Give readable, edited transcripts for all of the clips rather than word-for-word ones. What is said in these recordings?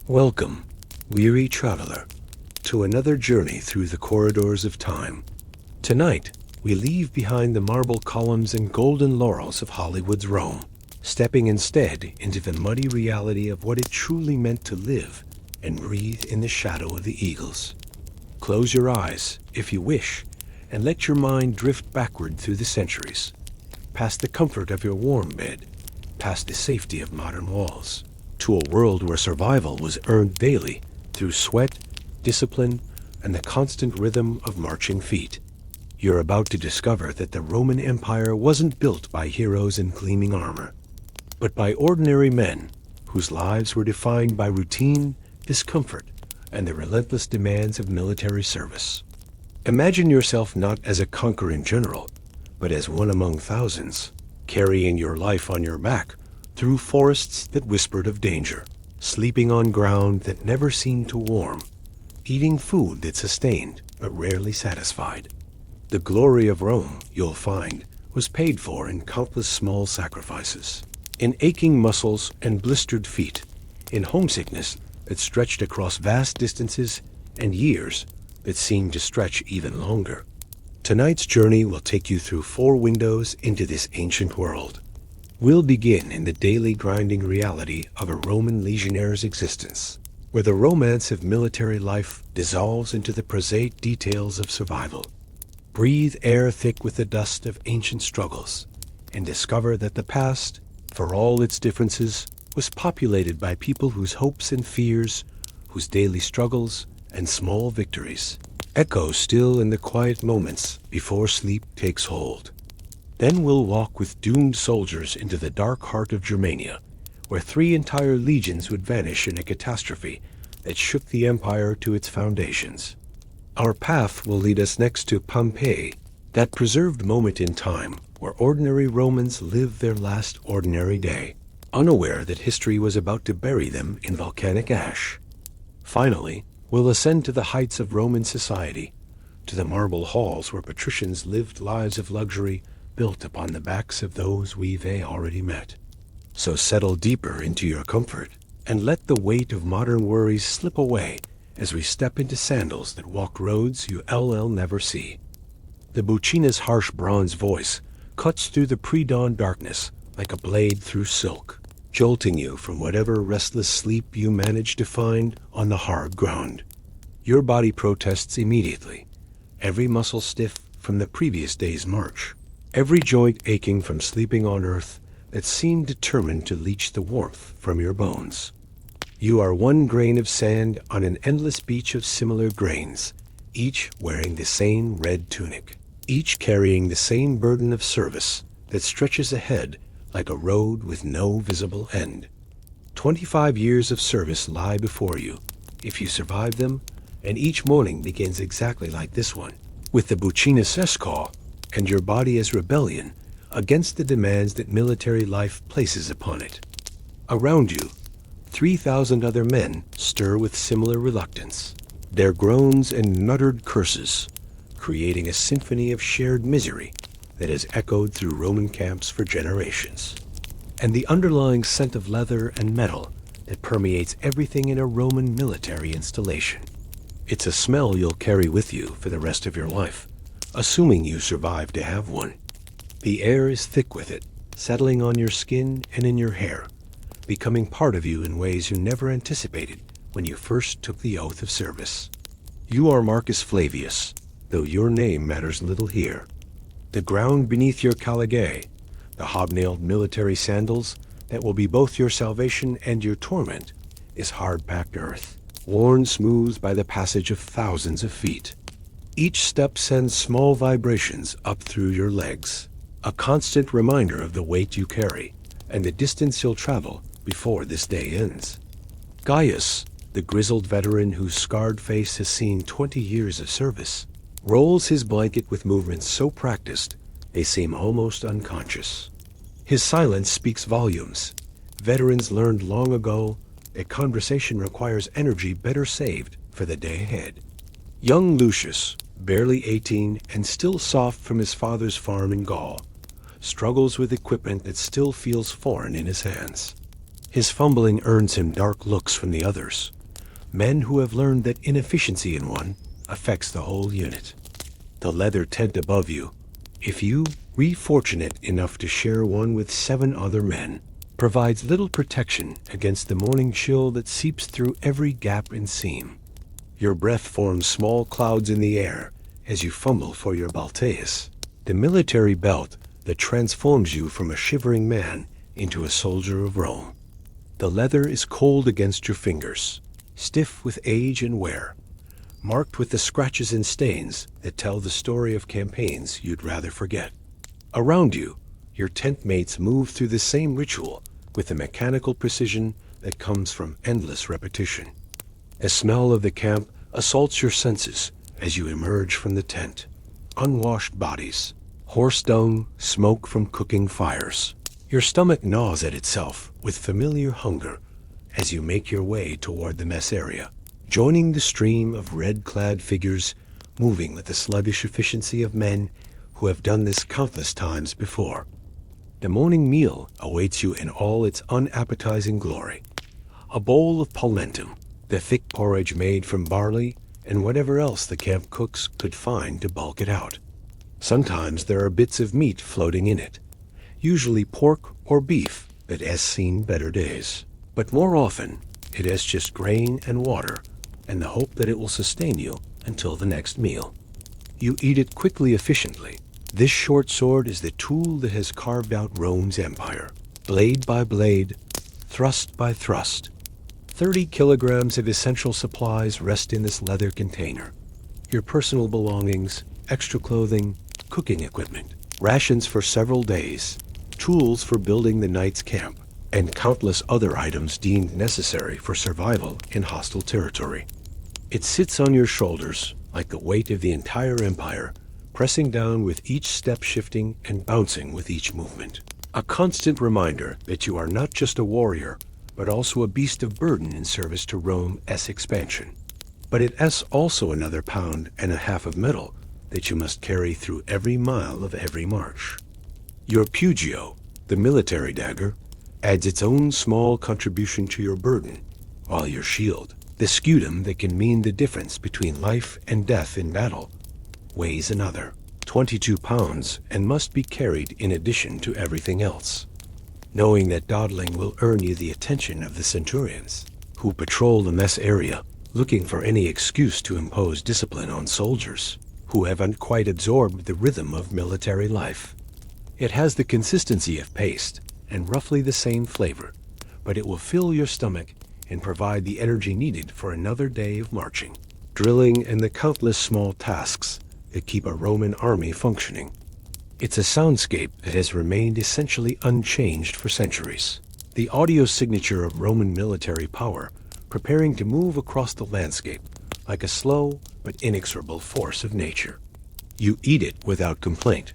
Welcome, weary traveler, to another journey through the corridors of time. Tonight, we leave behind the marble columns and golden laurels of Hollywood's Rome, stepping instead into the muddy reality of what it truly meant to live and breathe in the shadow of the eagles. Close your eyes, if you wish, and let your mind drift backward through the centuries, past the comfort of your warm bed, past the safety of modern walls, to a world where survival was earned daily through sweat, discipline, and the constant rhythm of marching feet. You're about to discover that the Roman Empire wasn't built by heroes in gleaming armor, but by ordinary men whose lives were defined by routine, discomfort, and the relentless demands of military service. Imagine yourself not as a conquering general, but as one among thousands, carrying your life on your back through forests that whispered of danger, sleeping on ground that never seemed to warm, eating food that sustained but rarely satisfied. The glory of Rome, you'll find, was paid for in countless small sacrifices, in aching muscles and blistered feet, in homesickness that stretched across vast distances and years that seemed to stretch even longer. Tonight's journey will take you through 4 windows into this ancient world. We'll begin in the daily grinding reality of a Roman legionnaire's existence, where the romance of military life dissolves into the prosaic details of survival. Breathe air thick with the dust of ancient struggles, and discover that the past, for all its differences, was populated by people whose hopes and fears, whose daily struggles and small victories echo still in the quiet moments before sleep takes hold. Then we'll walk with doomed soldiers into the dark heart of Germania, where 3 entire legions would vanish in a catastrophe that shook the empire to its foundations. Our path will lead us next to Pompeii, that preserved moment in time where ordinary Romans lived their last ordinary day, unaware that history was about to bury them in volcanic ash. Finally, we'll ascend to the heights of Roman society, to the marble halls where patricians lived lives of luxury built upon the backs of those we've already met. So settle deeper into your comfort and let the weight of modern worries slip away as we step into sandals that walk roads you'll never see. The Buccina's harsh bronze voice cuts through the pre-dawn darkness like a blade through silk, jolting you from whatever restless sleep you manage to find on the hard ground. Your body protests immediately, every muscle stiff from the previous day's march, every joint aching from sleeping on earth that seemed determined to leach the warmth from your bones. You are one grain of sand on an endless beach of similar grains, each wearing the same red tunic, each carrying the same burden of service that stretches ahead like a road with no visible end. 25 years of service lie before you, if you survive them, and each morning begins exactly like this one, with the Buccina Sescall and your body as rebellion against the demands that military life places upon it. Around you, 3,000 other men stir with similar reluctance, their groans and muttered curses creating a symphony of shared misery that has echoed through Roman camps for generations. And the underlying scent of leather and metal that permeates everything in a Roman military installation. It's a smell you'll carry with you for the rest of your life, assuming you survive to have one. The air is thick with it, settling on your skin and in your hair, becoming part of you in ways you never anticipated when you first took the oath of service. You are Marcus Flavius, though your name matters little here. The ground beneath your caligae, the hobnailed military sandals that will be both your salvation and your torment, is hard-packed earth, worn smooth by the passage of thousands of feet. Each step sends small vibrations up through your legs, a constant reminder of the weight you carry and the distance you'll travel before this day ends. Gaius, the grizzled veteran whose scarred face has seen 20 years of service, rolls his blanket with movements so practiced they seem almost unconscious. His silence speaks volumes. Veterans learned long ago that conversation requires energy better saved for the day ahead. Young Lucius, barely 18 and still soft from his father's farm in Gaul, struggles with equipment that still feels foreign in his hands. His fumbling earns him dark looks from the others, men who have learned that inefficiency in one affects the whole unit. The leather tent above you, if you be fortunate enough to share one with 7 other men, provides little protection against the morning chill that seeps through every gap and seam. Your breath forms small clouds in the air as you fumble for your balteus, the military belt that transforms you from a shivering man into a soldier of Rome. The leather is cold against your fingers, stiff with age and wear, marked with the scratches and stains that tell the story of campaigns you'd rather forget. Around you, your tent mates move through the same ritual with the mechanical precision that comes from endless repetition. A smell of the camp assaults your senses as you emerge from the tent. Unwashed bodies, horse dung, smoke from cooking fires. Your stomach gnaws at itself with familiar hunger as you make your way toward the mess area, joining the stream of red-clad figures moving with the sluggish efficiency of men who have done this countless times before. The morning meal awaits you in all its unappetizing glory. A bowl of pollentum, the thick porridge made from barley and whatever else the camp cooks could find to bulk it out. Sometimes there are bits of meat floating in it, usually pork or beef that has seen better days. But more often, it has just grain and water and the hope that it will sustain you until the next meal. You eat it quickly, efficiently. This short sword is the tool that has carved out Rome's empire, blade by blade, thrust by thrust. 30 kilograms of essential supplies rest in this leather container. Your personal belongings, extra clothing, cooking equipment, rations for several days, tools for building the night's camp, and countless other items deemed necessary for survival in hostile territory. It sits on your shoulders like the weight of the entire empire, pressing down with each step shifting and bouncing with each movement. A constant reminder that you are not just a warrior, but also a beast of burden in service to Rome's expansion. But it has also another 1.5 pounds of metal that you must carry through every mile of every march. Your pugio, the military dagger, adds its own small contribution to your burden, while your shield, the scutum that can mean the difference between life and death in battle, weighs another 22 pounds and must be carried in addition to everything else. Knowing that dawdling will earn you the attention of the centurions, who patrol the mess area, looking for any excuse to impose discipline on soldiers who haven't quite absorbed the rhythm of military life. It has the consistency of paste and roughly the same flavor, but it will fill your stomach and provide the energy needed for another day of marching, drilling, and the countless small tasks that keep a Roman army functioning. It's a soundscape that has remained essentially unchanged for centuries, the audio signature of Roman military power preparing to move across the landscape like a slow but inexorable force of nature. You eat it without complaint,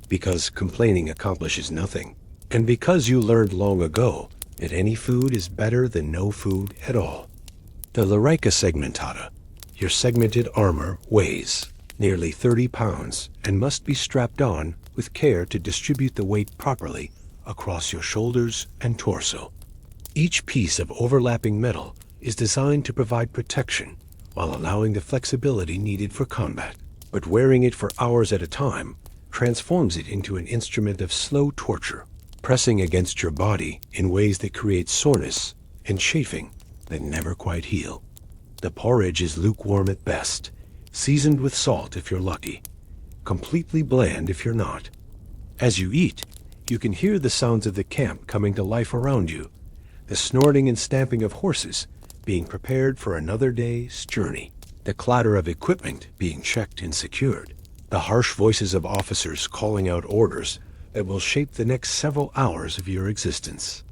because complaining accomplishes nothing, and because you learned long ago that any food is better than no food at all. The larica segmentata, your segmented armor, weighs nearly 30 pounds and must be strapped on with care to distribute the weight properly across your shoulders and torso. Each piece of overlapping metal is designed to provide protection while allowing the flexibility needed for combat, but wearing it for hours at a time transforms it into an instrument of slow torture, pressing against your body in ways that create soreness and chafing that never quite heal. The porridge is lukewarm at best, seasoned with salt if you're lucky, completely bland if you're not. As you eat, you can hear the sounds of the camp coming to life around you, the snorting and stamping of horses being prepared for another day's journey, the clatter of equipment being checked and secured, the harsh voices of officers calling out orders that will shape the next several hours of your existence.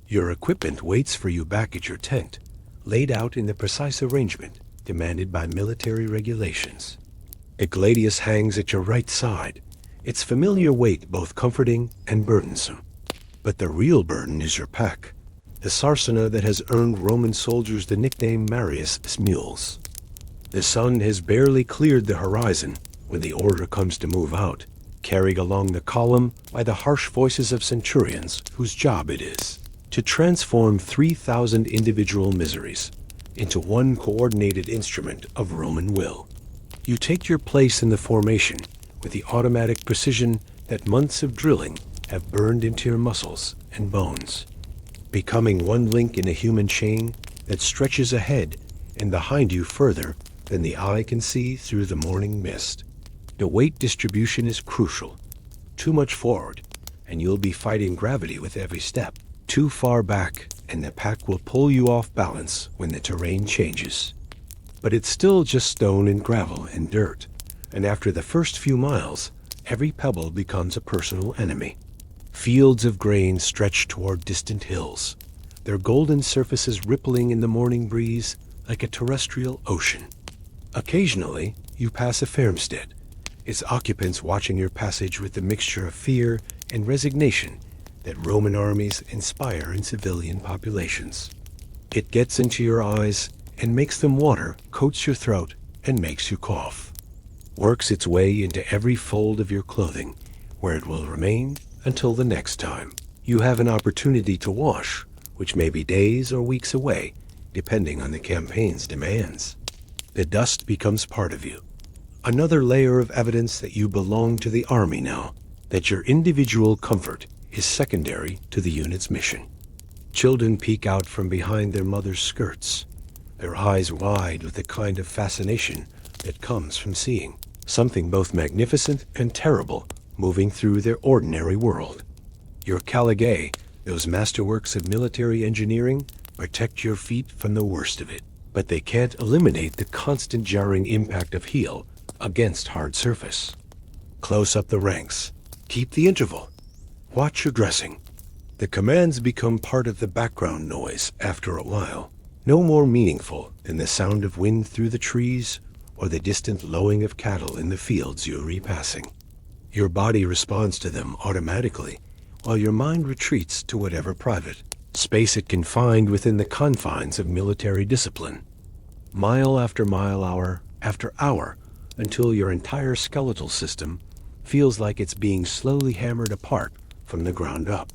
Your equipment waits for you back at your tent, laid out in the precise arrangement demanded by military regulations. A gladius hangs at your right side, its familiar weight both comforting and burdensome. But the real burden is your pack, the sarsana that has earned Roman soldiers the nickname Marius' mules. The sun has barely cleared the horizon when the order comes to move out, carried along the column by the harsh voices of centurions whose job it is to transform 3,000 individual miseries into one coordinated instrument of Roman will. You take your place in the formation with the automatic precision that months of drilling have burned into your muscles and bones, becoming one link in a human chain that stretches ahead and behind you further than the eye can see through the morning mist. The weight distribution is crucial. Too much forward, and you'll be fighting gravity with every step. Too far back, and the pack will pull you off balance when the terrain changes. But it's still just stone and gravel and dirt, and after the first few miles, every pebble becomes a personal enemy. Fields of grain stretch toward distant hills, their golden surfaces rippling in the morning breeze like a terrestrial ocean. Occasionally, you pass a farmstead, its occupants watching your passage with the mixture of fear and resignation that Roman armies inspire in civilian populations. It gets into your eyes and makes them water, coats your throat, and makes you cough. Works its way into every fold of your clothing, where it will remain until the next time you have an opportunity to wash, which may be days or weeks away, depending on the campaign's demands. The dust becomes part of you, another layer of evidence that you belong to the army now, that your individual comfort is secondary to the unit's mission. Children peek out from behind their mother's skirts, their eyes wide with the kind of fascination that comes from seeing something both magnificent and terrible moving through their ordinary world. Your Caligay, those masterworks of military engineering, protect your feet from the worst of it, but they can't eliminate the constant jarring impact of heel against hard surface. Close up the ranks. Keep the interval. Watch your dressing. The commands become part of the background noise after a while, no more meaningful than the sound of wind through the trees or the distant lowing of cattle in the fields you're repassing. Your body responds to them automatically, while your mind retreats to whatever private space it can find within the confines of military discipline. Mile after mile, hour after hour, until your entire skeletal system feels like it's being slowly hammered apart from the ground up.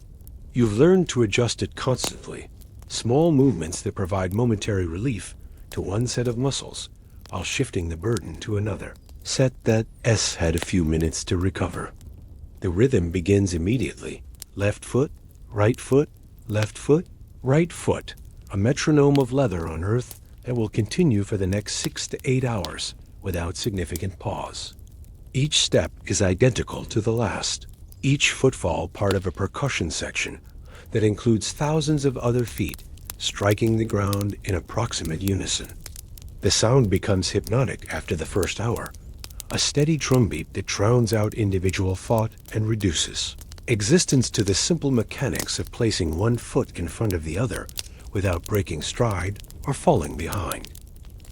You've learned to adjust it constantly, small movements that provide momentary relief to one set of muscles while shifting the burden to another. Set that S had a few minutes to recover. The rhythm begins immediately. Left foot, right foot, left foot, right foot, a metronome of leather on earth that will continue for the next 6 to 8 hours without significant pause. Each step is identical to the last, each footfall part of a percussion section that includes thousands of other feet striking the ground in approximate unison. The sound becomes hypnotic after the first hour, a steady drumbeat that drowns out individual thought and reduces existence to the simple mechanics of placing one foot in front of the other without breaking stride or falling behind.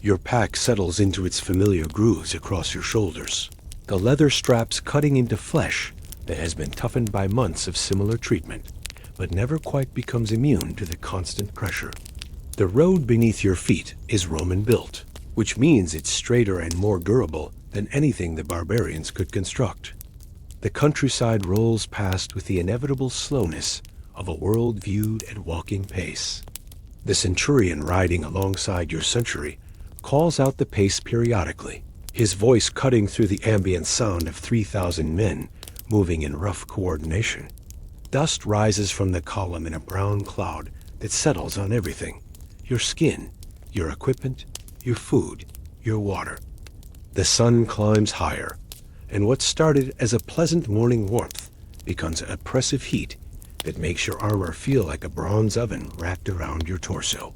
Your pack settles into its familiar grooves across your shoulders, the leather straps cutting into flesh that has been toughened by months of similar treatment, but never quite becomes immune to the constant pressure. The road beneath your feet is Roman built, which means it's straighter and more durable than anything the barbarians could construct. The countryside rolls past with the inevitable slowness of a world viewed at walking pace. The centurion riding alongside your century calls out the pace periodically, his voice cutting through the ambient sound of 3,000 men moving in rough coordination. Dust rises from the column in a brown cloud that settles on everything: your skin, your equipment, your food, your water. The sun climbs higher, and what started as a pleasant morning warmth becomes an oppressive heat that makes your armor feel like a bronze oven wrapped around your torso.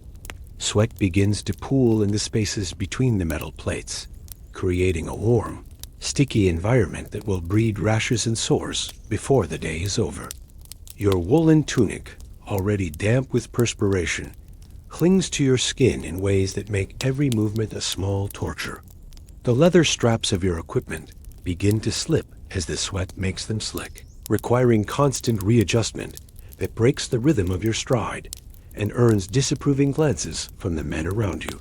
Sweat begins to pool in the spaces between the metal plates, creating a warm, sticky environment that will breed rashes and sores before the day is over. Your woolen tunic, already damp with perspiration, clings to your skin in ways that make every movement a small torture. The leather straps of your equipment begin to slip as the sweat makes them slick, requiring constant readjustment that breaks the rhythm of your stride and earns disapproving glances from the men around you.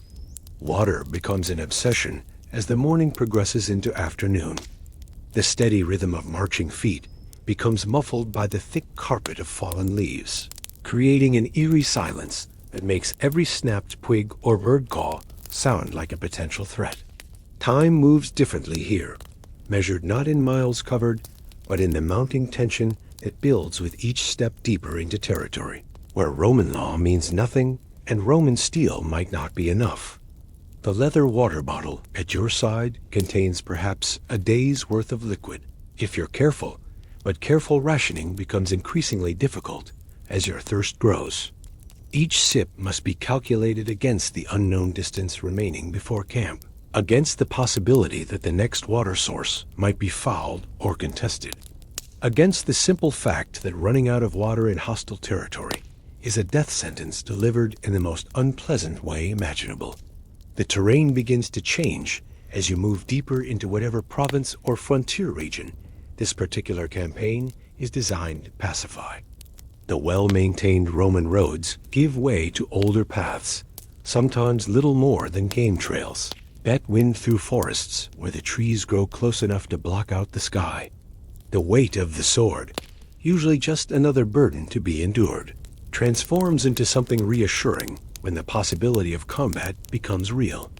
Water becomes an obsession as the morning progresses into afternoon. The steady rhythm of marching feet becomes muffled by the thick carpet of fallen leaves, creating an eerie silence that makes every snapped twig or bird call sound like a potential threat. Time moves differently here, measured not in miles covered, but in the mounting tension that builds with each step deeper into territory, where Roman law means nothing and Roman steel might not be enough. The leather water bottle at your side contains perhaps a day's worth of liquid, if you're careful, but careful rationing becomes increasingly difficult as your thirst grows. Each sip must be calculated against the unknown distance remaining before camp, against the possibility that the next water source might be fouled or contested, against the simple fact that running out of water in hostile territory is a death sentence delivered in the most unpleasant way imaginable. The terrain begins to change as you move deeper into whatever province or frontier region this particular campaign is designed to pacify. The well-maintained Roman roads give way to older paths, sometimes little more than game trails, that wind through forests where the trees grow close enough to block out the sky. The weight of the sword, usually just another burden to be endured, transforms into something reassuring when the possibility of combat becomes real.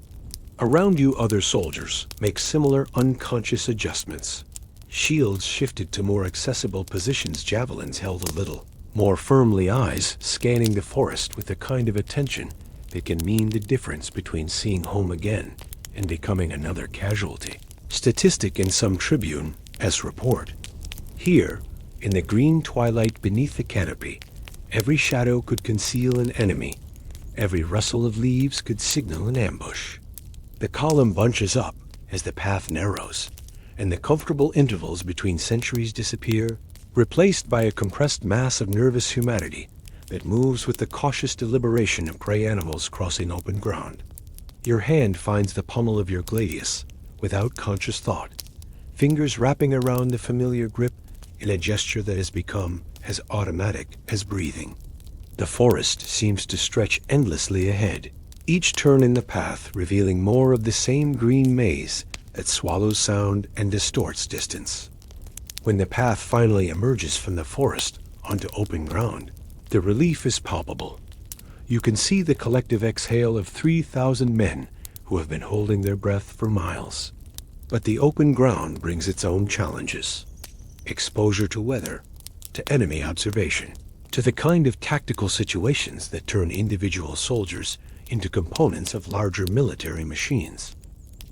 Around you, other soldiers make similar unconscious adjustments. Shields shifted to more accessible positions, javelins held a little more firmly, eyes scanning the forest with the kind of attention that can mean the difference between seeing home again and becoming another casualty. Statistic in some tribune, as report. Here, in the green twilight beneath the canopy, every shadow could conceal an enemy. Every rustle of leaves could signal an ambush. The column bunches up as the path narrows, and the comfortable intervals between sentries disappear, replaced by a compressed mass of nervous humanity that moves with the cautious deliberation of prey animals crossing open ground. Your hand finds the pommel of your gladius without conscious thought, fingers wrapping around the familiar grip in a gesture that has become as automatic as breathing. The forest seems to stretch endlessly ahead, each turn in the path revealing more of the same green maze that swallows sound and distorts distance. When the path finally emerges from the forest onto open ground, the relief is palpable. You can see the collective exhale of 3,000 men who have been holding their breath for miles. But the open ground brings its own challenges. Exposure to weather, to enemy observation, to the kind of tactical situations that turn individual soldiers into components of larger military machines.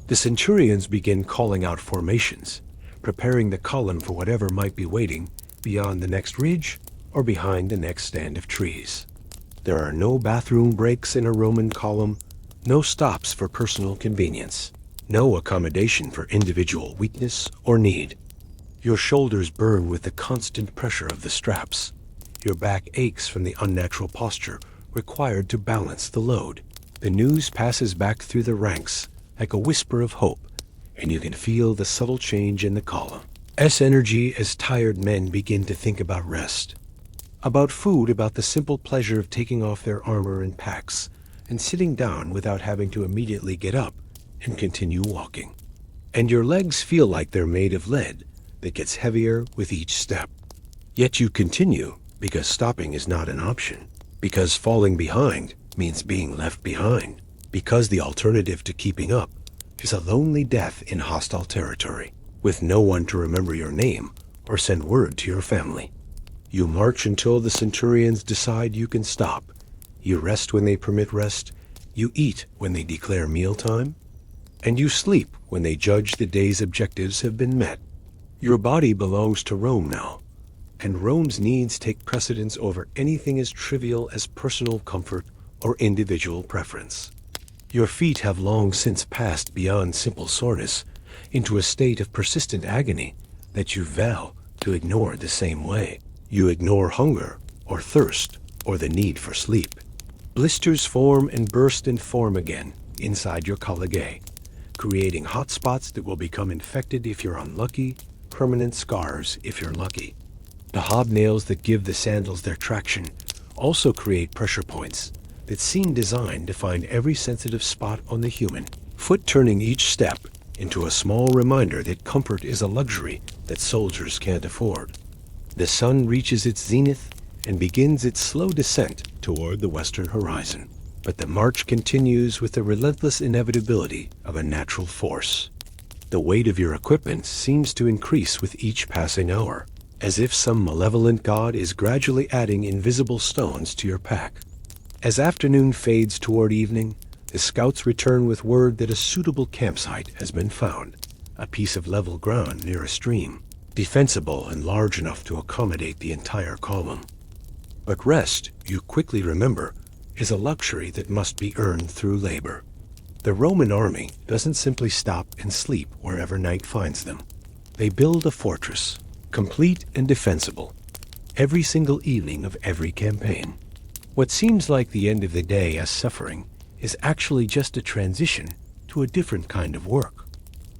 The centurions begin calling out formations, preparing the column for whatever might be waiting beyond the next ridge or behind the next stand of trees. There are no bathroom breaks in a Roman column, no stops for personal convenience, no accommodation for individual weakness or need. Your shoulders burn with the constant pressure of the straps. Your back aches from the unnatural posture required to balance the load. The news passes back through the ranks like a whisper of hope, and you can feel the subtle change in the column. Energy as tired men begin to think about rest, about food, about the simple pleasure of taking off their armor and packs and sitting down without having to immediately get up and continue walking. And your legs feel like they're made of lead that gets heavier with each step. Yet you continue because stopping is not an option, because falling behind means being left behind, because the alternative to keeping up is a lonely death in hostile territory, with no one to remember your name or send word to your family. You march until the centurions decide you can stop. You rest when they permit rest. You eat when they declare mealtime. And you sleep when they judge the day's objectives have been met. Your body belongs to Rome now, and Rome's needs take precedence over anything as trivial as personal comfort or individual preference. Your feet have long since passed beyond simple soreness into a state of persistent agony that you vow to ignore the same way. You ignore hunger or thirst or the need for sleep. Blisters form and burst and form again inside your collegae, creating hot spots that will become infected if you're unlucky, permanent scars if you're lucky. The hobnails that give the sandals their traction also create pressure points that seem designed to find every sensitive spot on the human foot, turning each step into a small reminder that comfort is a luxury that soldiers can't afford. The sun reaches its zenith and begins its slow descent toward the western horizon. But the march continues with the relentless inevitability of a natural force. The weight of your equipment seems to increase with each passing hour, as if some malevolent god is gradually adding invisible stones to your pack. As afternoon fades toward evening, the scouts return with word that a suitable campsite has been found, a piece of level ground near a stream, defensible and large enough to accommodate the entire column. But rest, you quickly remember, is a luxury that must be earned through labor. The Roman army doesn't simply stop and sleep wherever night finds them. They build a fortress, complete and defensible, every single evening of every campaign. What seems like the end of the day as suffering is actually just a transition to a different kind of work.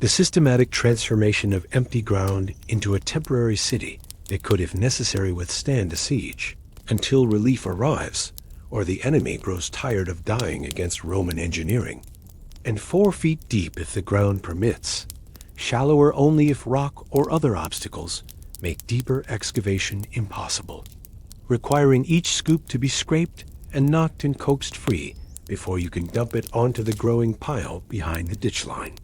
The systematic transformation of empty ground into a temporary city that could, if necessary, withstand a siege, until relief arrives or the enemy grows tired of dying against Roman engineering. And 4 feet deep if the ground permits, shallower only if rock or other obstacles make deeper excavation impossible, requiring each scoop to be scraped and knocked and coaxed free before you can dump it onto the growing pile behind the ditch line.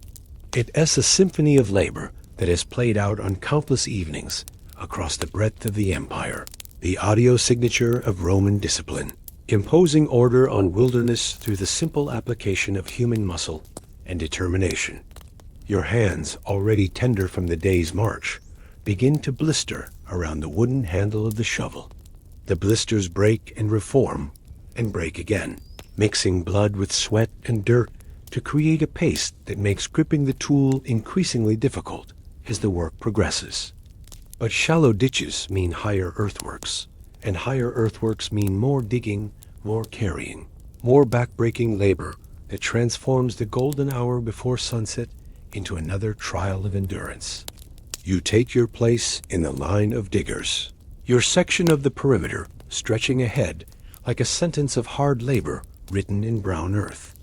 It is a symphony of labor that has played out on countless evenings across the breadth of the empire, the audio signature of Roman discipline, imposing order on wilderness through the simple application of human muscle and determination. Your hands, already tender from the day's march, begin to blister around the wooden handle of the shovel. The blisters break and reform, and break again, mixing blood with sweat and dirt to create a paste that makes gripping the tool increasingly difficult as the work progresses. But shallow ditches mean higher earthworks, and higher earthworks mean more digging, more carrying, more backbreaking labor that transforms the golden hour before sunset into another trial of endurance. You take your place in the line of diggers, your section of the perimeter stretching ahead like a sentence of hard labor written in brown earth.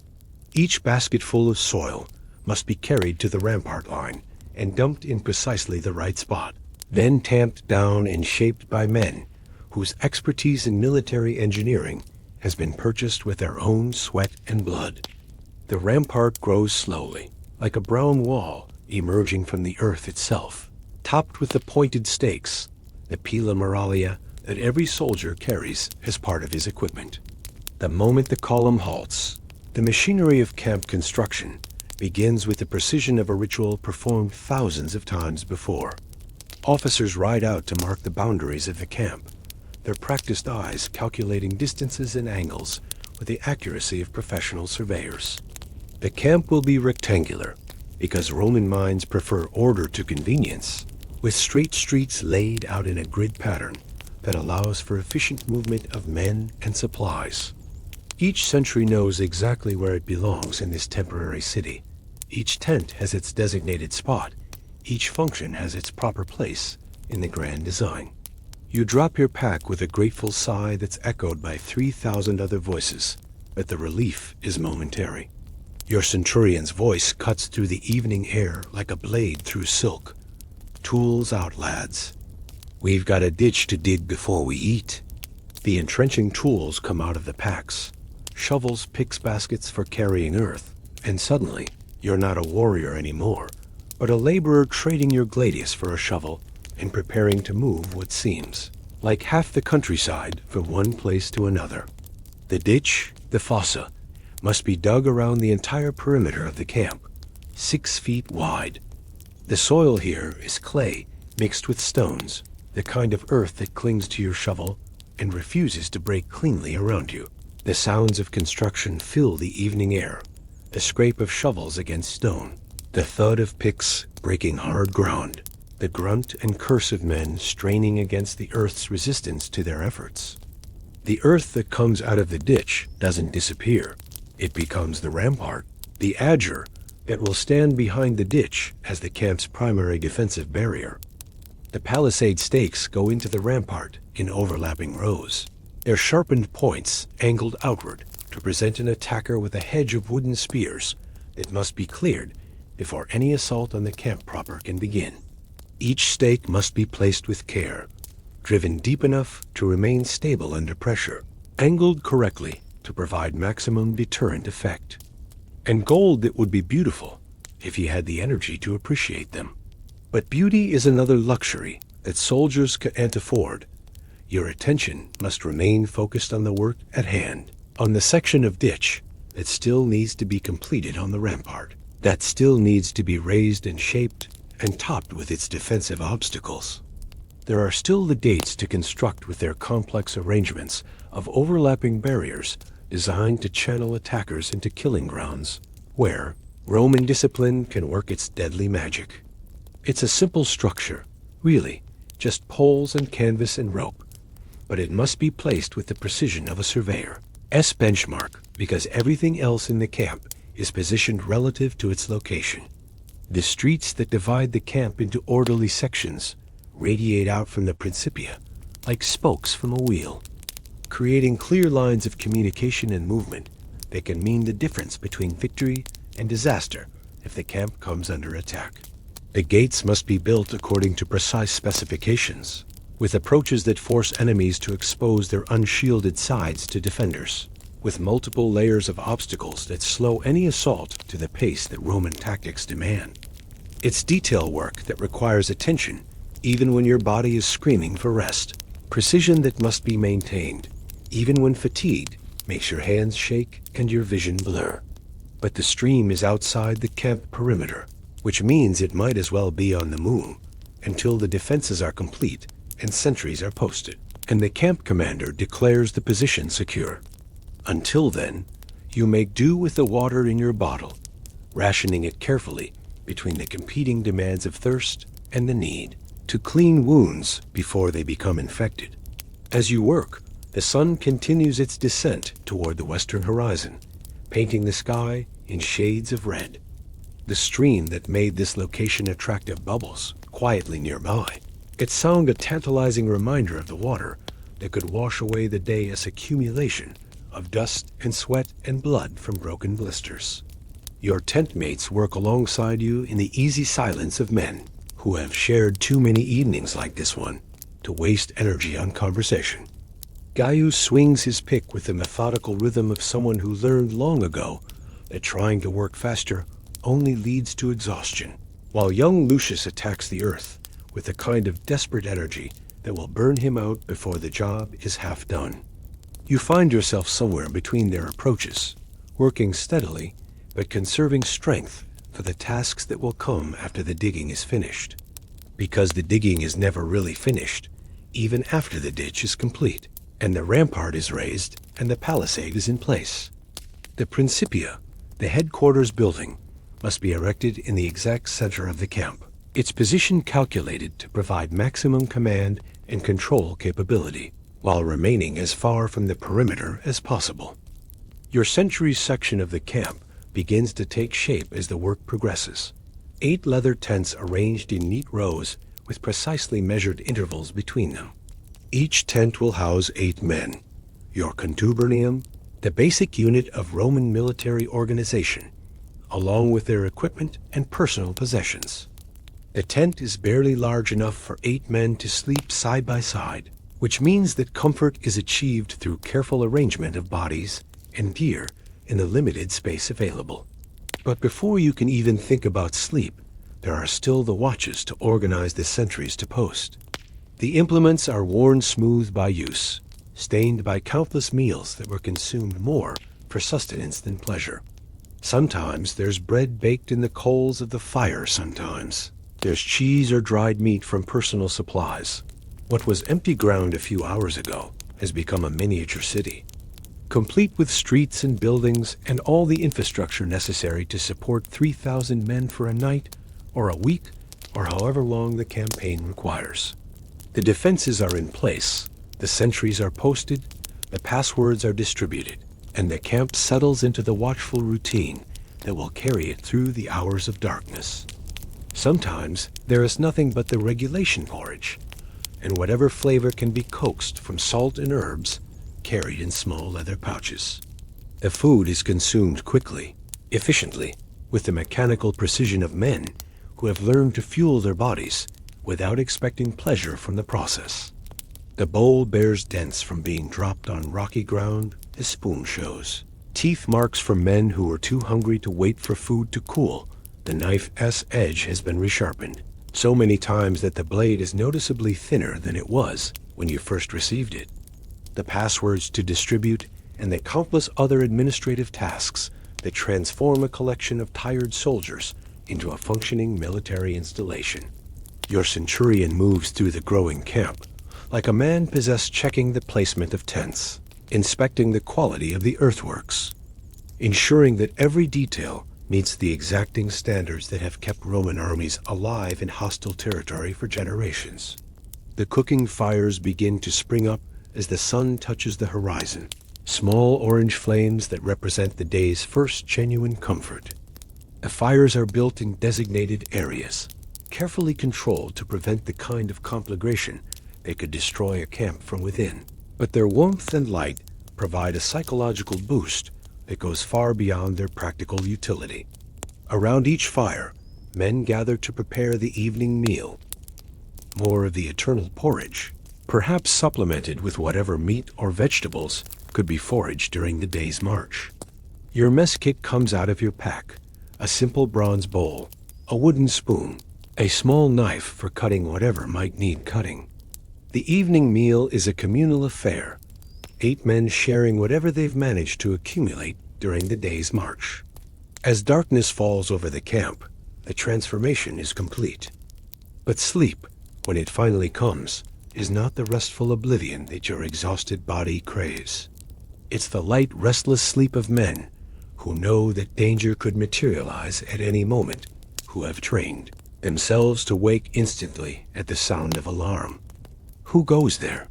Each basketful of soil must be carried to the rampart line and dumped in precisely the right spot, then tamped down and shaped by men whose expertise in military engineering has been purchased with their own sweat and blood. The rampart grows slowly, like a brown wall emerging from the earth itself, topped with the pointed stakes, the pila muralia that every soldier carries as part of his equipment. The moment the column halts, the machinery of camp construction begins with the precision of a ritual performed thousands of times before. Officers ride out to mark the boundaries of the camp, their practiced eyes calculating distances and angles with the accuracy of professional surveyors. The camp will be rectangular because Roman minds prefer order to convenience, with straight streets laid out in a grid pattern that allows for efficient movement of men and supplies. Each sentry knows exactly where it belongs in this temporary city. Each tent has its designated spot. Each function has its proper place in the grand design. You drop your pack with a grateful sigh that's echoed by 3,000 other voices, but the relief is momentary. Your centurion's voice cuts through the evening air like a blade through silk. Tools out, lads. We've got a ditch to dig before we eat. The entrenching tools come out of the packs. Shovels, picks, baskets for carrying earth. And suddenly, you're not a warrior anymore, but a laborer trading your gladius for a shovel and preparing to move what seems like half the countryside from one place to another. The ditch, the fossa, must be dug around the entire perimeter of the camp, 6 feet wide. The soil here is clay mixed with stones, the kind of earth that clings to your shovel and refuses to break cleanly around you. The sounds of construction fill the evening air, the scrape of shovels against stone, the thud of picks breaking hard ground, the grunt and curse of men straining against the earth's resistance to their efforts. The earth that comes out of the ditch doesn't disappear. It becomes the rampart, the adger that will stand behind the ditch as the camp's primary defensive barrier. The palisade stakes go into the rampart in overlapping rows, their sharpened points angled outward to present an attacker with a hedge of wooden spears that must be cleared before any assault on the camp proper can begin. Each stake must be placed with care, driven deep enough to remain stable under pressure, angled correctly to provide maximum deterrent effect, and gold that would be beautiful if you had the energy to appreciate them. But beauty is another luxury that soldiers can't afford. Your attention must remain focused on the work at hand, on the section of ditch that still needs to be completed on the rampart, that still needs to be raised and shaped and topped with its defensive obstacles. There are still the gates to construct with their complex arrangements of overlapping barriers designed to channel attackers into killing grounds, where Roman discipline can work its deadly magic. It's a simple structure, really, just poles and canvas and rope, but it must be placed with the precision of a surveyor's benchmark because everything else in the camp is positioned relative to its location. The streets that divide the camp into orderly sections radiate out from the Principia like spokes from a wheel, creating clear lines of communication and movement that can mean the difference between victory and disaster if the camp comes under attack. The gates must be built according to precise specifications, with approaches that force enemies to expose their unshielded sides to defenders, with multiple layers of obstacles that slow any assault to the pace that Roman tactics demand. It's detail work that requires attention even when your body is screaming for rest, precision that must be maintained, even when fatigue makes your hands shake and your vision blur. But the stream is outside the camp perimeter, which means it might as well be on the moon until the defenses are complete and sentries are posted, and the camp commander declares the position secure. Until then, you make do with the water in your bottle, rationing it carefully between the competing demands of thirst and the need to clean wounds before they become infected. As you work, the sun continues its descent toward the western horizon, painting the sky in shades of red. The stream that made this location attractive bubbles quietly nearby, its sound a tantalizing reminder of the water that could wash away the day as accumulation of dust and sweat and blood from broken blisters. Your tent mates work alongside you in the easy silence of men who have shared too many evenings like this one to waste energy on conversation. Gaius swings his pick with the methodical rhythm of someone who learned long ago that trying to work faster only leads to exhaustion, while young Lucius attacks the earth with a kind of desperate energy that will burn him out before the job is half done. You find yourself somewhere between their approaches, working steadily but conserving strength for the tasks that will come after the digging is finished. Because the digging is never really finished, even after the ditch is complete, and the rampart is raised and the palisade is in place. The Principia, the headquarters building, must be erected in the exact center of the camp, its position calculated to provide maximum command and control capability, while remaining as far from the perimeter as possible. Your sentries section of the camp begins to take shape as the work progresses. 8 leather tents arranged in neat rows with precisely measured intervals between them. Each tent will house 8 men. Your contubernium, the basic unit of Roman military organization, along with their equipment and personal possessions. The tent is barely large enough for 8 men to sleep side by side, which means that comfort is achieved through careful arrangement of bodies and gear in the limited space available. But before you can even think about sleep, there are still the watches to organize the sentries to post. The implements are worn smooth by use, stained by countless meals that were consumed more for sustenance than pleasure. Sometimes there's bread baked in the coals of the fire sometimes. There's cheese or dried meat from personal supplies. What was empty ground a few hours ago has become a miniature city, complete with streets and buildings and all the infrastructure necessary to support 3,000 men for a night or a week or however long the campaign requires. The defenses are in place, the sentries are posted, the passwords are distributed, and the camp settles into the watchful routine that will carry it through the hours of darkness. Sometimes there is nothing but the regulation porridge, and whatever flavor can be coaxed from salt and herbs carried in small leather pouches. The food is consumed quickly, efficiently, with the mechanical precision of men who have learned to fuel their bodies without expecting pleasure from the process. The bowl bears dents from being dropped on rocky ground, as spoon shows. Teeth marks from men who were too hungry to wait for food to cool. The knife's edge has been resharpened so many times that the blade is noticeably thinner than it was when you first received it. The passwords to distribute and the countless other administrative tasks that transform a collection of tired soldiers into a functioning military installation. Your centurion moves through the growing camp like a man possessed, checking the placement of tents, inspecting the quality of the earthworks, ensuring that every detail meets the exacting standards that have kept Roman armies alive in hostile territory for generations. The cooking fires begin to spring up as the sun touches the horizon, small orange flames that represent the day's first genuine comfort. The fires are built in designated areas, carefully controlled to prevent the kind of conflagration that could destroy a camp from within. But their warmth and light provide a psychological boost that goes far beyond their practical utility. Around each fire, men gather to prepare the evening meal, more of the eternal porridge, perhaps supplemented with whatever meat or vegetables could be foraged during the day's march. Your mess kit comes out of your pack, a simple bronze bowl, a wooden spoon, a small knife for cutting whatever might need cutting. The evening meal is a communal affair, 8 men sharing whatever they've managed to accumulate during the day's march. As darkness falls over the camp, the transformation is complete. But sleep, when it finally comes, is not the restful oblivion that your exhausted body craves. It's the light, restless sleep of men who know that danger could materialize at any moment, who have trained themselves to wake instantly at the sound of alarm. Who goes there?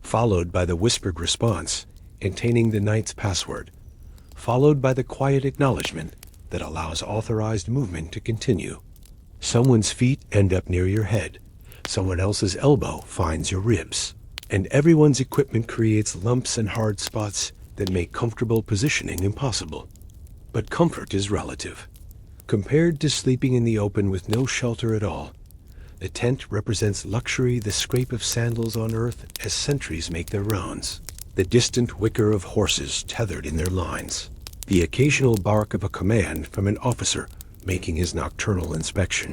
Followed by the whispered response containing the night's password, followed by the quiet acknowledgement that allows authorized movement to continue. Someone's feet end up near your head, someone else's elbow finds your ribs, and everyone's equipment creates lumps and hard spots that make comfortable positioning impossible. But comfort is relative. Compared to sleeping in the open with no shelter at all, the tent represents luxury, the scrape of sandals on earth as sentries make their rounds, the distant whicker of horses tethered in their lines, the occasional bark of a command from an officer making his nocturnal inspection.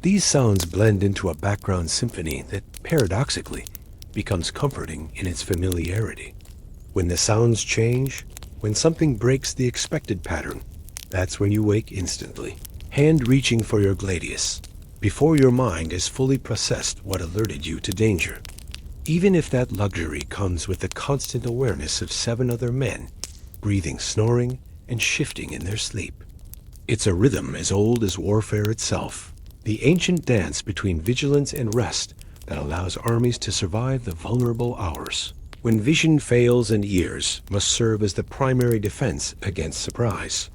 These sounds blend into a background symphony that, paradoxically, becomes comforting in its familiarity. When the sounds change, when something breaks the expected pattern, that's when you wake instantly, hand reaching for your gladius, before your mind has fully processed what alerted you to danger. Even if that luxury comes with the constant awareness of 7 other men, breathing, snoring, and shifting in their sleep. It's a rhythm as old as warfare itself, the ancient dance between vigilance and rest that allows armies to survive the vulnerable hours, when vision fails and ears must serve as the primary defense against surprise,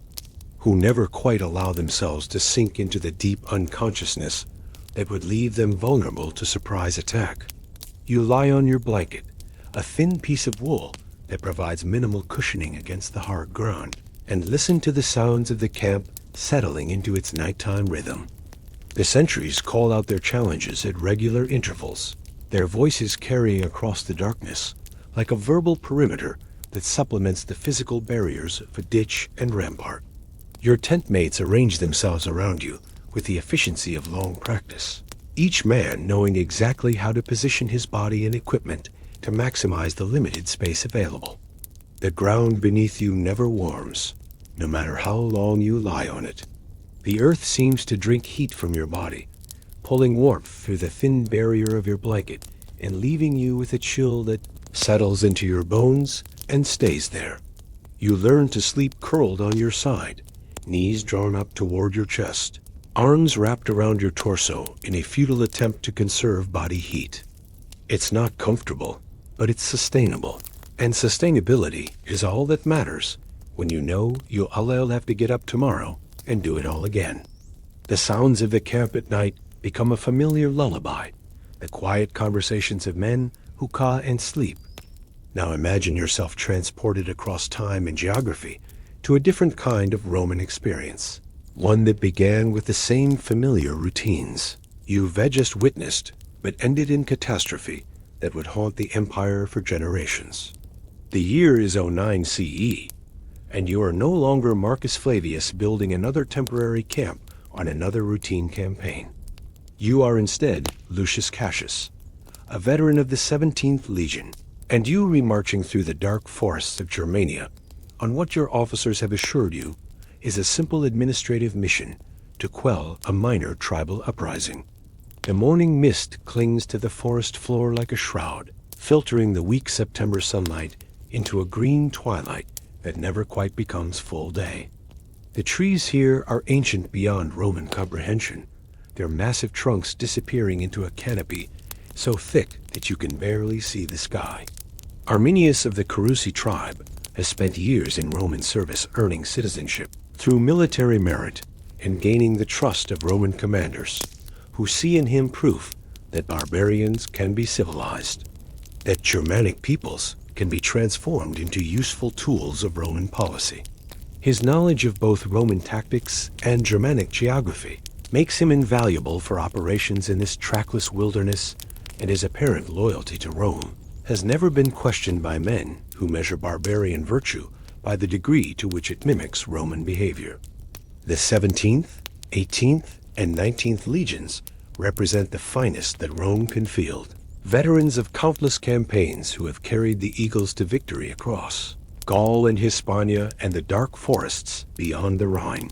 who never quite allow themselves to sink into the deep unconsciousness that would leave them vulnerable to surprise attack. You lie on your blanket, a thin piece of wool that provides minimal cushioning against the hard ground, and listen to the sounds of the camp settling into its nighttime rhythm. The sentries call out their challenges at regular intervals, their voices carrying across the darkness like a verbal perimeter that supplements the physical barriers of a ditch and rampart. Your tent mates arrange themselves around you with the efficiency of long practice, each man knowing exactly how to position his body and equipment to maximize the limited space available. The ground beneath you never warms, no matter how long you lie on it. The earth seems to drink heat from your body, pulling warmth through the thin barrier of your blanket and leaving you with a chill that settles into your bones and stays there. You learn to sleep curled on your side, knees drawn up toward your chest, arms wrapped around your torso in a futile attempt to conserve body heat. It's not comfortable, but it's sustainable. And sustainability is all that matters when you know you'll have to get up tomorrow and do it all again. The sounds of the camp at night become a familiar lullaby, the quiet conversations of men who caw and sleep. Now imagine yourself transported across time and geography to a different kind of Roman experience, one that began with the same familiar routines you've just witnessed, but ended in catastrophe, that would haunt the empire for generations. The year is 09 CE, and you are no longer Marcus Flavius building another temporary camp on another routine campaign. You are instead Lucius Cassius, a veteran of the 17th Legion, and you remarching through the dark forests of Germania on what your officers have assured you is a simple administrative mission to quell a minor tribal uprising. The morning mist clings to the forest floor like a shroud, filtering the weak September sunlight into a green twilight that never quite becomes full day. The trees here are ancient beyond Roman comprehension, their massive trunks disappearing into a canopy so thick that you can barely see the sky. Arminius of the Carusi tribe has spent years in Roman service earning citizenship through military merit and gaining the trust of Roman commanders, who see in him proof that barbarians can be civilized, that Germanic peoples can be transformed into useful tools of Roman policy. His knowledge of both Roman tactics and Germanic geography makes him invaluable for operations in this trackless wilderness, and his apparent loyalty to Rome has never been questioned by men who measure barbarian virtue by the degree to which it mimics Roman behavior. The 17th, 18th, and 19th legions represent the finest that Rome can field, veterans of countless campaigns who have carried the eagles to victory across Gaul and Hispania and the dark forests beyond the Rhine.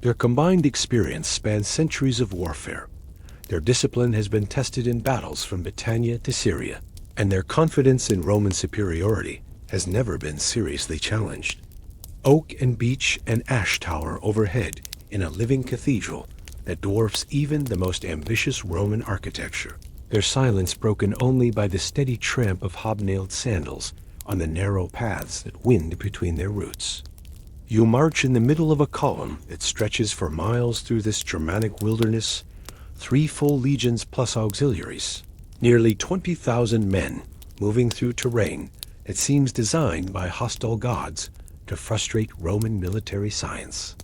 Their combined experience spans centuries of warfare. Their discipline has been tested in battles from Britannia to Syria, and their confidence in Roman superiority has never been seriously challenged. Oak and beech and ash tower overhead in a living cathedral that dwarfs even the most ambitious Roman architecture, their silence broken only by the steady tramp of hobnailed sandals on the narrow paths that wind between their roots. You march in the middle of a column that stretches for miles through this Germanic wilderness, 3 full legions plus auxiliaries, nearly 20,000 men moving through terrain that seems designed by hostile gods to frustrate Roman military science.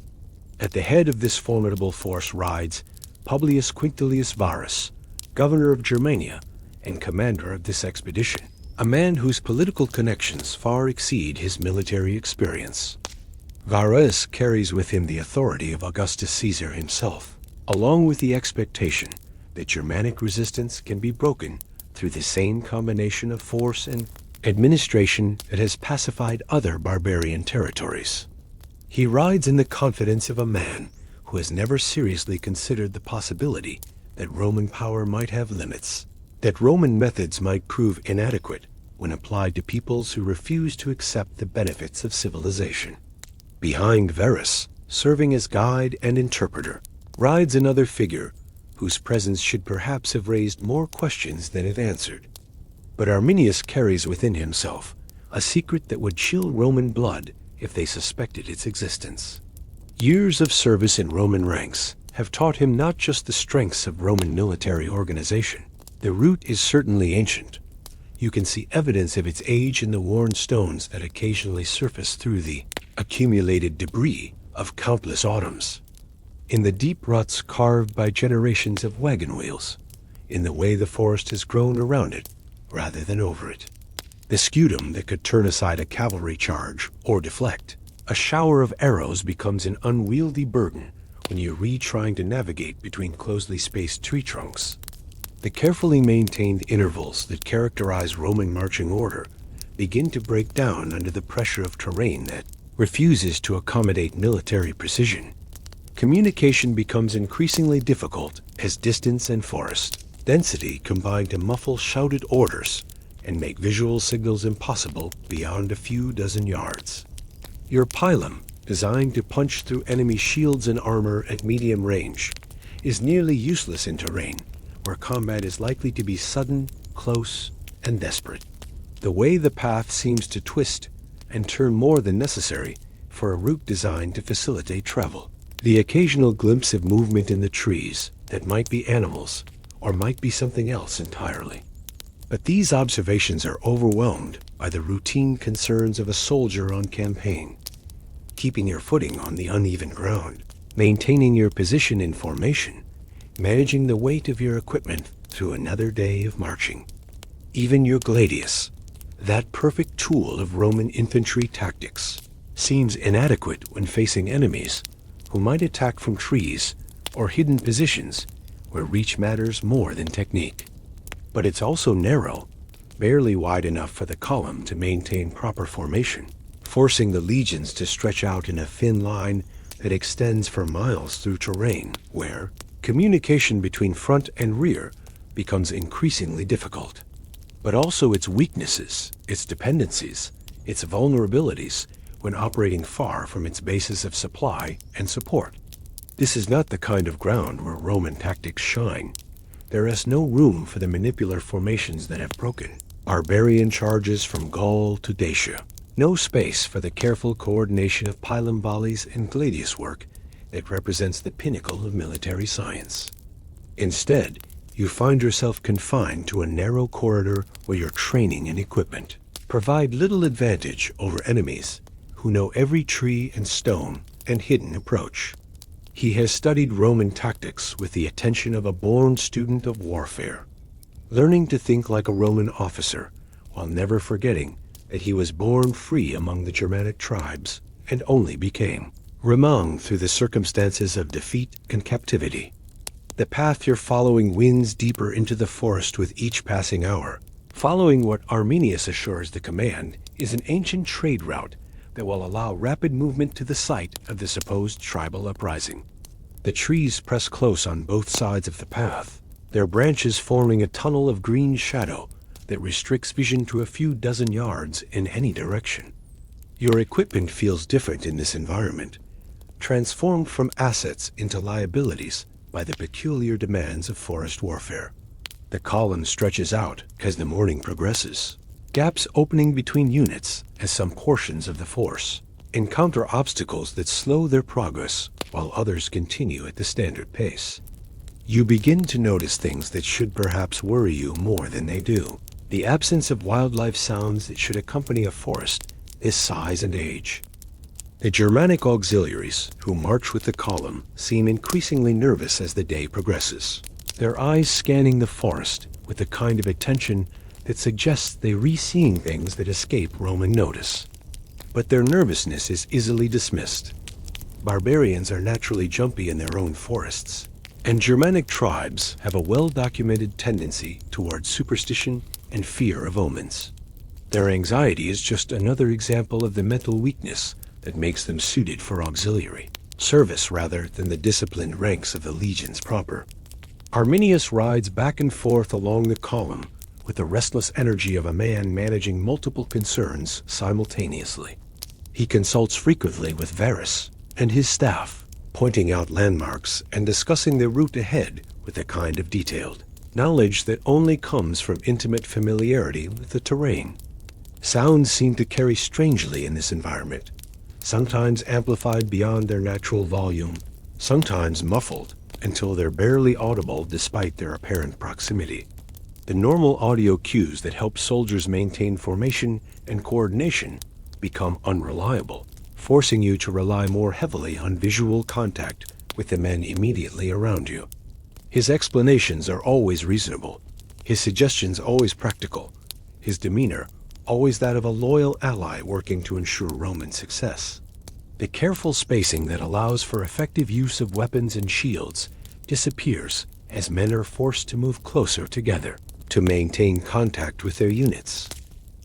At the head of this formidable force rides Publius Quinctilius Varus, governor of Germania and commander of this expedition, a man whose political connections far exceed his military experience. Varus carries with him the authority of Augustus Caesar himself, along with the expectation that Germanic resistance can be broken through the same combination of force and administration that has pacified other barbarian territories. He rides in the confidence of a man who has never seriously considered the possibility that Roman power might have limits, that Roman methods might prove inadequate when applied to peoples who refuse to accept the benefits of civilization. Behind Varus, serving as guide and interpreter, rides another figure whose presence should perhaps have raised more questions than it answered. But Arminius carries within himself a secret that would chill Roman blood if they suspected its existence. Years of service in Roman ranks have taught him not just the strengths of Roman military organization. The route is certainly ancient. You can see evidence of its age in the worn stones that occasionally surface through the accumulated debris of countless autumns, in the deep ruts carved by generations of wagon wheels, in the way the forest has grown around it rather than over it. The scutum that could turn aside a cavalry charge or deflect a shower of arrows becomes an unwieldy burden when you're trying to navigate between closely spaced tree trunks. The carefully maintained intervals that characterize Roman marching order begin to break down under the pressure of terrain that refuses to accommodate military precision. Communication becomes increasingly difficult as distance and forest density combine to muffle shouted orders and make visual signals impossible beyond a few dozen yards. Your pilum, designed to punch through enemy shields and armor at medium range, is nearly useless in terrain where combat is likely to be sudden, close, and desperate. The way the path seems to twist and turn more than necessary for a route designed to facilitate travel. The occasional glimpse of movement in the trees that might be animals or might be something else entirely. But these observations are overwhelmed by the routine concerns of a soldier on campaign. Keeping your footing on the uneven ground, maintaining your position in formation, managing the weight of your equipment through another day of marching. Even your gladius, that perfect tool of Roman infantry tactics, seems inadequate when facing enemies who might attack from trees or hidden positions where reach matters more than technique. But it's also narrow, barely wide enough for the column to maintain proper formation, forcing the legions to stretch out in a thin line that extends for miles through terrain where communication between front and rear becomes increasingly difficult. But also its weaknesses, its dependencies, its vulnerabilities when operating far from its bases of supply and support. This is not the kind of ground where Roman tactics shine. There is no room for the manipular formations that have broken barbarian charges from Gaul to Dacia. No space for the careful coordination of pilum volleys and gladius work that represents the pinnacle of military science. Instead, you find yourself confined to a narrow corridor where your training and equipment provide little advantage over enemies who know every tree and stone and hidden approach. He has studied Roman tactics with the attention of a born student of warfare, learning to think like a Roman officer while never forgetting that he was born free among the Germanic tribes and only became Roman through the circumstances of defeat and captivity. The path you're following winds deeper into the forest with each passing hour. Following what Arminius assures the command is an ancient trade route that will allow rapid movement to the site of the supposed tribal uprising. The trees press close on both sides of the path, their branches forming a tunnel of green shadow that restricts vision to a few dozen yards in any direction. Your equipment feels different in this environment, transformed from assets into liabilities by the peculiar demands of forest warfare. The column stretches out as the morning progresses, gaps opening between units as some portions of the force encounter obstacles that slow their progress while others continue at the standard pace. You begin to notice things that should perhaps worry you more than they do. The absence of wildlife sounds that should accompany a forest is size and age. The Germanic auxiliaries who march with the column seem increasingly nervous as the day progresses, their eyes scanning the forest with the kind of attention that suggests they're re-seeing things that escape Roman notice. But their nervousness is easily dismissed. Barbarians are naturally jumpy in their own forests, and Germanic tribes have a well-documented tendency towards superstition and fear of omens. Their anxiety is just another example of the mental weakness that makes them suited for auxiliary service rather than the disciplined ranks of the legions proper. Arminius rides back and forth along the column with the restless energy of a man managing multiple concerns simultaneously. He consults frequently with Varus and his staff, pointing out landmarks and discussing the route ahead with a kind of detailed knowledge that only comes from intimate familiarity with the terrain. Sounds seem to carry strangely in this environment, sometimes amplified beyond their natural volume, sometimes muffled until they're barely audible despite their apparent proximity. The normal audio cues that help soldiers maintain formation and coordination become unreliable, forcing you to rely more heavily on visual contact with the men immediately around you. His explanations are always reasonable, his suggestions always practical, his demeanor always that of a loyal ally working to ensure Roman success. The careful spacing that allows for effective use of weapons and shields disappears as men are forced to move closer together to maintain contact with their units.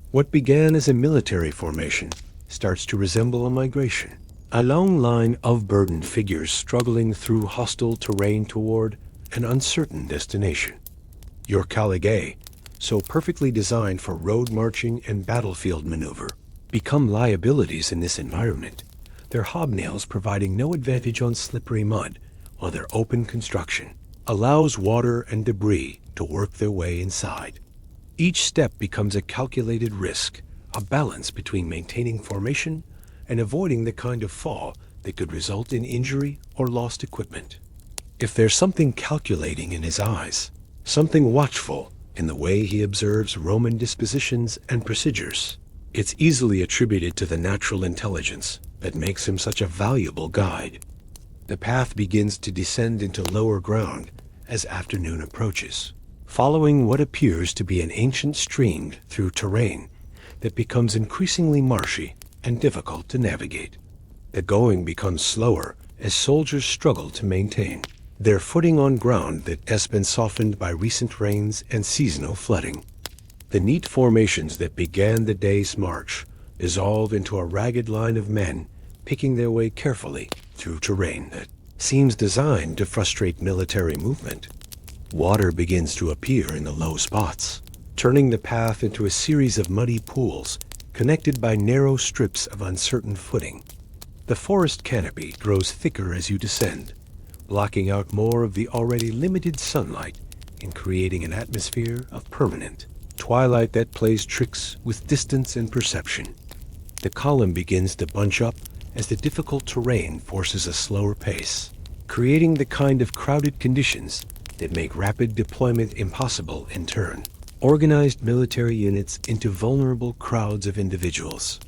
What began as a military formation starts to resemble a migration, a long line of burdened figures struggling through hostile terrain toward an uncertain destination. Your caligae, so perfectly designed for road marching and battlefield maneuver, become liabilities in this environment, their hobnails providing no advantage on slippery mud, while their open construction allows water and debris to work their way inside. Each step becomes a calculated risk, a balance between maintaining formation and avoiding the kind of fall that could result in injury or lost equipment. If there's something calculating in his eyes, something watchful in the way he observes Roman dispositions and procedures, it's easily attributed to the natural intelligence that makes him such a valuable guide. The path begins to descend into lower ground as afternoon approaches, following what appears to be an ancient stream through terrain that becomes increasingly marshy and difficult to navigate. The going becomes slower as soldiers struggle to maintain their footing on ground that has been softened by recent rains and seasonal flooding. The neat formations that began the day's march dissolve into a ragged line of men picking their way carefully through terrain that seems designed to frustrate military movement. Water begins to appear in the low spots, turning the path into a series of muddy pools connected by narrow strips of uncertain footing. The forest canopy grows thicker as you descend, blocking out more of the already limited sunlight and creating an atmosphere of permanent twilight that plays tricks with distance and perception. The column begins to bunch up as the difficult terrain forces a slower pace, creating the kind of crowded conditions that make rapid deployment impossible and turn organized military units into vulnerable crowds of individuals.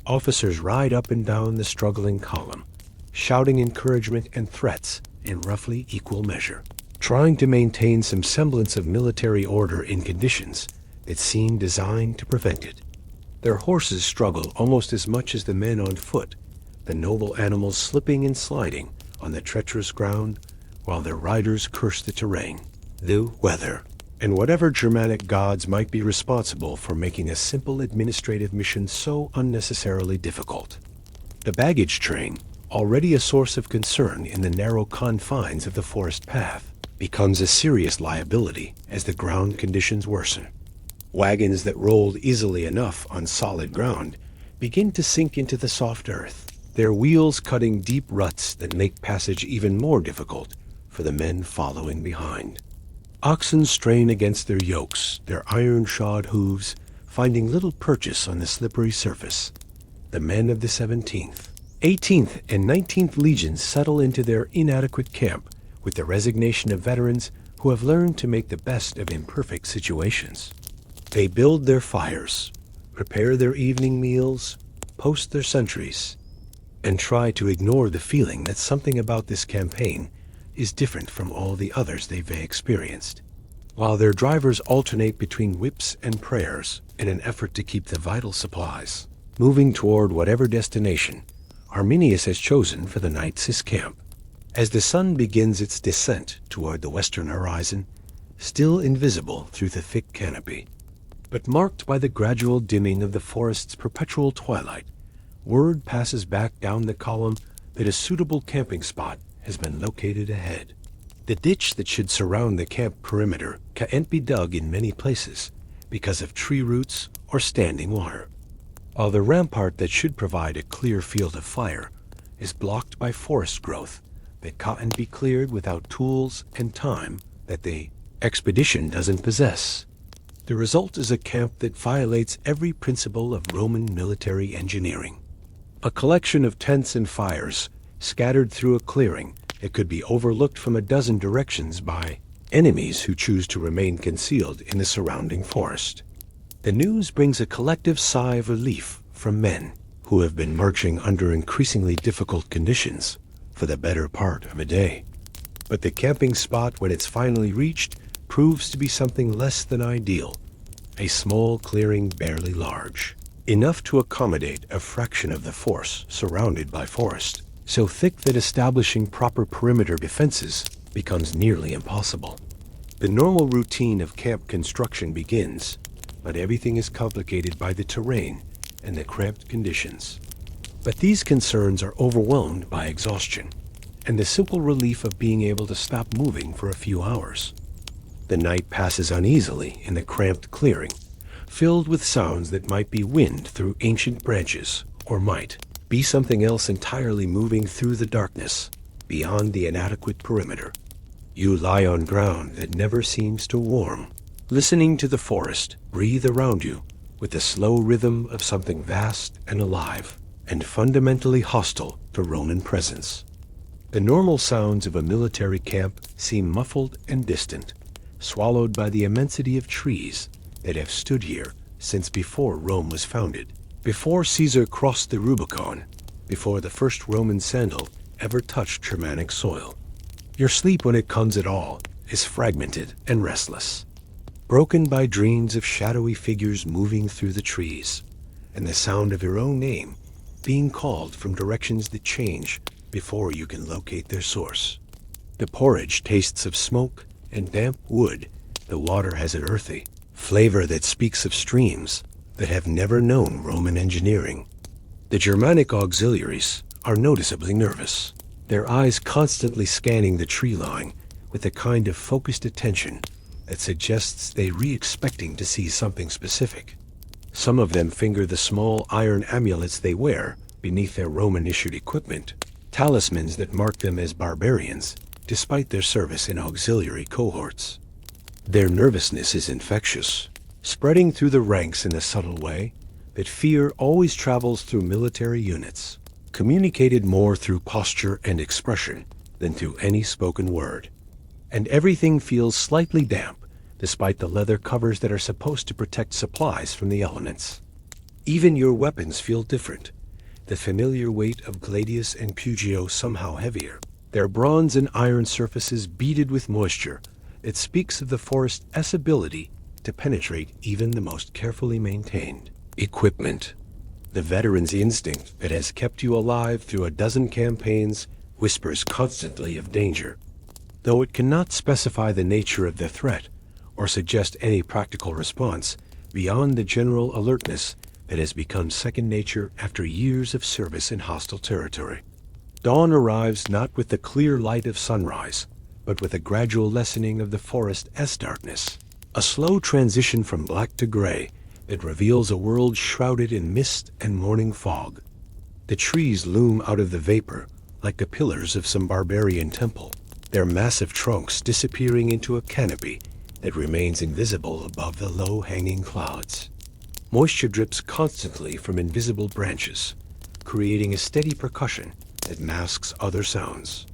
Officers ride up and down the struggling column, shouting encouragement and threats in roughly equal measure, trying to maintain some semblance of military order in conditions that seem designed to prevent it. Their horses struggle almost as much as the men on foot, the noble animals slipping and sliding on the treacherous ground while their riders curse the terrain, the weather, and whatever Germanic gods might be responsible for making a simple administrative mission so unnecessarily difficult. The baggage train, already a source of concern in the narrow confines of the forest path, becomes a serious liability as the ground conditions worsen. Wagons that rolled easily enough on solid ground begin to sink into the soft earth, their wheels cutting deep ruts that make passage even more difficult for the men following behind. Oxen strain against their yokes, their iron-shod hooves finding little purchase on the slippery surface. The men of the 17th, 18th, and 19th Legions settle into their inadequate camp with the resignation of veterans who have learned to make the best of imperfect situations. They build their fires, prepare their evening meals, post their sentries, and try to ignore the feeling that something about this campaign is different from all the others they've experienced. While their drivers alternate between whips and prayers in an effort to keep the vital supplies moving toward whatever destination Arminius has chosen for the night's his camp. As the sun begins its descent toward the western horizon, still invisible through the thick canopy, but marked by the gradual dimming of the forest's perpetual twilight, word passes back down the column that a suitable camping spot has been located ahead. The ditch that should surround the camp perimeter can't be dug in many places because of tree roots or standing water, while the rampart that should provide a clear field of fire is blocked by forest growth that can't be cleared without tools and time that the expedition doesn't possess. The result is a camp that violates every principle of Roman military engineering. A collection of tents and fires scattered through a clearing that could be overlooked from a dozen directions by enemies who choose to remain concealed in the surrounding forest. The news brings a collective sigh of relief from men who have been marching under increasingly difficult conditions for the better part of a day. But the camping spot, when it's finally reached, proves to be something less than ideal. A small clearing barely large, enough to accommodate a fraction of the force surrounded by forest, so thick that establishing proper perimeter defenses becomes nearly impossible. The normal routine of camp construction begins, but everything is complicated by the terrain and the cramped conditions. But these concerns are overwhelmed by exhaustion and the simple relief of being able to stop moving for a few hours. The night passes uneasily in the cramped clearing, filled with sounds that might be wind through ancient branches or might be something else entirely moving through the darkness beyond the inadequate perimeter. You lie on ground that never seems to warm, listening to the forest breathe around you with the slow rhythm of something vast and alive and fundamentally hostile to Roman presence. The normal sounds of a military camp seem muffled and distant, swallowed by the immensity of trees that have stood here since before Rome was founded, before Caesar crossed the Rubicon, before the first Roman sandal ever touched Germanic soil. Your sleep, when it comes at all, is fragmented and restless, broken by dreams of shadowy figures moving through the trees, and the sound of your own name being called from directions that change before you can locate their source. The porridge tastes of smoke and damp wood. The water has an earthy flavor that speaks of streams that have never known Roman engineering. The Germanic auxiliaries are noticeably nervous, their eyes constantly scanning the tree line with a kind of focused attention that suggests they re-expecting to see something specific. Some of them finger the small iron amulets they wear beneath their Roman-issued equipment, talismans that mark them as barbarians, despite their service in auxiliary cohorts. Their nervousness is infectious, spreading through the ranks in a subtle way that fear always travels through military units, communicated more through posture and expression than through any spoken word. And everything feels slightly damp, despite the leather covers that are supposed to protect supplies from the elements. Even your weapons feel different, the familiar weight of gladius and pugio somehow heavier, their bronze and iron surfaces beaded with moisture. It speaks of the forest's ability to penetrate even the most carefully maintained equipment. The veteran's instinct that has kept you alive through a dozen campaigns whispers constantly of danger. Though it cannot specify the nature of the threat or suggest any practical response beyond the general alertness that has become second nature after years of service in hostile territory. Dawn arrives not with the clear light of sunrise, but with a gradual lessening of the forest's darkness, a slow transition from black to gray that reveals a world shrouded in mist and morning fog. The trees loom out of the vapor like the pillars of some barbarian temple, their massive trunks disappearing into a canopy that remains invisible above the low-hanging clouds. Moisture drips constantly from invisible branches, creating a steady percussion that masks other sounds,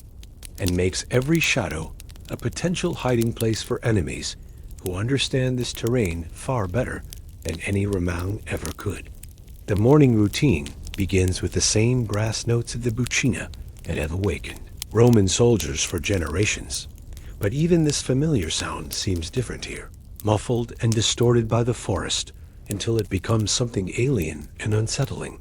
and makes every shadow a potential hiding place for enemies who understand this terrain far better than any Roman ever could. The morning routine begins with the same brass notes of the buccina that have awakened Roman soldiers for generations. But even this familiar sound seems different here, muffled and distorted by the forest until it becomes something alien and unsettling.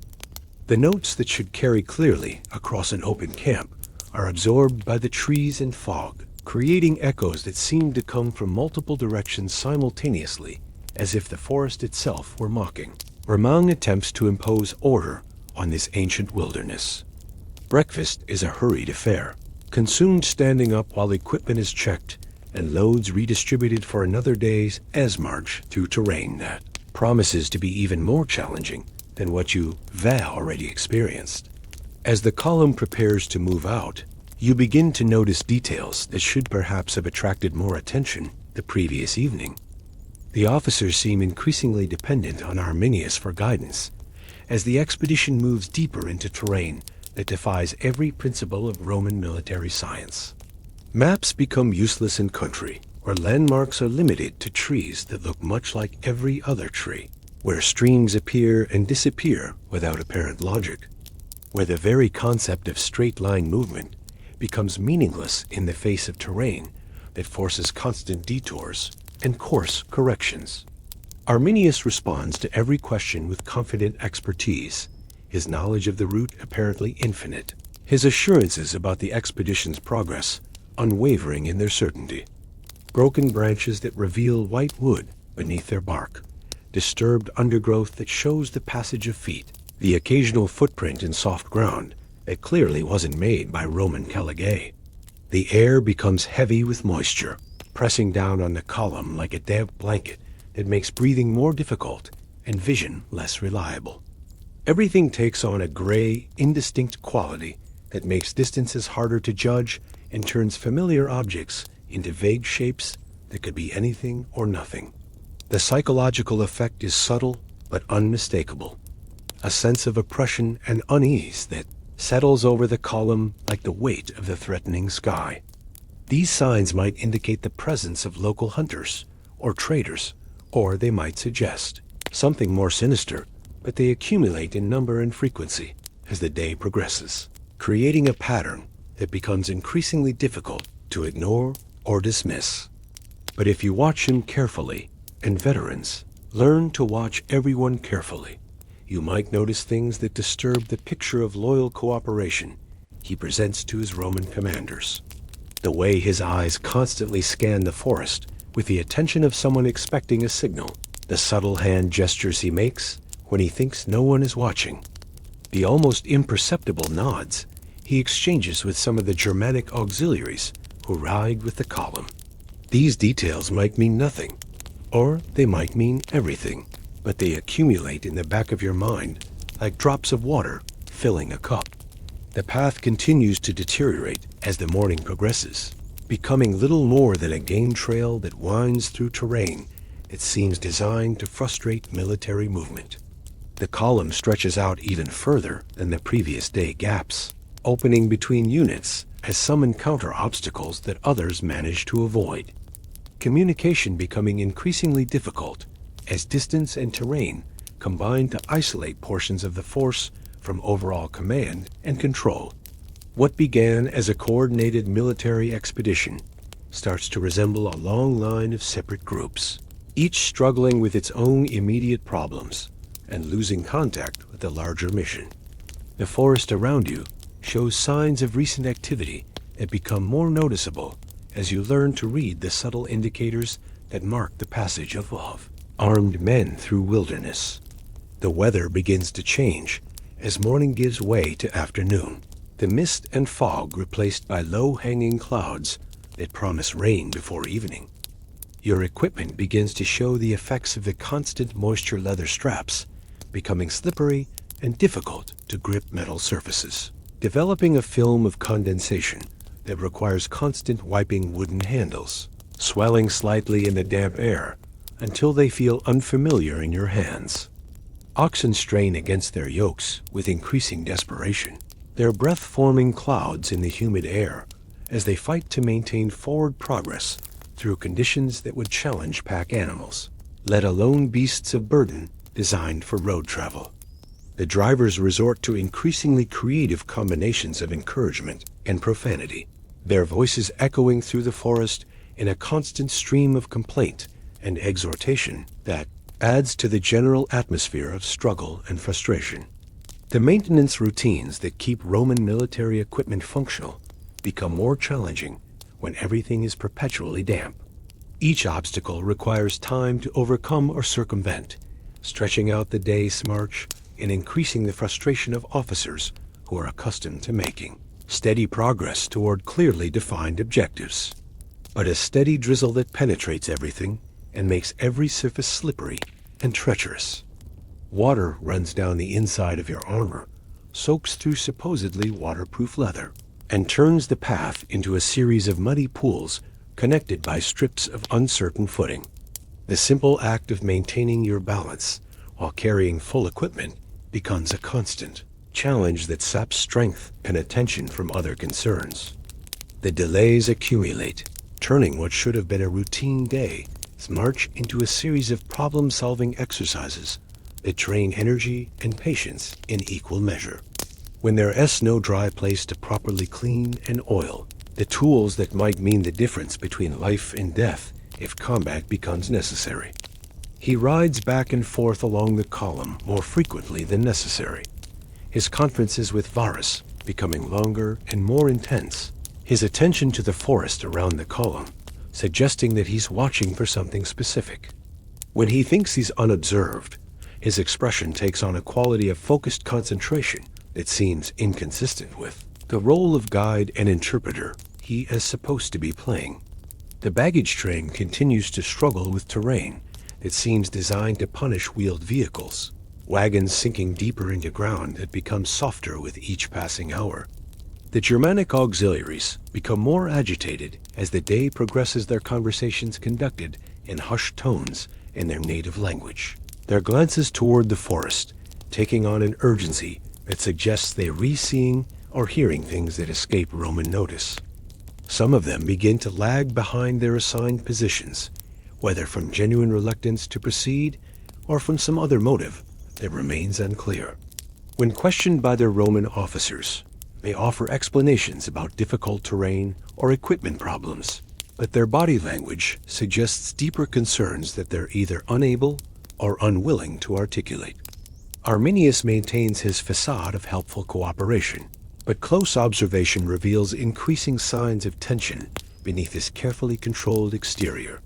The notes that should carry clearly across an open camp are absorbed by the trees and fog, creating echoes that seem to come from multiple directions simultaneously, as if the forest itself were mocking. Roman attempts to impose order on this ancient wilderness. Breakfast is a hurried affair, consumed standing up while equipment is checked and loads redistributed for another day's march through terrain that promises to be even more challenging than what you already experienced. As the column prepares to move out, you begin to notice details that should perhaps have attracted more attention the previous evening. The officers seem increasingly dependent on Arminius for guidance, as the expedition moves deeper into terrain that defies every principle of Roman military science. Maps become useless in country where landmarks are limited to trees that look much like every other tree, where streams appear and disappear without apparent logic, where the very concept of straight-line movement becomes meaningless in the face of terrain that forces constant detours and course corrections. Arminius responds to every question with confident expertise, his knowledge of the route apparently infinite, his assurances about the expedition's progress unwavering in their certainty. Broken branches that reveal white wood beneath their bark, disturbed undergrowth that shows the passage of feet, the occasional footprint in soft ground that clearly wasn't made by Roman caligulae. The air becomes heavy with moisture, pressing down on the column like a damp blanket that makes breathing more difficult and vision less reliable. Everything takes on a gray, indistinct quality that makes distances harder to judge and turns familiar objects into vague shapes that could be anything or nothing. The psychological effect is subtle but unmistakable, a sense of oppression and unease that settles over the column like the weight of the threatening sky. These signs might indicate the presence of local hunters or traders, or they might suggest something more sinister, but they accumulate in number and frequency as the day progresses, creating a pattern that becomes increasingly difficult to ignore or dismiss. But if you watch him carefully, and veterans, learn to watch everyone carefully. You might notice things that disturb the picture of loyal cooperation he presents to his Roman commanders. The way his eyes constantly scan the forest with the attention of someone expecting a signal, the subtle hand gestures he makes when he thinks no one is watching, the almost imperceptible nods he exchanges with some of the Germanic auxiliaries who ride with the column. These details might mean nothing, or they might mean everything, but they accumulate in the back of your mind like drops of water filling a cup. The path continues to deteriorate as the morning progresses, becoming little more than a game trail that winds through terrain that seems designed to frustrate military movement. The column stretches out even further than the previous day gaps, opening between units as some encounter obstacles that others manage to avoid. Communication becoming increasingly difficult as distance and terrain combine to isolate portions of the force from overall command and control. What began as a coordinated military expedition starts to resemble a long line of separate groups, each struggling with its own immediate problems and losing contact with the larger mission. The forest around you shows signs of recent activity that become more noticeable as you learn to read the subtle indicators that mark the passage of armed men through wilderness. The weather begins to change as morning gives way to afternoon, the mist and fog replaced by low-hanging clouds that promise rain before evening. Your equipment begins to show the effects of the constant moisture leather straps, becoming slippery and difficult to grip metal surfaces, developing a film of condensation that requires constant wiping wooden handles, swelling slightly in the damp air until they feel unfamiliar in your hands. Oxen strain against their yokes with increasing desperation, their breath-forming clouds in the humid air as they fight to maintain forward progress through conditions that would challenge pack animals, let alone beasts of burden designed for road travel. The drivers resort to increasingly creative combinations of encouragement and profanity, their voices echoing through the forest in a constant stream of complaint and exhortation that adds to the general atmosphere of struggle and frustration. The maintenance routines that keep Roman military equipment functional become more challenging when everything is perpetually damp. Each obstacle requires time to overcome or circumvent, stretching out the day's march and increasing the frustration of officers who are accustomed to making steady progress toward clearly defined objectives. But a steady drizzle that penetrates everything and makes every surface slippery and treacherous. Water runs down the inside of your armor, soaks through supposedly waterproof leather, and turns the path into a series of muddy pools connected by strips of uncertain footing. The simple act of maintaining your balance while carrying full equipment becomes a constant challenge that saps strength and attention from other concerns. The delays accumulate, turning what should have been a routine day's march into a series of problem-solving exercises that drain energy and patience in equal measure. When there is no dry place to properly clean and oil, the tools that might mean the difference between life and death if combat becomes necessary. He rides back and forth along the column more frequently than necessary, his conferences with Varus becoming longer and more intense, his attention to the forest around the column suggesting that he's watching for something specific. When he thinks he's unobserved, his expression takes on a quality of focused concentration that seems inconsistent with the role of guide and interpreter he is supposed to be playing. The baggage train continues to struggle with terrain that seems designed to punish wheeled vehicles, wagons sinking deeper into ground that becomes softer with each passing hour. The Germanic auxiliaries become more agitated as the day progresses, their conversations conducted in hushed tones in their native language, their glances toward the forest taking on an urgency that suggests they're re-seeing or hearing things that escape Roman notice. Some of them begin to lag behind their assigned positions, whether from genuine reluctance to proceed or from some other motive that remains unclear. When questioned by their Roman officers, they offer explanations about difficult terrain or equipment problems, but their body language suggests deeper concerns that they're either unable or unwilling to articulate. Arminius maintains his facade of helpful cooperation, but close observation reveals increasing signs of tension beneath his carefully controlled exterior.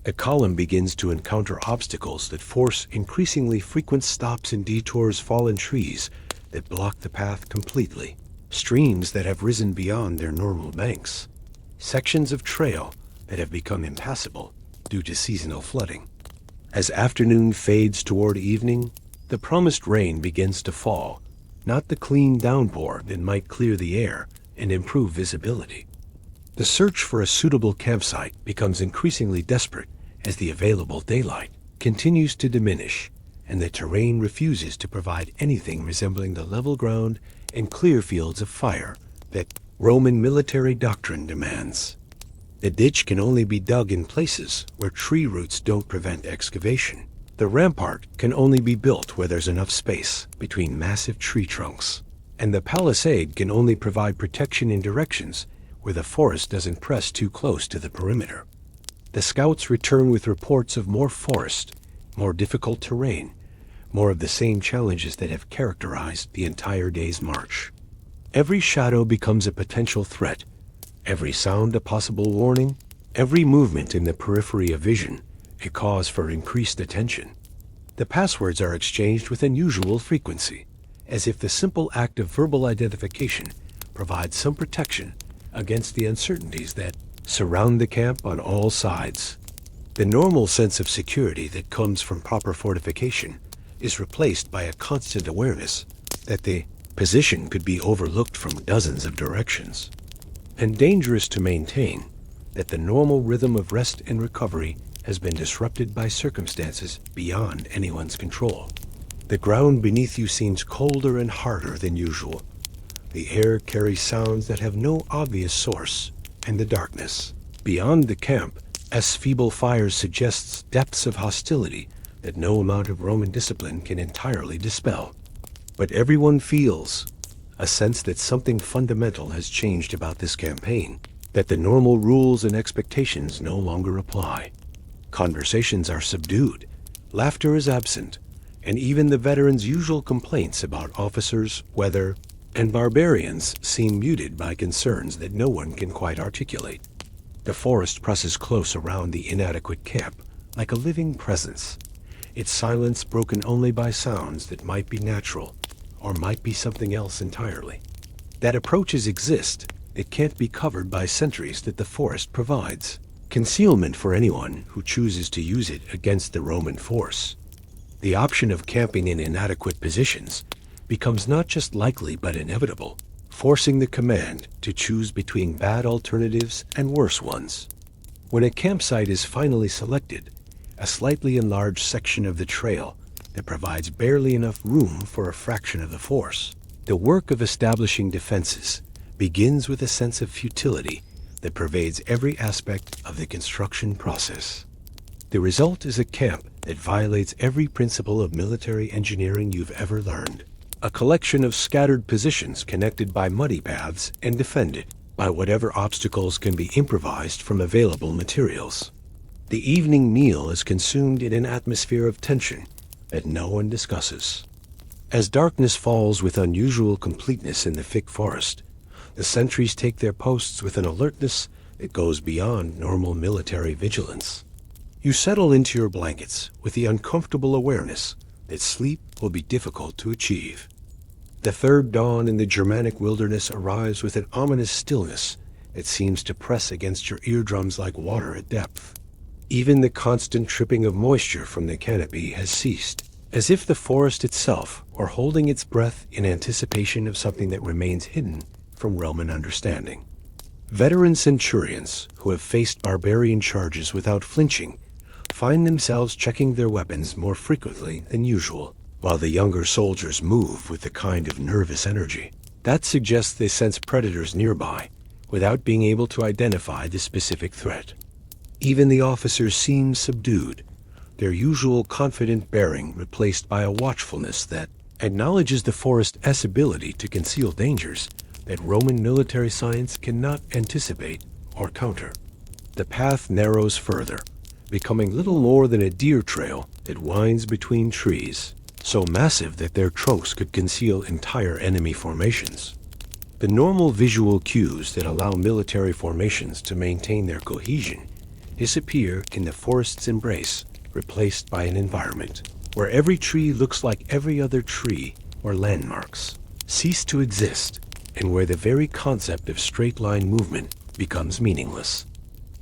A column begins to encounter obstacles that force increasingly frequent stops and detours, fallen trees that block the path completely, streams that have risen beyond their normal banks, sections of trail that have become impassable due to seasonal flooding. As afternoon fades toward evening, the promised rain begins to fall, not the clean downpour that might clear the air and improve visibility. The search for a suitable campsite becomes increasingly desperate as the available daylight continues to diminish and the terrain refuses to provide anything resembling the level ground and clear fields of fire that Roman military doctrine demands. The ditch can only be dug in places where tree roots don't prevent excavation. The rampart can only be built where there's enough space between massive tree trunks. And the palisade can only provide protection in directions where the forest doesn't press too close to the perimeter. The scouts return with reports of more forest, more difficult terrain, more of the same challenges that have characterized the entire day's march. Every shadow becomes a potential threat, every sound a possible warning, every movement in the periphery of vision a cause for increased attention. The passwords are exchanged with unusual frequency, as if the simple act of verbal identification provides some protection against the uncertainties that surround the camp on all sides. The normal sense of security that comes from proper fortification is replaced by a constant awareness that the position could be overlooked from dozens of directions, and dangerous to maintain that the normal rhythm of rest and recovery has been disrupted by circumstances beyond anyone's control. The ground beneath you seems colder and harder than usual. The air carries sounds that have no obvious source, and the darkness beyond the camp, as feeble fires, suggests depths of hostility that no amount of Roman discipline can entirely dispel. But everyone feels a sense that something fundamental has changed about this campaign, that the normal rules and expectations no longer apply. Conversations are subdued, laughter is absent, and even the veterans' usual complaints about officers, weather, and barbarians seem muted by concerns that no one can quite articulate. The forest presses close around the inadequate camp, like a living presence, its silence broken only by sounds that might be natural, or might be something else entirely. That approaches exist, it can't be covered by sentries that the forest provides. Concealment for anyone who chooses to use it against the Roman force. The option of camping in inadequate positions becomes not just likely but inevitable, forcing the command to choose between bad alternatives and worse ones. When a campsite is finally selected, a slightly enlarged section of the trail that provides barely enough room for a fraction of the force, the work of establishing defenses begins with a sense of futility that pervades every aspect of the construction process. The result is a camp that violates every principle of military engineering you've ever learned. A collection of scattered positions connected by muddy paths and defended by whatever obstacles can be improvised from available materials. The evening meal is consumed in an atmosphere of tension that no one discusses. As darkness falls with unusual completeness in the thick forest, the sentries take their posts with an alertness that goes beyond normal military vigilance. You settle into your blankets with the uncomfortable awareness that sleep will be difficult to achieve. The third dawn in the Germanic wilderness arrives with an ominous stillness that seems to press against your eardrums like water at depth. Even the constant tripping of moisture from the canopy has ceased, as if the forest itself were holding its breath in anticipation of something that remains hidden from Roman understanding. Veteran centurions who have faced barbarian charges without flinching find themselves checking their weapons more frequently than usual, while the younger soldiers move with a kind of nervous energy. That suggests they sense predators nearby without being able to identify the specific threat. Even the officers seem subdued, their usual confident bearing replaced by a watchfulness that acknowledges the forest's ability to conceal dangers that Roman military science cannot anticipate or counter. The path narrows further, becoming little more than a deer trail that winds between trees, so massive that their trunks could conceal entire enemy formations. The normal visual cues that allow military formations to maintain their cohesion disappear in the forest's embrace, replaced by an environment where every tree looks like every other tree, or landmarks cease to exist, and where the very concept of straight-line movement becomes meaningless.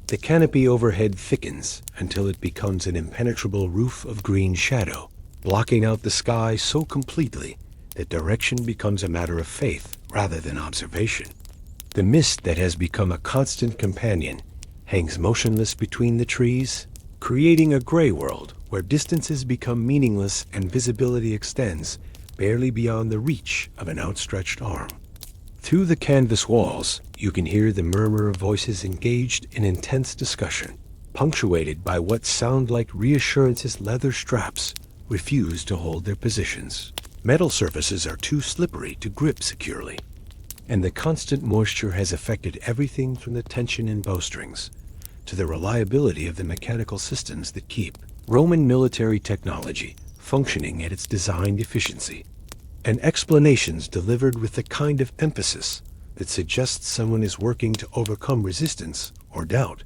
The canopy overhead thickens until it becomes an impenetrable roof of green shadow, blocking out the sky so completely that direction becomes a matter of faith rather than observation. The mist that has become a constant companion hangs motionless between the trees, creating a gray world where distances become meaningless and visibility extends barely beyond the reach of an outstretched arm. Through the canvas walls, you can hear the murmur of voices engaged in intense discussion, punctuated by what sound like reassurance's leather straps refuse to hold their positions. Metal surfaces are too slippery to grip securely, and the constant moisture has affected everything from the tension in bowstrings to the reliability of the mechanical systems that keep Roman military technology functioning at its designed efficiency, and explanations delivered with the kind of emphasis that suggests someone is working to overcome resistance or doubt.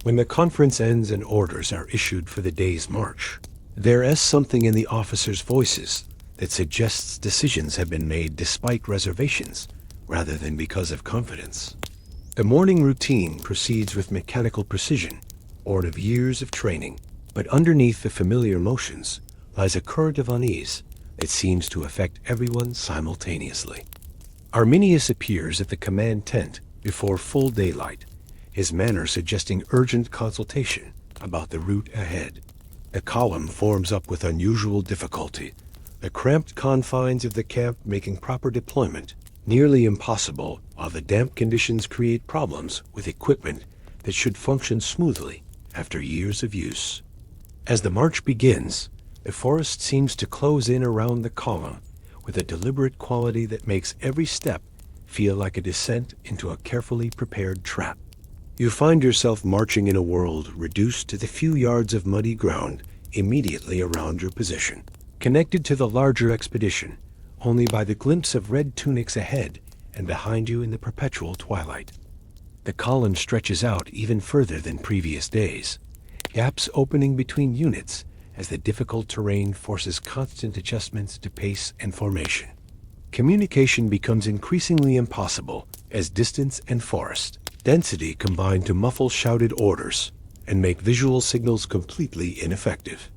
When the conference ends and orders are issued for the day's march, there is something in the officers' voices that suggests decisions have been made despite reservations rather than because of confidence. The morning routine proceeds with mechanical precision, born of years of training, but underneath the familiar motions lies a current of unease that seems to affect everyone simultaneously. Arminius appears at the command tent before full daylight, his manner suggesting urgent consultation about the route ahead. The column forms up with unusual difficulty, the cramped confines of the camp making proper deployment nearly impossible, while the damp conditions create problems with equipment that should function smoothly after years of use. As the march begins, the forest seems to close in around the column with a deliberate quality that makes every step feel like a descent into a carefully prepared trap. You find yourself marching in a world reduced to the few yards of muddy ground immediately around your position, connected to the larger expedition only by the glimpse of red tunics ahead and behind you in the perpetual twilight. The column stretches out even further than previous days, gaps opening between units as the difficult terrain forces constant adjustments to pace and formation. Communication becomes increasingly impossible as distance and forest density combine to muffle shouted orders and make visual signals completely ineffective.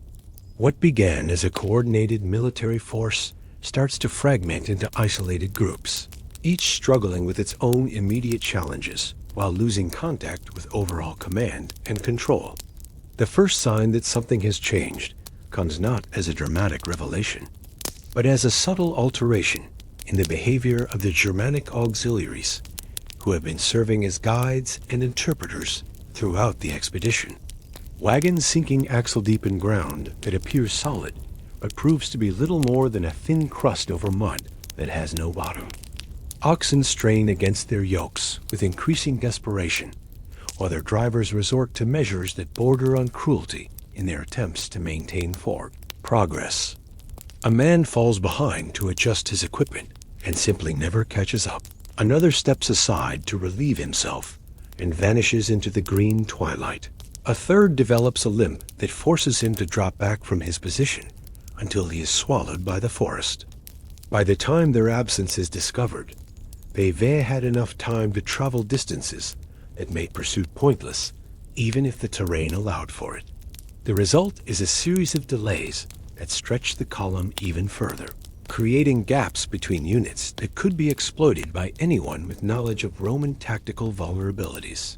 What began as a coordinated military force starts to fragment into isolated groups, each struggling with its own immediate challenges while losing contact with overall command and control. The first sign that something has changed comes not as a dramatic revelation, but as a subtle alteration in the behavior of the Germanic auxiliaries, who have been serving as guides and interpreters throughout the expedition. Wagons sinking axle-deep in ground that appears solid, but proves to be little more than a thin crust over mud that has no bottom. Oxen strain against their yokes with increasing desperation, while their drivers resort to measures that border on cruelty in their attempts to maintain forward progress. A man falls behind to adjust his equipment and simply never catches up. Another steps aside to relieve himself and vanishes into the green twilight. A third develops a limp that forces him to drop back from his position until he is swallowed by the forest. By the time their absence is discovered, they've had enough time to travel distances that made pursuit pointless, even if the terrain allowed for it. The result is a series of delays that stretch the column even further, creating gaps between units that could be exploited by anyone with knowledge of Roman tactical vulnerabilities.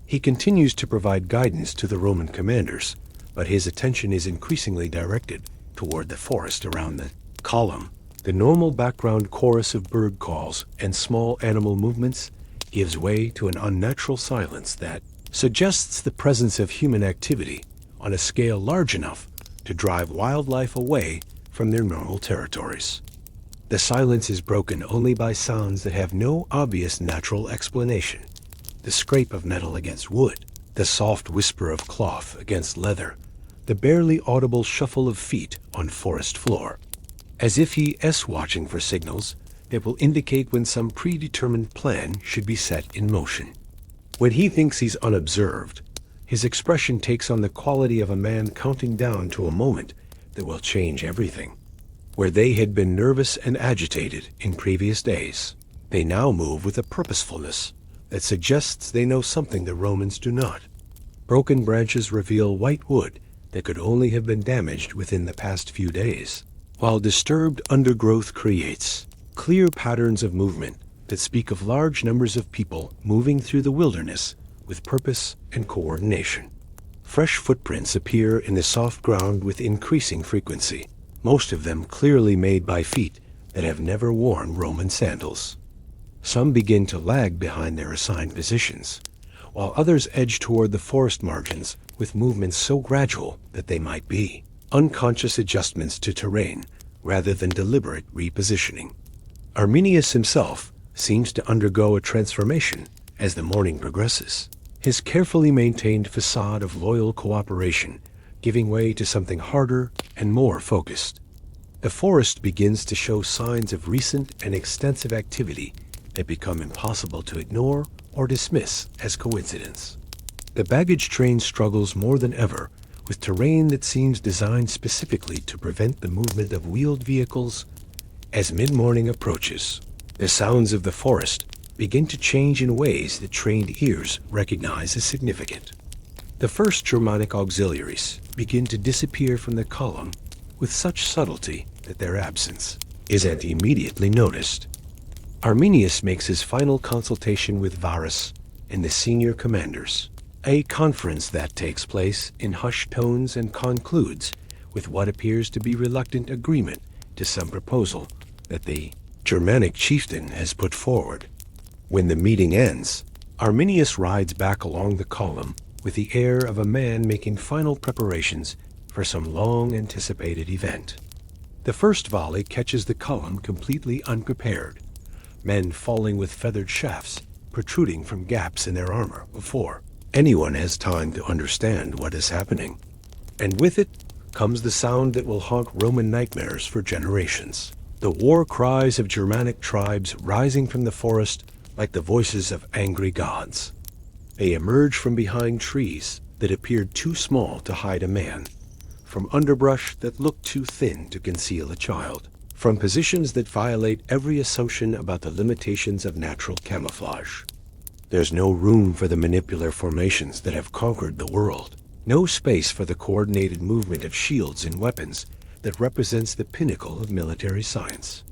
He continues to provide guidance to the Roman commanders, but his attention is increasingly directed toward the forest around the column. The normal background chorus of bird calls and small animal movements gives way to an unnatural silence that suggests the presence of human activity on a scale large enough to drive wildlife away from their normal territories. The silence is broken only by sounds that have no obvious natural explanation. The scrape of metal against wood, The soft whisper of cloth against leather, the barely audible shuffle of feet on forest floor, as if he is watching for signals that will indicate when some predetermined plan should be set in motion. When he thinks he's unobserved, his expression takes on the quality of a man counting down to a moment that will change everything. Where they had been nervous and agitated in previous days, they now move with a purposefulness that suggests they know something the Romans do not. Broken branches reveal white wood that could only have been damaged within the past few days, while disturbed undergrowth creates clear patterns of movement that speak of large numbers of people moving through the wilderness with purpose and coordination. Fresh footprints appear in the soft ground with increasing frequency, most of them clearly made by feet that have never worn Roman sandals. Some begin to lag behind their assigned positions, while others edge toward the forest margins with movements so gradual that they might be unconscious adjustments to terrain rather than deliberate repositioning. Arminius himself seems to undergo a transformation as the morning progresses, his carefully maintained facade of loyal cooperation giving way to something harder and more focused. The forest begins to show signs of recent and extensive activity that become impossible to ignore or dismiss as coincidence. The baggage train struggles more than ever with terrain that seems designed specifically to prevent the movement of wheeled vehicles. As mid-morning approaches, the sounds of the forest begin to change in ways that trained ears recognize as significant. The first Germanic auxiliaries begin to disappear from the column with such subtlety that their absence isn't immediately noticed. Arminius makes his final consultation with Varus and the senior commanders, a conference that takes place in hushed tones and concludes with what appears to be reluctant agreement to some proposal that the Germanic chieftain has put forward. When the meeting ends, Arminius rides back along the column with the air of a man making final preparations for some long-anticipated event. The first volley catches the column completely unprepared, men falling with feathered shafts protruding from gaps in their armor before anyone has time to understand what is happening. And with it comes the sound that will haunt Roman nightmares for generations. The war cries of Germanic tribes rising from the forest like the voices of angry gods. They emerge from behind trees that appeared too small to hide a man, from underbrush that looked too thin to conceal a child, from positions that violate every assumption about the limitations of natural camouflage. There's no room for the manipular formations that have conquered the world, no space for the coordinated movement of shields and weapons that represents the pinnacle of military science.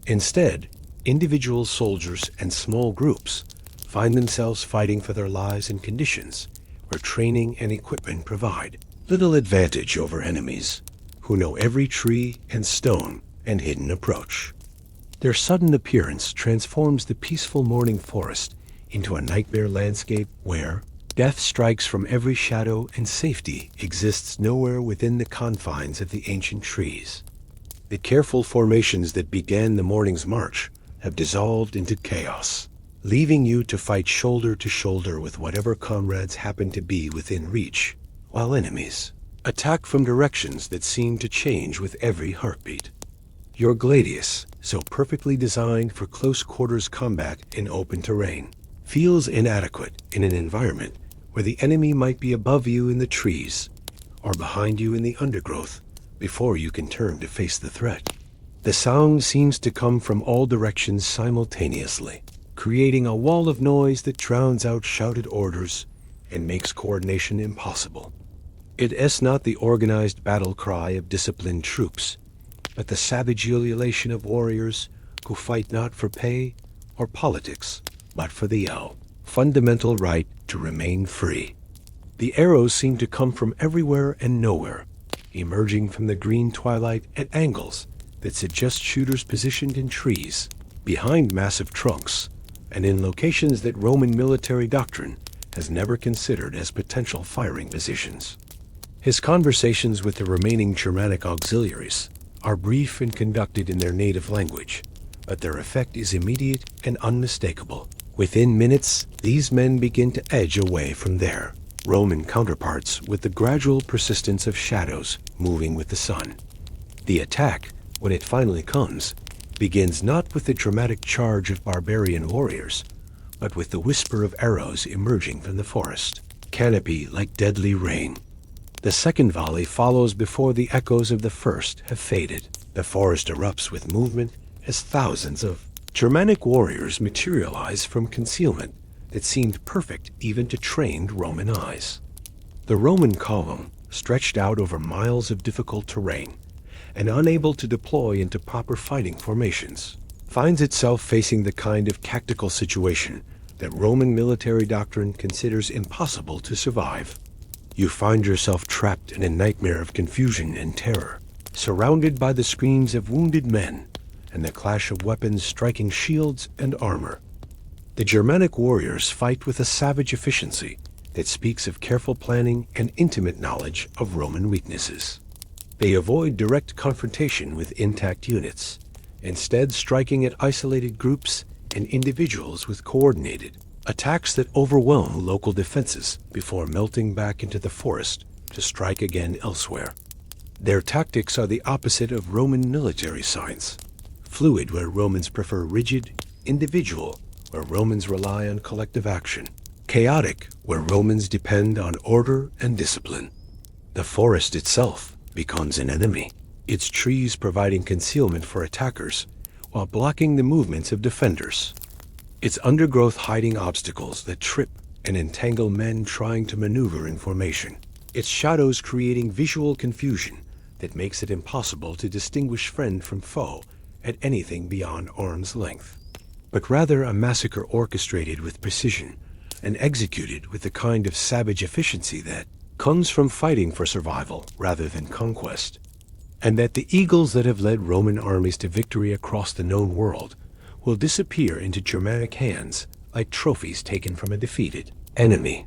Instead, individual soldiers and small groups find themselves fighting for their lives in conditions where training and equipment provide little advantage over enemies who know every tree and stone and hidden approach. Their sudden appearance transforms the peaceful morning forest into a nightmare landscape where death strikes from every shadow and safety exists nowhere within the confines of the ancient trees. The careful formations that began the morning's march have dissolved into chaos, leaving you to fight shoulder to shoulder with whatever comrades happen to be within reach, while enemies attack from directions that seem to change with every heartbeat. Your gladius, so perfectly designed for close quarters combat in open terrain, feels inadequate in an environment where the enemy might be above you in the trees or behind you in the undergrowth before you can turn to face the threat. The sound seems to come from all directions simultaneously, creating a wall of noise that drowns out shouted orders and makes coordination impossible. It is not the organized battle cry of disciplined troops, but the savage ululation of warriors who fight not for pay or politics, but for the fundamental right to remain free. The arrows seem to come from everywhere and nowhere, emerging from the green twilight at angles that suggest shooters positioned in trees, behind massive trunks, and in locations that Roman military doctrine has never considered as potential firing positions. His conversations with the remaining Germanic auxiliaries are brief and conducted in their native language, but their effect is immediate and unmistakable. Within minutes, these men begin to edge away from there, Roman counterparts with the gradual persistence of shadows moving with the sun. The attack, when it finally comes, begins not with the dramatic charge of barbarian warriors, but with the whisper of arrows emerging from the forest, canopy like deadly rain. The second volley follows before the echoes of the first have faded. The forest erupts with movement as thousands of Germanic warriors materialize from concealment that seemed perfect even to trained Roman eyes. The Roman column, stretched out over miles of difficult terrain and unable to deploy into proper fighting formations, finds itself facing the kind of tactical situation that Roman military doctrine considers impossible to survive. You find yourself trapped in a nightmare of confusion and terror, surrounded by the screams of wounded men and the clash of weapons striking shields and armor. The Germanic warriors fight with a savage efficiency that speaks of careful planning and intimate knowledge of Roman weaknesses. They avoid direct confrontation with intact units, instead striking at isolated groups and individuals with coordinated attacks that overwhelm local defenses before melting back into the forest to strike again elsewhere. Their tactics are the opposite of Roman military science, fluid where Romans prefer rigid, individual where Romans rely on collective action, chaotic where Romans depend on order and discipline. The forest itself becomes an enemy, its trees providing concealment for attackers while blocking the movements of defenders. Its undergrowth hiding obstacles that trip and entangle men trying to maneuver in formation. Its shadows creating visual confusion that makes it impossible to distinguish friend from foe at anything beyond arm's length, but rather a massacre orchestrated with precision and executed with the kind of savage efficiency that comes from fighting for survival rather than conquest, and that the eagles that have led Roman armies to victory across the known world will disappear into Germanic hands like trophies taken from a defeated enemy.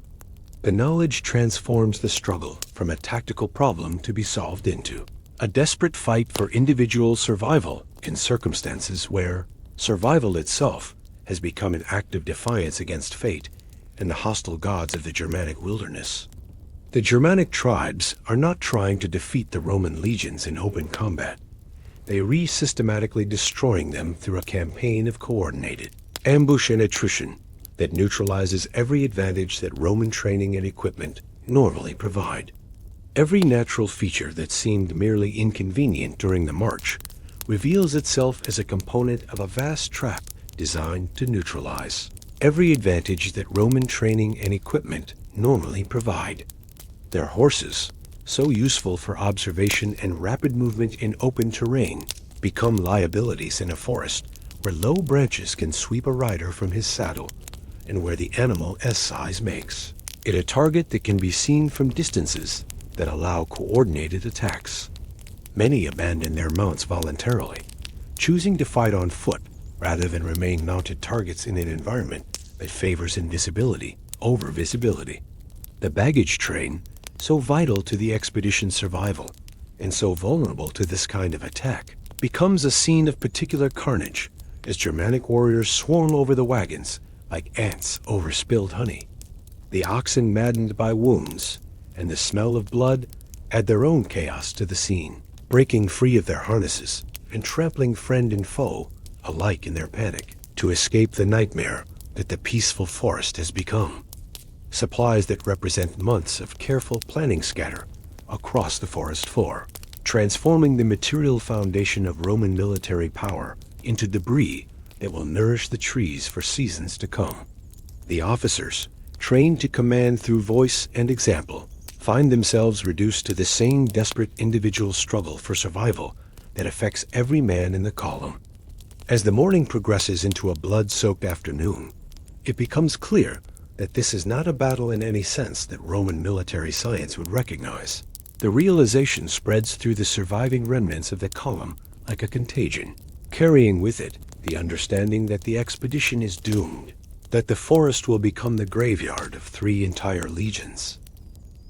The knowledge transforms the struggle from a tactical problem to be solved into a desperate fight for individual survival in circumstances where survival itself has become an act of defiance against fate and the hostile gods of the Germanic wilderness. The Germanic tribes are not trying to defeat the Roman legions in open combat. They are systematically destroying them through a campaign of coordinated ambush and attrition that neutralizes every advantage that Roman training and equipment normally provide. Every natural feature that seemed merely inconvenient during the march reveals itself as a component of a vast trap designed to neutralize every advantage that Roman training and equipment normally provide. Their horses, so useful for observation and rapid movement in open terrain, become liabilities in a forest where low branches can sweep a rider from his saddle and where the animal S-size makes it a target that can be seen from distances that allow coordinated attacks. Many abandon their mounts voluntarily, choosing to fight on foot rather than remain mounted targets in an environment that favors invisibility over visibility. The baggage train, so vital to the expedition's survival and so vulnerable to this kind of attack, becomes a scene of particular carnage as Germanic warriors swarm over the wagons like ants over spilled honey. The oxen, maddened by wounds and the smell of blood, add their own chaos to the scene, breaking free of their harnesses and trampling friend and foe alike in their panic to escape the nightmare that the peaceful forest has become. Supplies that represent months of careful planning scatter across the forest floor, transforming the material foundation of Roman military power into debris that will nourish the trees for seasons to come. The officers, trained to command through voice and example, find themselves reduced to the same desperate individual struggle for survival that affects every man in the column. As the morning progresses into a blood-soaked afternoon, it becomes clear that this is not a battle in any sense that Roman military science would recognize. The realization spreads through the surviving remnants of the column like a contagion, carrying with it the understanding that the expedition is doomed, that the forest will become the graveyard of 3 entire legions.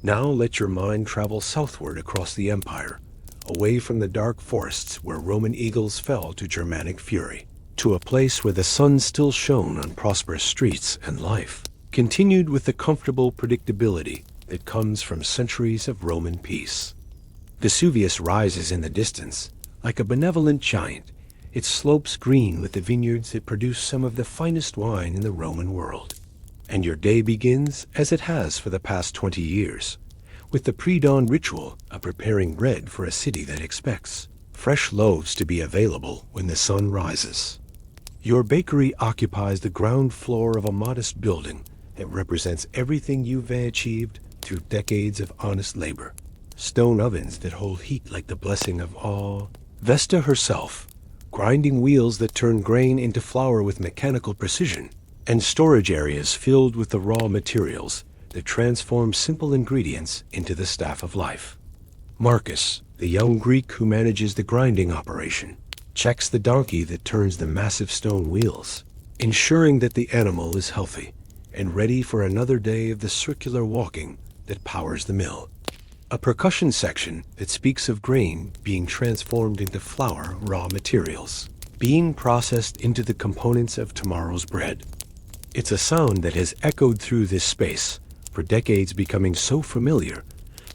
Now let your mind travel southward across the empire, away from the dark forests where Roman eagles fell to Germanic fury, to a place where the sun still shone on prosperous streets and life continued with the comfortable predictability that comes from centuries of Roman peace. Vesuvius rises in the distance, like a benevolent giant, its slopes green with the vineyards that produce some of the finest wine in the Roman world. And your day begins, as it has for the past 20 years, with the pre-dawn ritual of preparing bread for a city that expects fresh loaves to be available when the sun rises. Your bakery occupies the ground floor of a modest building that represents everything you've achieved through decades of honest labor. Stone ovens that hold heat like the blessing of all. Vesta herself, grinding wheels that turn grain into flour with mechanical precision, and storage areas filled with the raw materials that transform simple ingredients into the staff of life. Marcus, the young Greek who manages the grinding operation, checks the donkey that turns the massive stone wheels, ensuring that the animal is healthy and ready for another day of the circular walking that powers the mill. A percussion section that speaks of grain being transformed into flour raw materials, being processed into the components of tomorrow's bread. It's a sound that has echoed through this space, for decades becoming so familiar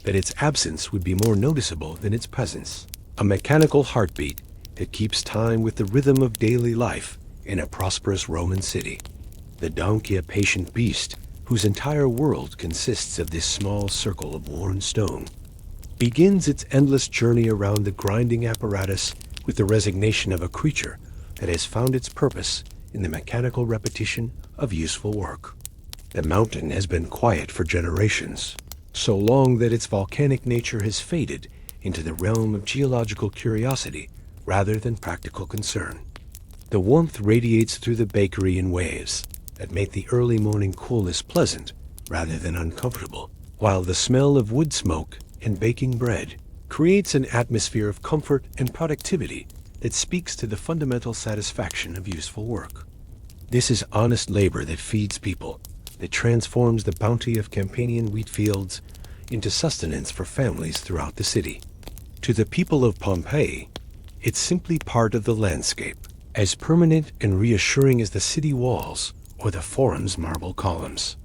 that its absence would be more noticeable than its presence. A mechanical heartbeat that keeps time with the rhythm of daily life in a prosperous Roman city. The donkey, a patient beast whose entire world consists of this small circle of worn stone, begins its endless journey around the grinding apparatus with the resignation of a creature that has found its purpose in the mechanical repetition of useful work. The mountain has been quiet for generations, so long that its volcanic nature has faded into the realm of geological curiosity rather than practical concern. The warmth radiates through the bakery in waves that make the early morning coolness pleasant rather than uncomfortable, while the smell of wood smoke and baking bread creates an atmosphere of comfort and productivity that speaks to the fundamental satisfaction of useful work. This is honest labor that feeds people, that transforms the bounty of Campanian wheat fields into sustenance for families throughout the city. To the people of Pompeii, it's simply part of the landscape, as permanent and reassuring as the city walls or the forum's marble columns.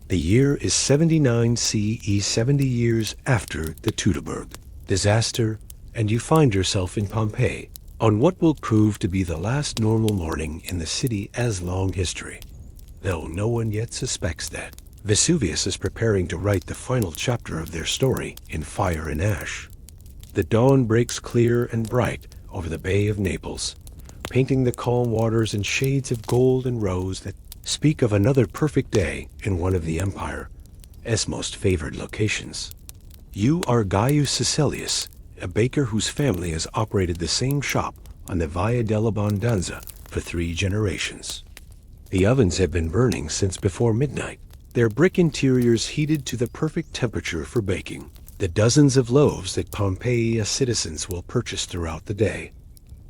The year is 79 CE, 70 years after the Teutoburg disaster, and you find yourself in Pompeii on what will prove to be the last normal morning in the city as long history. Though no one yet suspects that Vesuvius is preparing to write the final chapter of their story in fire and ash. The dawn breaks clear and bright over the Bay of Naples, painting the calm waters in shades of gold and rose that speak of another perfect day in one of the Empire's most favored locations. You are Gaius Caecilius, a baker whose family has operated the same shop on the Via dell'Abbondanza for 3 generations. The ovens have been burning since before midnight, their brick interiors heated to the perfect temperature for baking the dozens of loaves that Pompeii citizens will purchase throughout the day.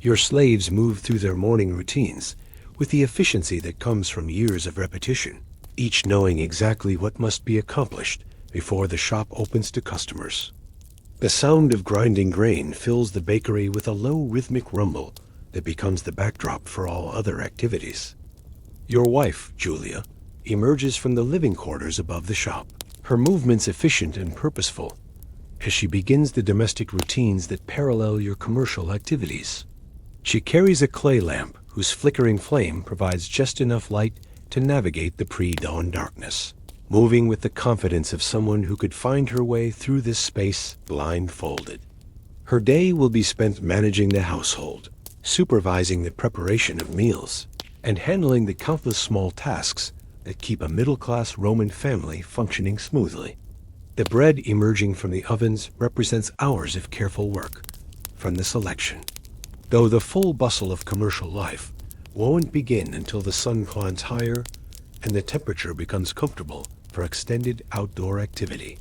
Your slaves move through their morning routines with the efficiency that comes from years of repetition, each knowing exactly what must be accomplished before the shop opens to customers. The sound of grinding grain fills the bakery with a low rhythmic rumble that becomes the backdrop for all other activities. Your wife, Julia, emerges from the living quarters above the shop, her movements efficient and purposeful, as she begins the domestic routines that parallel your commercial activities. She carries a clay lamp whose flickering flame provides just enough light to navigate the pre-dawn darkness, moving with the confidence of someone who could find her way through this space blindfolded. Her day will be spent managing the household, supervising the preparation of meals, and handling the countless small tasks that keep a middle-class Roman family functioning smoothly. The bread emerging from the ovens represents hours of careful work, from the selection, though the full bustle of commercial life won't begin until the sun climbs higher and the temperature becomes comfortable for extended outdoor activity.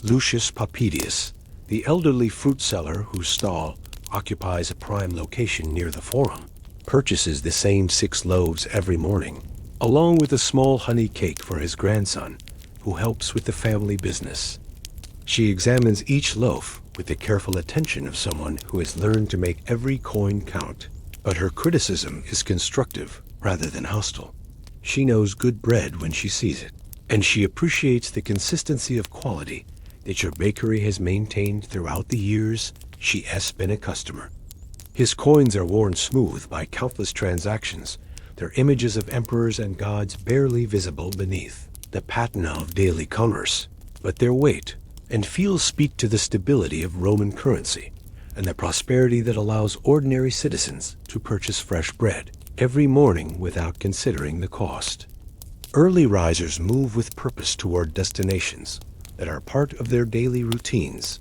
Lucius Popedius, the elderly fruit seller whose stall occupies a prime location near the forum, purchases the same 6 loaves every morning, along with a small honey cake for his grandson, who helps with the family business. She examines each loaf with the careful attention of someone who has learned to make every coin count, but her criticism is constructive rather than hostile. She knows good bread when she sees it, And she appreciates the consistency of quality that your bakery has maintained throughout the years she has been a customer. His coins are worn smooth by countless transactions, their images of emperors and gods barely visible beneath the patina of daily commerce. But their weight and feel speak to the stability of Roman currency and the prosperity that allows ordinary citizens to purchase fresh bread every morning without considering the cost. Early risers move with purpose toward destinations that are part of their daily routines.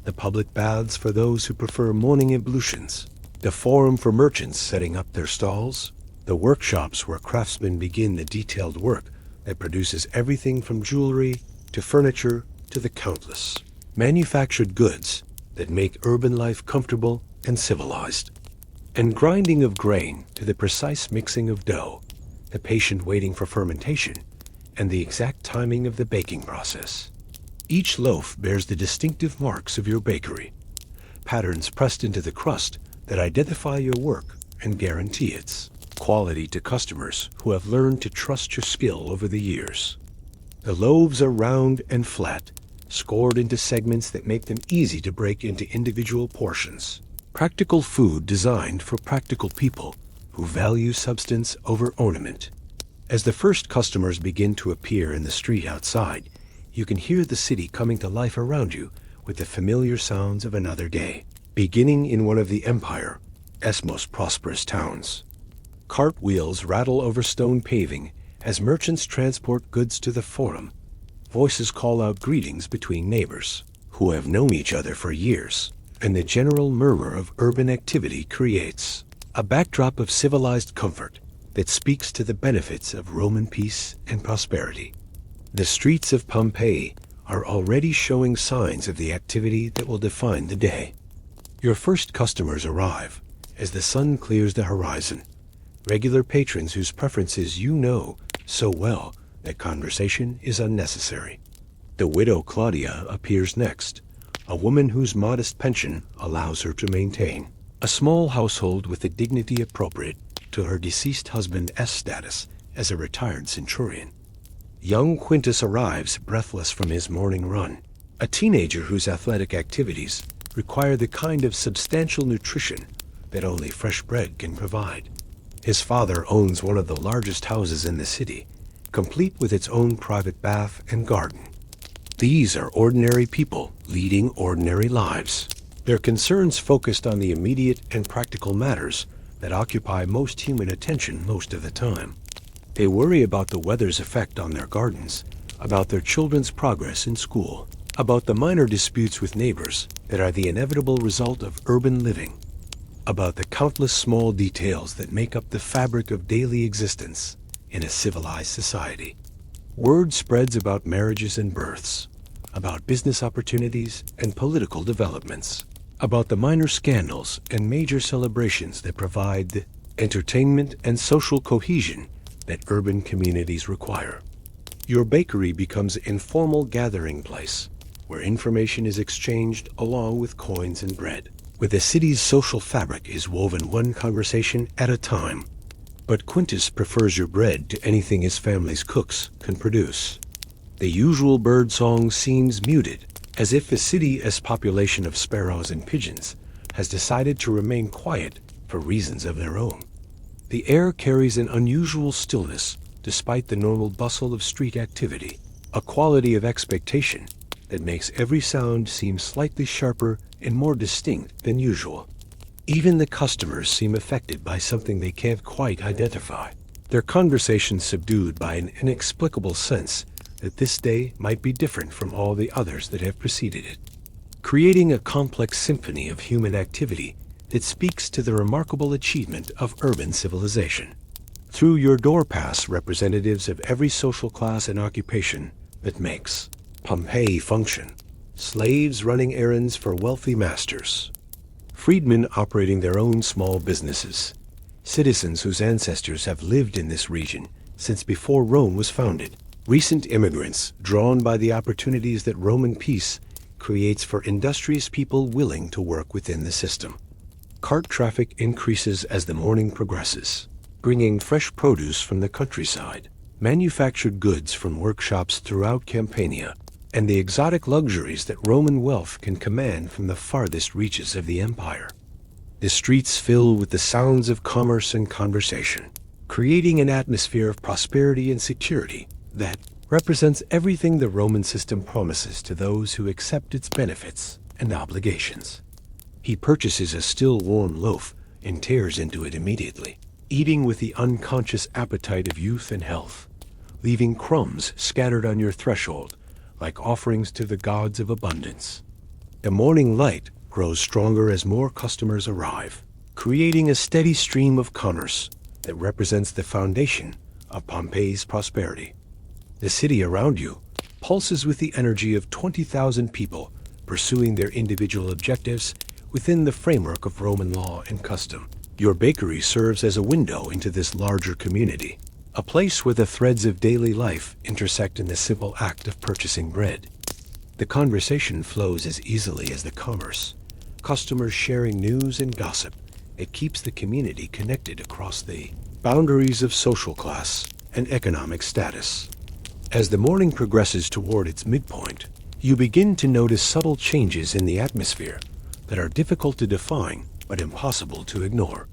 The public baths for those who prefer morning ablutions, the forum for merchants setting up their stalls, the workshops where craftsmen begin the detailed work that produces everything from jewelry to furniture to the countless manufactured goods that make urban life comfortable and civilized. And grinding of grain to the precise mixing of dough, the patient waiting for fermentation, and the exact timing of the baking process. Each loaf bears the distinctive marks of your bakery, patterns pressed into the crust that identify your work and guarantee its quality to customers who have learned to trust your skill over the years. The loaves are round and flat, scored into segments that make them easy to break into individual portions. Practical food designed for practical people who value substance over ornament. As the first customers begin to appear in the street outside, you can hear the city coming to life around you with the familiar sounds of another day, beginning in one of the Empire's most prosperous towns. Cart wheels rattle over stone paving as merchants transport goods to the forum. Voices call out greetings between neighbors who have known each other for years, and the general murmur of urban activity creates a backdrop of civilized comfort that speaks to the benefits of Roman peace and prosperity. The streets of Pompeii are already showing signs of the activity that will define the day. Your first customers arrive as the sun clears the horizon, regular patrons whose preferences you know so well that conversation is unnecessary. The widow Claudia appears next, a woman whose modest pension allows her to maintain a small household with the dignity appropriate to her deceased husband's status as a retired centurion. Young Quintus arrives breathless from his morning run, a teenager whose athletic activities require the kind of substantial nutrition that only fresh bread can provide. His father owns one of the largest houses in the city, complete with its own private bath and garden. These are ordinary people leading ordinary lives, their concerns focused on the immediate and practical matters that occupy most human attention most of the time. They worry about the weather's effect on their gardens, about their children's progress in school, about the minor disputes with neighbors that are the inevitable result of urban living, about the countless small details that make up the fabric of daily existence in a civilized society. Word spreads about marriages and births, about business opportunities and political developments, about the minor scandals and major celebrations that provide the entertainment and social cohesion that urban communities require. Your bakery becomes an informal gathering place where information is exchanged along with coins and bread, where the city's social fabric is woven one conversation at a time. But Quintus prefers your bread to anything his family's cooks can produce. The usual bird song seems muted, as if the city's population of sparrows and pigeons has decided to remain quiet for reasons of their own. The air carries an unusual stillness despite the normal bustle of street activity, a quality of expectation that makes every sound seem slightly sharper and more distinct than usual. Even the customers seem affected by something they can't quite identify, their conversations subdued by an inexplicable sense that this day might be different from all the others that have preceded it, creating a complex symphony of human activity that speaks to the remarkable achievement of urban civilization. Through your door pass representatives of every social class and occupation that makes Pompeii function, slaves running errands for wealthy masters, freedmen operating their own small businesses, citizens whose ancestors have lived in this region since before Rome was founded, recent immigrants drawn by the opportunities that Roman peace creates for industrious people willing to work within the system. Cart traffic increases as the morning progresses, bringing fresh produce from the countryside, manufactured goods from workshops throughout Campania, and the exotic luxuries that Roman wealth can command from the farthest reaches of the empire. The streets fill with the sounds of commerce and conversation, creating an atmosphere of prosperity and security that represents everything the Roman system promises to those who accept its benefits and obligations. He purchases a still warm loaf and tears into it immediately, eating with the unconscious appetite of youth and health, leaving crumbs scattered on your threshold like offerings to the gods of abundance. The morning light grows stronger as more customers arrive, creating a steady stream of commerce that represents the foundation of Pompeii's prosperity. The city around you pulses with the energy of 20,000 people pursuing their individual objectives within the framework of Roman law and custom. Your bakery serves as a window into this larger community, a place where the threads of daily life intersect in the simple act of purchasing bread. The conversation flows as easily as the commerce, customers sharing news and gossip. It keeps the community connected across the boundaries of social class and economic status. As the morning progresses toward its midpoint, you begin to notice subtle changes in the atmosphere that are difficult to define but impossible to ignore.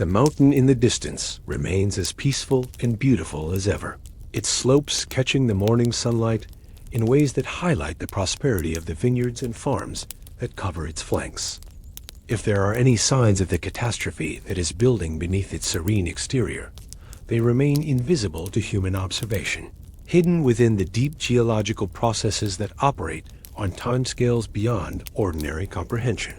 The mountain in the distance remains as peaceful and beautiful as ever, its slopes catching the morning sunlight in ways that highlight the prosperity of the vineyards and farms that cover its flanks. If there are any signs of the catastrophe that is building beneath its serene exterior, they remain invisible to human observation, hidden within the deep geological processes that operate on timescales beyond ordinary comprehension.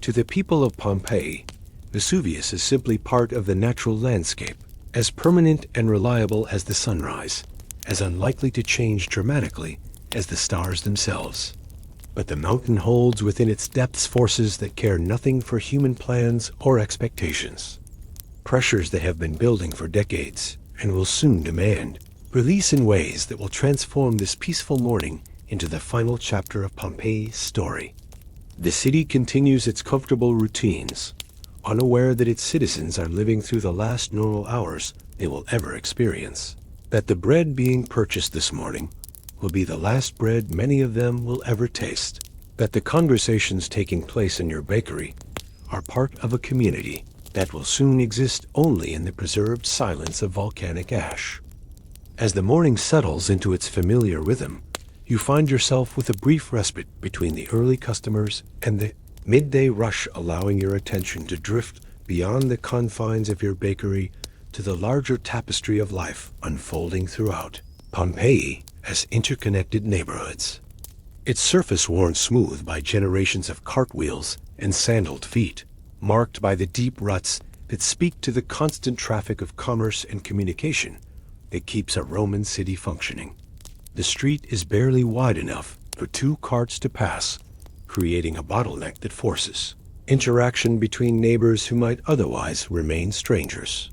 To the people of Pompeii, Vesuvius is simply part of the natural landscape, as permanent and reliable as the sunrise, as unlikely to change dramatically as the stars themselves. But the mountain holds within its depths forces that care nothing for human plans or expectations. Pressures that have been building for decades and will soon demand release in ways that will transform this peaceful morning into the final chapter of Pompeii's story. The city continues its comfortable routines, unaware that its citizens are living through the last normal hours they will ever experience. That the bread being purchased this morning will be the last bread many of them will ever taste. That the conversations taking place in your bakery are part of a community that will soon exist only in the preserved silence of volcanic ash. As the morning settles into its familiar rhythm, you find yourself with a brief respite between the early customers and the midday rush, allowing your attention to drift beyond the confines of your bakery to the larger tapestry of life unfolding throughout Pompeii as interconnected neighborhoods. Its surface worn smooth by generations of cartwheels and sandaled feet, marked by the deep ruts that speak to the constant traffic of commerce and communication that keeps a Roman city functioning. The street is barely wide enough for two carts to pass, creating a bottleneck that forces interaction between neighbors who might otherwise remain strangers.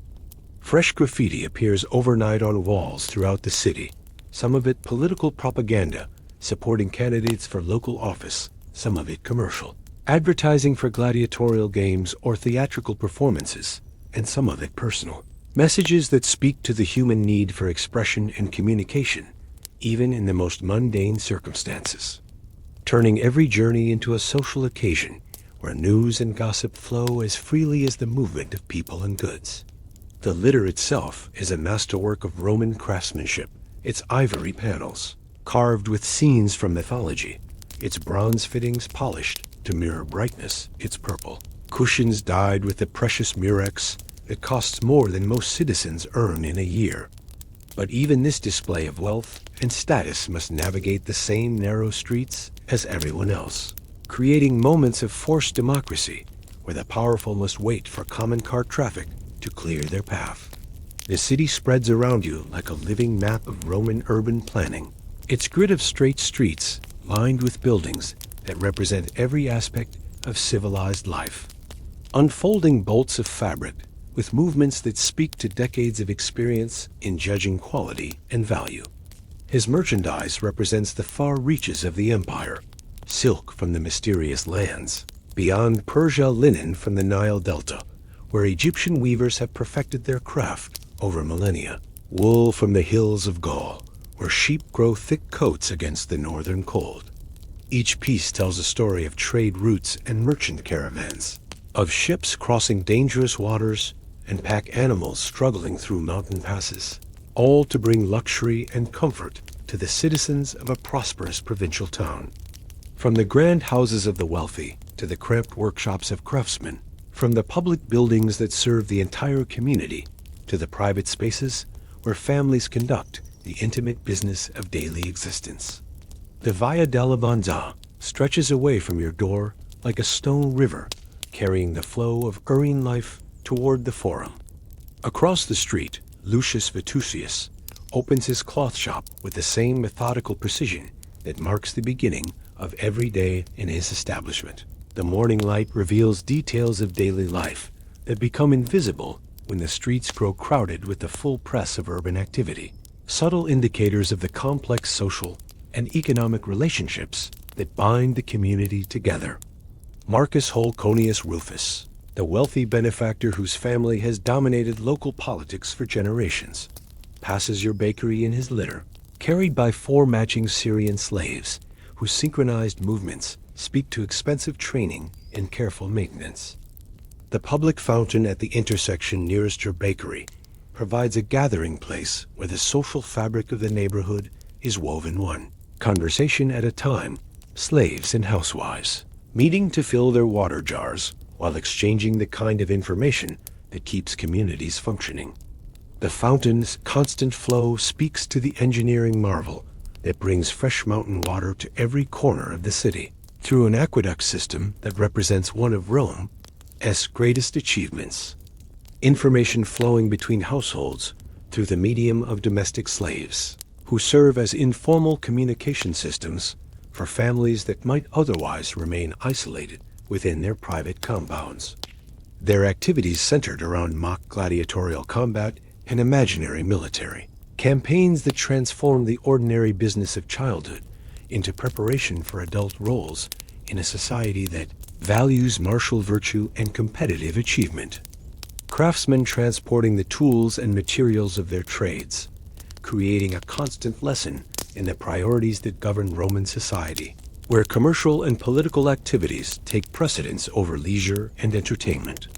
Fresh graffiti appears overnight on walls throughout the city, some of it political propaganda supporting candidates for local office, some of it commercial, advertising for gladiatorial games or theatrical performances, and some of it personal. Messages that speak to the human need for expression and communication, even in the most mundane circumstances, turning every journey into a social occasion where news and gossip flow as freely as the movement of people and goods. The litter itself is a masterwork of Roman craftsmanship, its ivory panels, carved with scenes from mythology, its bronze fittings polished to mirror brightness, its purple, cushions dyed with the precious murex that costs more than most citizens earn in a year. But even this display of wealth and status must navigate the same narrow streets as everyone else, creating moments of forced democracy where the powerful must wait for common car traffic to clear their path. The city spreads around you like a living map of Roman urban planning, its grid of straight streets lined with buildings that represent every aspect of civilized life, unfolding bolts of fabric with movements that speak to decades of experience in judging quality and value. His merchandise represents the far reaches of the empire, silk from the mysterious lands, beyond Persia linen from the Nile Delta, where Egyptian weavers have perfected their craft over millennia. wool from the hills of Gaul, where sheep grow thick coats against the northern cold. Each piece tells a story of trade routes and merchant caravans, of ships crossing dangerous waters and pack animals struggling through mountain passes, all to bring luxury and comfort to the citizens of a prosperous provincial town. From the grand houses of the wealthy to the cramped workshops of craftsmen, from the public buildings that serve the entire community to the private spaces where families conduct the intimate business of daily existence. The Via della Banza stretches away from your door like a stone river, carrying the flow of Urine life toward the Forum. Across the street, Lucius Vitusius opens his cloth shop with the same methodical precision that marks the beginning of every day in his establishment. The morning light reveals details of daily life that become invisible when the streets grow crowded with the full press of urban activity, subtle indicators of the complex social and economic relationships that bind the community together. Marcus Holconius Rufus, the wealthy benefactor whose family has dominated local politics for generations, passes your bakery in his litter, carried by 4 matching Syrian slaves whose synchronized movements speak to expensive training and careful maintenance. The public fountain at the intersection nearest your bakery provides a gathering place where the social fabric of the neighborhood is woven one conversation at a time, slaves and housewives, meeting to fill their water jars while exchanging the kind of information that keeps communities functioning. The fountain's constant flow speaks to the engineering marvel that brings fresh mountain water to every corner of the city through an aqueduct system that represents one of Rome's greatest achievements. Information flowing between households through the medium of domestic slaves, who serve as informal communication systems for families that might otherwise remain isolated within their private compounds. Their activities centered around mock gladiatorial combat and imaginary military, campaigns that transform the ordinary business of childhood into preparation for adult roles in a society that values martial virtue and competitive achievement. Craftsmen transporting the tools and materials of their trades, creating a constant lesson in the priorities that govern Roman society, where commercial and political activities take precedence over leisure and entertainment.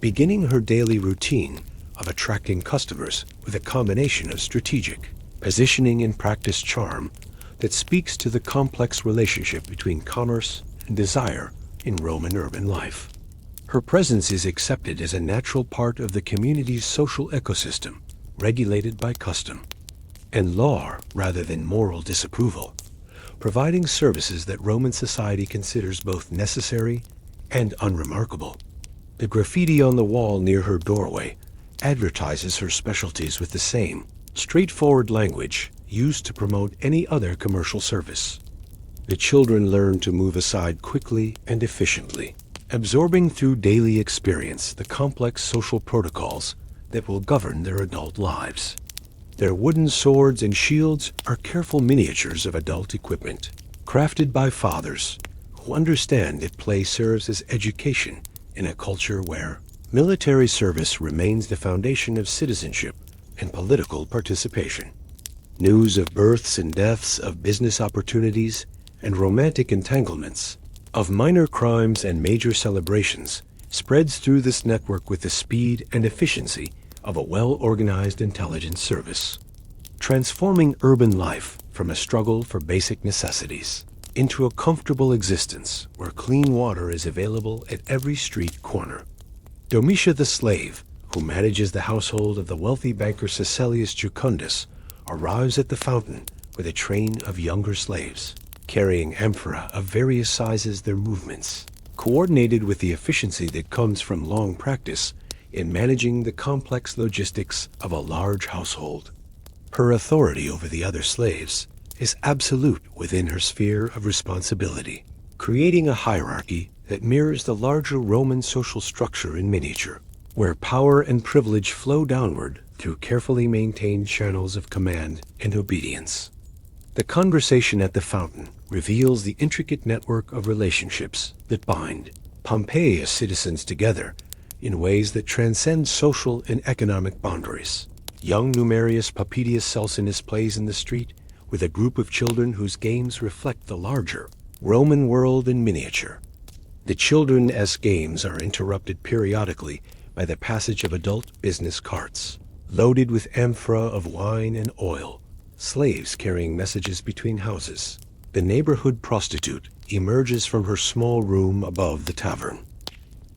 Beginning her daily routine of attracting customers with a combination of strategic positioning and practiced charm that speaks to the complex relationship between commerce and desire in Roman urban life. Her presence is accepted as a natural part of the community's social ecosystem, regulated by custom and law rather than moral disapproval, providing services that Roman society considers both necessary and unremarkable. The graffiti on the wall near her doorway advertises her specialties with the same straightforward language used to promote any other commercial service. The children learn to move aside quickly and efficiently, absorbing through daily experience the complex social protocols that will govern their adult lives. Their wooden swords and shields are careful miniatures of adult equipment, crafted by fathers who understand that play serves as education in a culture where military service remains the foundation of citizenship and political participation. News of births and deaths, of business opportunities and romantic entanglements, of minor crimes and major celebrations spreads through this network with the speed and efficiency of a well-organized intelligence service, transforming urban life from a struggle for basic necessities into a comfortable existence where clean water is available at every street corner. Domitia the slave, who manages the household of the wealthy banker Caecilius Jucundus, arrives at the fountain with a train of younger slaves, carrying amphora of various sizes. Their movements, coordinated with the efficiency that comes from long practice in managing the complex logistics of a large household. Her authority over the other slaves is absolute within her sphere of responsibility, creating a hierarchy that mirrors the larger Roman social structure in miniature, where power and privilege flow downward through carefully maintained channels of command and obedience. The conversation at the fountain reveals the intricate network of relationships that bind Pompeii's citizens together in ways that transcend social and economic boundaries. Young Numerius Papedius Celsinus plays in the street with a group of children whose games reflect the larger Roman world in miniature. The children's games are interrupted periodically by the passage of adult business carts, loaded with amphora of wine and oil, slaves carrying messages between houses. The neighborhood prostitute emerges from her small room above the tavern.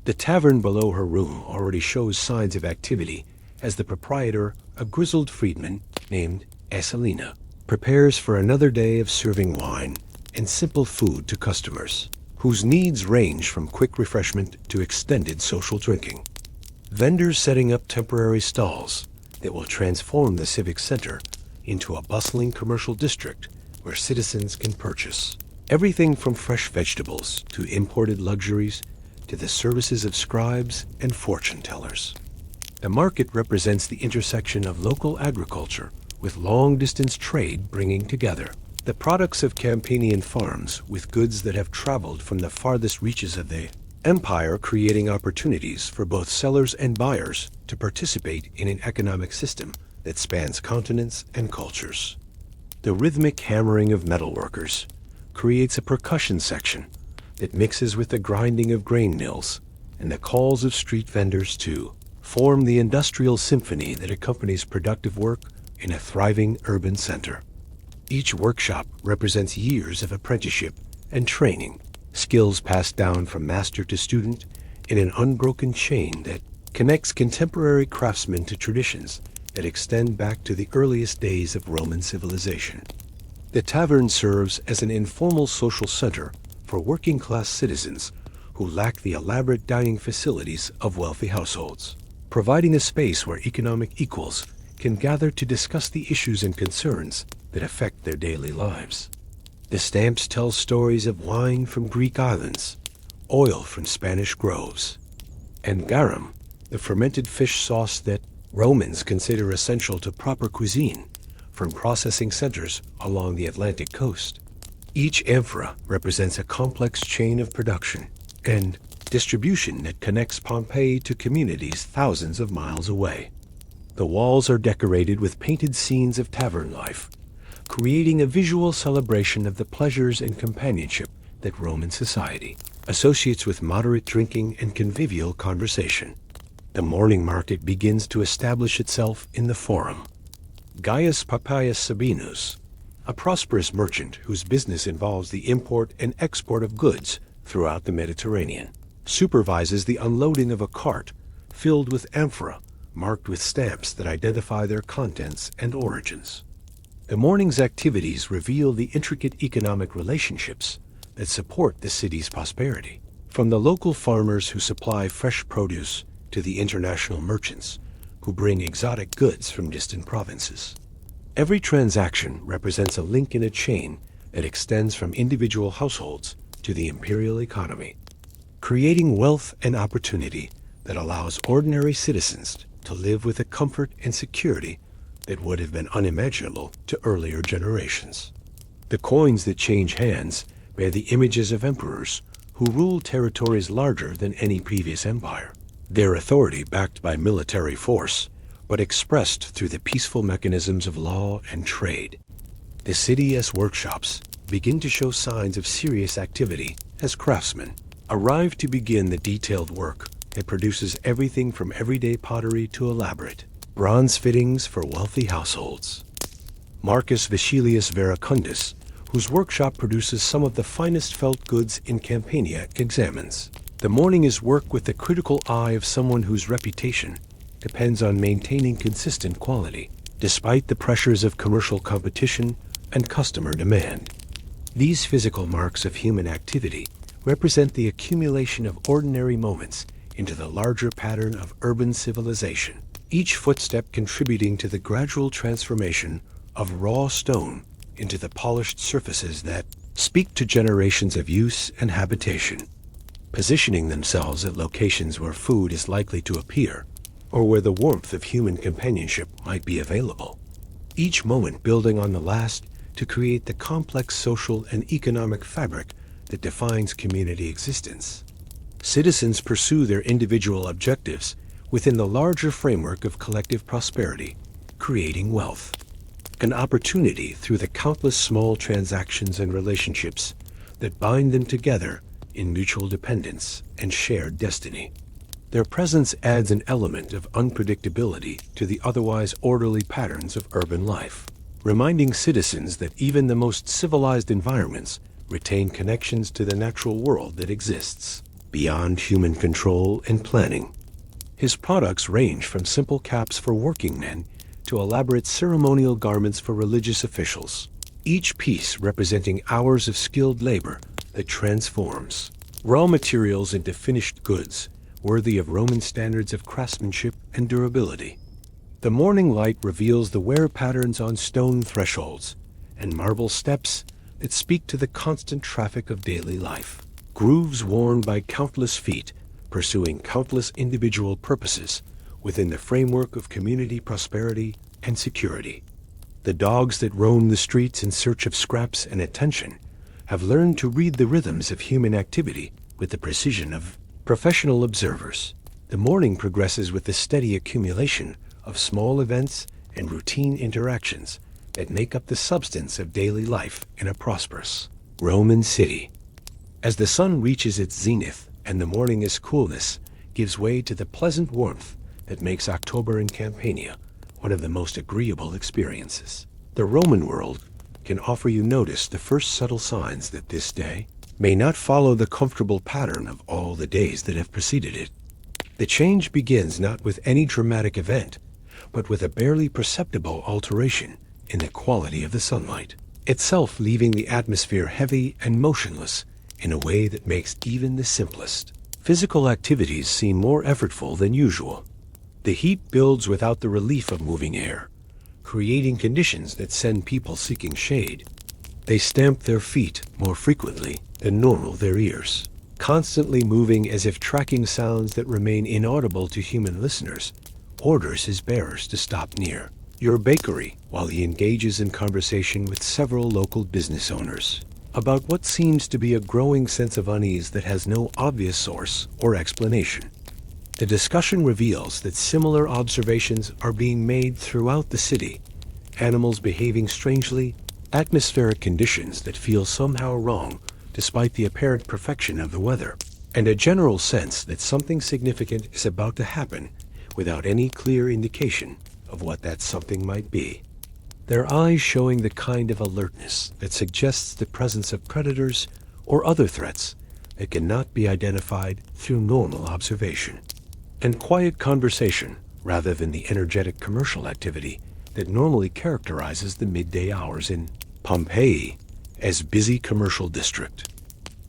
The tavern below her room already shows signs of activity as the proprietor, a grizzled freedman named Esselina, prepares for another day of serving wine and simple food to customers, whose needs range from quick refreshment to extended social drinking. Vendors setting up temporary stalls that will transform the civic center into a bustling commercial district where citizens can purchase everything from fresh vegetables to imported luxuries to the services of scribes and fortune tellers. The market represents the intersection of local agriculture with long-distance trade, bringing together the products of Campanian farms with goods that have traveled from the farthest reaches of the empire, creating opportunities for both sellers and buyers to participate in an economic system that spans continents and cultures. The rhythmic hammering of metalworkers creates a percussion section that mixes with the grinding of grain mills and the calls of street vendors to form the industrial symphony that accompanies productive work in a thriving urban center. Each workshop represents years of apprenticeship and training, skills passed down from master to student in an unbroken chain that connects contemporary craftsmen to traditions that extend back to the earliest days of Roman civilization. The tavern serves as an informal social center for working-class citizens who lack the elaborate dining facilities of wealthy households, providing a space where economic equals can gather to discuss the issues and concerns that affect their daily lives. The stamps tell stories of wine from Greek islands, oil from Spanish groves, and garum, the fermented fish sauce that Romans consider essential to proper cuisine, from processing centers along the Atlantic coast. Each amphora represents a complex chain of production and distribution that connects Pompeii to communities thousands of miles away. The walls are decorated with painted scenes of tavern life, creating a visual celebration of the pleasures and companionship that Roman society associates with moderate drinking and convivial conversation. The morning market begins to establish itself in the Forum. Gaius Papias Sabinus, a prosperous merchant whose business involves the import and export of goods throughout the Mediterranean, supervises the unloading of a cart filled with amphora marked with stamps that identify their contents and origins. The morning's activities reveal the intricate economic relationships that support the city's prosperity, from the local farmers who supply fresh produce to the international merchants who bring exotic goods from distant provinces. Every transaction represents a link in a chain that extends from individual households to the imperial economy, creating wealth and opportunity that allows ordinary citizens to live with a comfort and security that would have been unimaginable to earlier generations. The coins that change hands bear the images of emperors who ruled territories larger than any previous empire, their authority backed by military force, but expressed through the peaceful mechanisms of law and trade. The city's workshops begin to show signs of serious activity as craftsmen arrive to begin the detailed work that produces everything from everyday pottery to elaborate bronze fittings for wealthy households. Marcus Vitellius Veracundus, whose workshop produces some of the finest felt goods in Campania, examines. The morning is work with the critical eye of someone whose reputation depends on maintaining consistent quality, despite the pressures of commercial competition and customer demand. These physical marks of human activity represent the accumulation of ordinary moments into the larger pattern of urban civilization, each footstep contributing to the gradual transformation of raw stone into the polished surfaces that speak to generations of use and habitation, positioning themselves at locations where food is likely to appear or where the warmth of human companionship might be available. Each moment building on the last to create the complex social and economic fabric that defines community existence. Citizens pursue their individual objectives within the larger framework of collective prosperity, creating wealth. An opportunity through the countless small transactions and relationships that bind them together in mutual dependence and shared destiny. Their presence adds an element of unpredictability to the otherwise orderly patterns of urban life, reminding citizens that even the most civilized environments retain connections to the natural world that exists beyond human control and planning. His products range from simple caps for working men to elaborate ceremonial garments for religious officials, each piece representing hours of skilled labor that transforms raw materials into finished goods worthy of Roman standards of craftsmanship and durability. The morning light reveals the wear patterns on stone thresholds and marble steps that speak to the constant traffic of daily life, grooves worn by countless feet pursuing countless individual purposes within the framework of community prosperity and security. The dogs that roam the streets in search of scraps and attention have learned to read the rhythms of human activity with the precision of professional observers. The morning progresses with the steady accumulation of small events and routine interactions that make up the substance of daily life in a prosperous Roman city. As the sun reaches its zenith and the morning's coolness gives way to the pleasant warmth that makes October in Campania one of the most agreeable experiences, the Roman world can offer you notice the first subtle signs that this day may not follow the comfortable pattern of all the days that have preceded it. The change begins not with any dramatic event, but with a barely perceptible alteration in the quality of the sunlight itself, leaving the atmosphere heavy and motionless in a way that makes even the simplest physical activities seem more effortful than usual. The heat builds without the relief of moving air, creating conditions that send people seeking shade. They stamp their feet more frequently than normal their ears, constantly moving as if tracking sounds that remain inaudible to human listeners, orders his bearers to stop near your bakery while he engages in conversation with several local business owners about what seems to be a growing sense of unease that has no obvious source or explanation. The discussion reveals that similar observations are being made throughout the city, animals behaving strangely, atmospheric conditions that feel somehow wrong despite the apparent perfection of the weather, and a general sense that something significant is about to happen without any clear indication of what that something might be. Their eyes showing the kind of alertness that suggests the presence of predators or other threats that cannot be identified through normal observation. And quiet conversation rather than the energetic commercial activity that normally characterizes the midday hours in Pompeii as busy commercial district.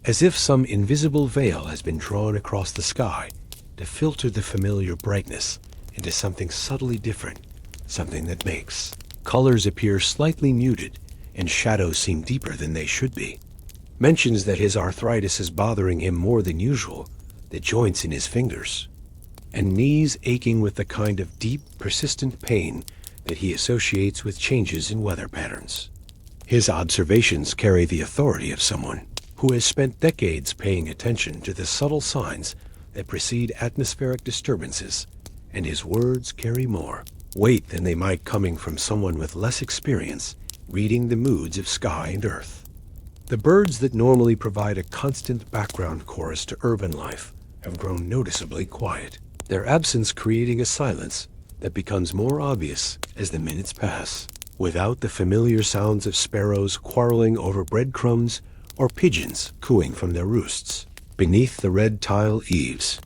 As if some invisible veil has been drawn across the sky to filter the familiar brightness into something subtly different, something that makes colors appear slightly muted and shadows seem deeper than they should be. Mentions that his arthritis is bothering him more than usual, the joints in his fingers, and knees aching with the kind of deep, persistent pain that he associates with changes in weather patterns. His observations carry the authority of someone who has spent decades paying attention to the subtle signs that precede atmospheric disturbances, and his words carry more weight than they might coming from someone with less experience reading the moods of sky and earth. The birds that normally provide a constant background chorus to urban life have grown noticeably quiet, their absence creating a silence that becomes more obvious as the minutes pass, without the familiar sounds of sparrows quarreling over breadcrumbs or pigeons cooing from their roosts beneath the red tile eaves.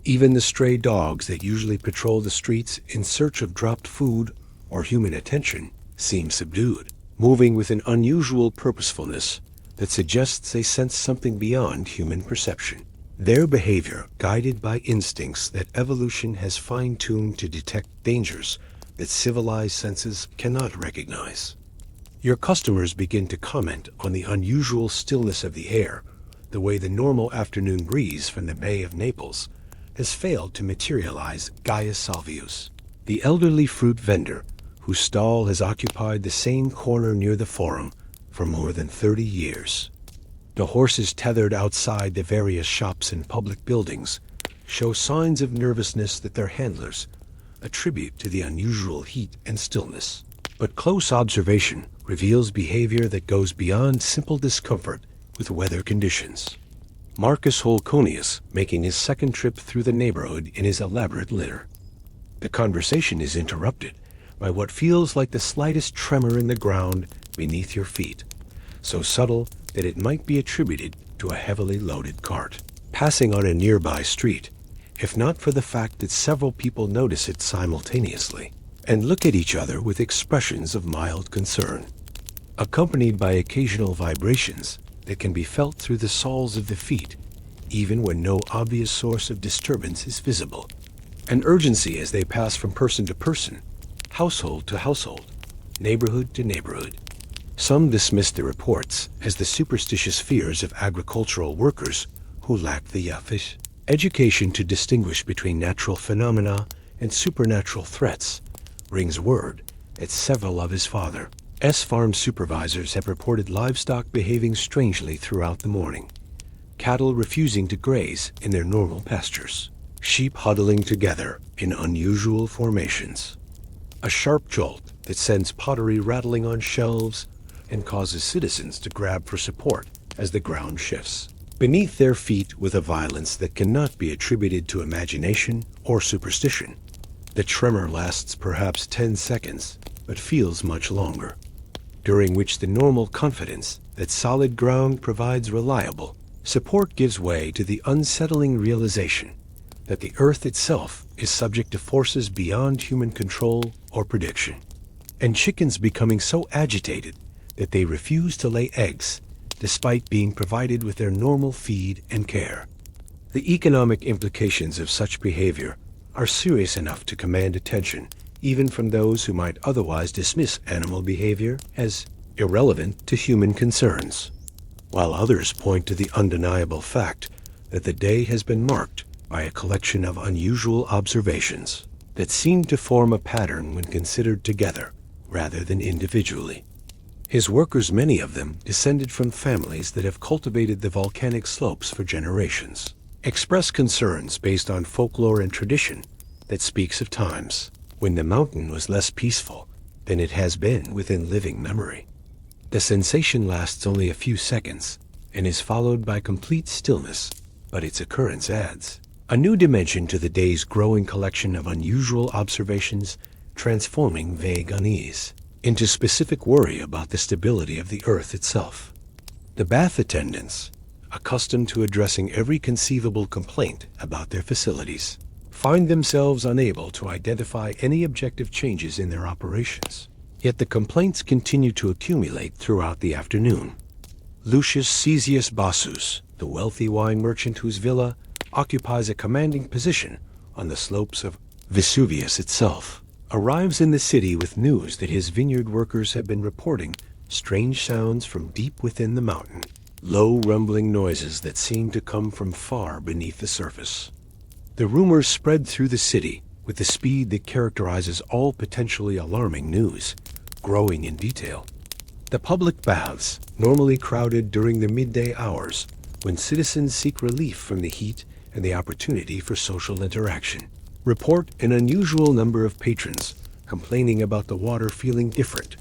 Even the stray dogs that usually patrol the streets in search of dropped food or human attention seem subdued, moving with an unusual purposefulness that suggests they sense something beyond human perception. Their behavior guided by instincts that evolution has fine-tuned to detect dangers that civilized senses cannot recognize. Your customers begin to comment on the unusual stillness of the air, the way the normal afternoon breeze from the Bay of Naples has failed to materialize Gaius Salvius, the elderly fruit vendor whose stall has occupied the same corner near the Forum for more than 30 years. The horses tethered outside the various shops and public buildings show signs of nervousness that their handlers, a tribute to the unusual heat and stillness. But close observation reveals behavior that goes beyond simple discomfort with weather conditions. Marcus Holconius making his second trip through the neighborhood in his elaborate litter. The conversation is interrupted by what feels like the slightest tremor in the ground beneath your feet, so subtle that it might be attributed to a heavily loaded cart passing on a nearby street, if not for the fact that several people notice it simultaneously and look at each other with expressions of mild concern, accompanied by occasional vibrations that can be felt through the soles of the feet, even when no obvious source of disturbance is visible. An urgency as they pass from person to person, household to household, neighborhood to neighborhood. Some dismiss the reports as the superstitious fears of agricultural workers who lack the education to distinguish between natural phenomena and supernatural threats. Brings word that several of his father's farm supervisors have reported livestock behaving strangely throughout the morning, cattle refusing to graze in their normal pastures, sheep huddling together in unusual formations, a sharp jolt that sends pottery rattling on shelves and causes citizens to grab for support as the ground shifts beneath their feet with a violence that cannot be attributed to imagination or superstition. The tremor lasts perhaps 10 seconds, but feels much longer, during which the normal confidence that solid ground provides reliable support gives way to the unsettling realization that the earth itself is subject to forces beyond human control or prediction, and chickens becoming so agitated that they refuse to lay eggs despite being provided with their normal feed and care. The economic implications of such behavior are serious enough to command attention even from those who might otherwise dismiss animal behavior as irrelevant to human concerns, while others point to the undeniable fact that the day has been marked by a collection of unusual observations that seem to form a pattern when considered together rather than individually. His workers, many of them descended from families that have cultivated the volcanic slopes for generations, express concerns based on folklore and tradition that speaks of times when the mountain was less peaceful than it has been within living memory. The sensation lasts only a few seconds and is followed by complete stillness, but its occurrence adds a new dimension to the day's growing collection of unusual observations, transforming vague unease into specific worry about the stability of the earth itself. The bath attendants, accustomed to addressing every conceivable complaint about their facilities, find themselves unable to identify any objective changes in their operations. Yet the complaints continue to accumulate throughout the afternoon. Lucius Caesius Bassus, the wealthy wine merchant whose villa occupies a commanding position on the slopes of Vesuvius itself, arrives in the city with news that his vineyard workers have been reporting strange sounds from deep within the mountain, low rumbling noises that seem to come from far beneath the surface. The rumors spread through the city with the speed that characterizes all potentially alarming news, growing in detail. The public baths, normally crowded during the midday hours when citizens seek relief from the heat and the opportunity for social interaction, report an unusual number of patrons complaining about the water feeling different,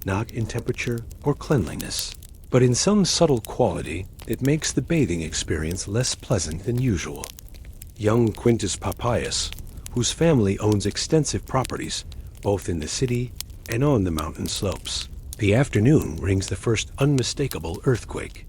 not in temperature or cleanliness, but in some subtle quality that makes the bathing experience less pleasant than usual. Young Quintus Papias, whose family owns extensive properties both in the city and on the mountain slopes. The afternoon brings the first unmistakable earthquake.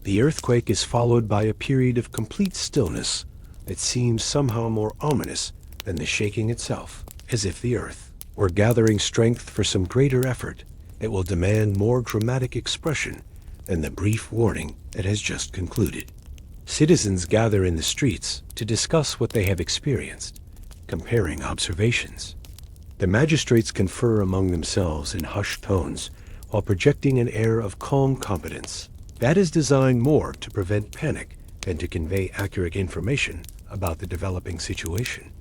The earthquake is followed by a period of complete stillness that seems somehow more ominous than the shaking itself, as if the earth were gathering strength for some greater effort that will demand more dramatic expression than the brief warning that has just concluded. Citizens gather in the streets to discuss what they have experienced, comparing observations. The magistrates confer among themselves in hushed tones while projecting an air of calm competence that is designed more to prevent panic than to convey accurate information about the developing situation,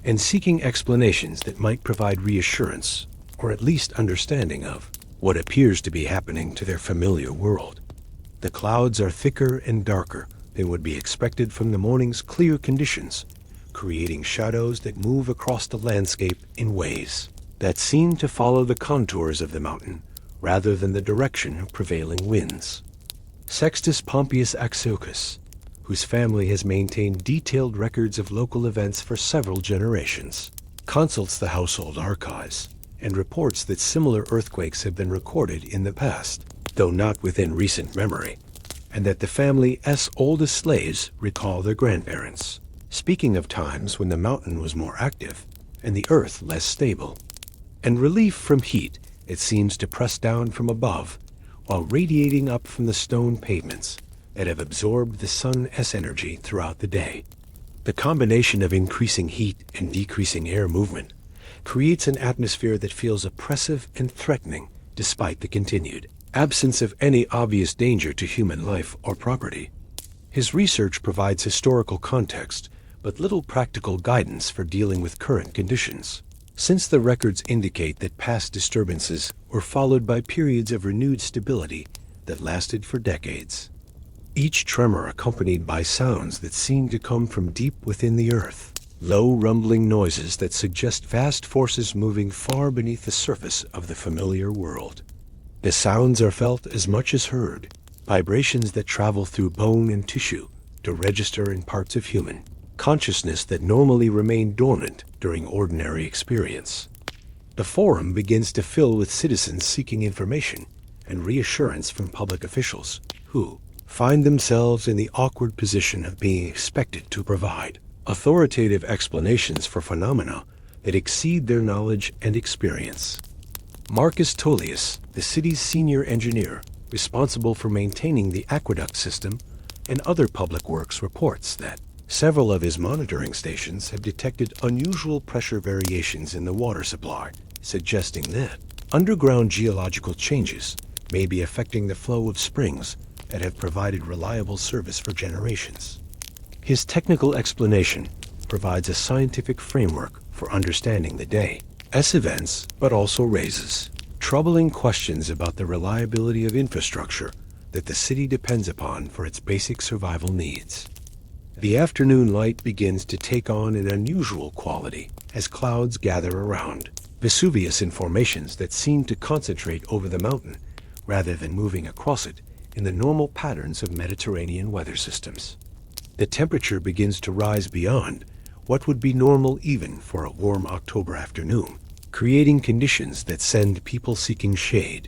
and seeking explanations that might provide reassurance or at least understanding of what appears to be happening to their familiar world. The clouds are thicker and darker than would be expected from the morning's clear conditions, creating shadows that move across the landscape in ways that seem to follow the contours of the mountain rather than the direction of prevailing winds. Sextus Pompeius Axiochus, whose family has maintained detailed records of local events for several generations, consults the household archives and reports that similar earthquakes have been recorded in the past, though not within recent memory, and that the family's oldest slaves recall their grandparents, speaking of times when the mountain was more active and the earth less stable. And relief from heat, it seems to press down from above, while radiating up from the stone pavements that have absorbed the sun's energy throughout the day. The combination of increasing heat and decreasing air movement creates an atmosphere that feels oppressive and threatening despite the continued absence of any obvious danger to human life or property. His research provides historical context, but little practical guidance for dealing with current conditions, since the records indicate that past disturbances were followed by periods of renewed stability that lasted for decades, each tremor accompanied by sounds that seem to come from deep within the earth, low rumbling noises that suggest vast forces moving far beneath the surface of the familiar world. The sounds are felt as much as heard, vibrations that travel through bone and tissue to register in parts of human consciousness that normally remain dormant during ordinary experience. The forum begins to fill with citizens seeking information and reassurance from public officials who find themselves in the awkward position of being expected to provide authoritative explanations for phenomena that exceed their knowledge and experience. Marcus Tullius, the city's senior engineer responsible for maintaining the aqueduct system and other public works, reports that several of his monitoring stations have detected unusual pressure variations in the water supply, suggesting that underground geological changes may be affecting the flow of springs that have provided reliable service for generations. His technical explanation provides a scientific framework for understanding the day's events, but also raises troubling questions about the reliability of infrastructure that the city depends upon for its basic survival needs. The afternoon light begins to take on an unusual quality as clouds gather around Vesuvius in formations that seem to concentrate over the mountain rather than moving across it in the normal patterns of Mediterranean weather systems. The temperature begins to rise beyond what would be normal even for a warm October afternoon, creating conditions that send people seeking shade.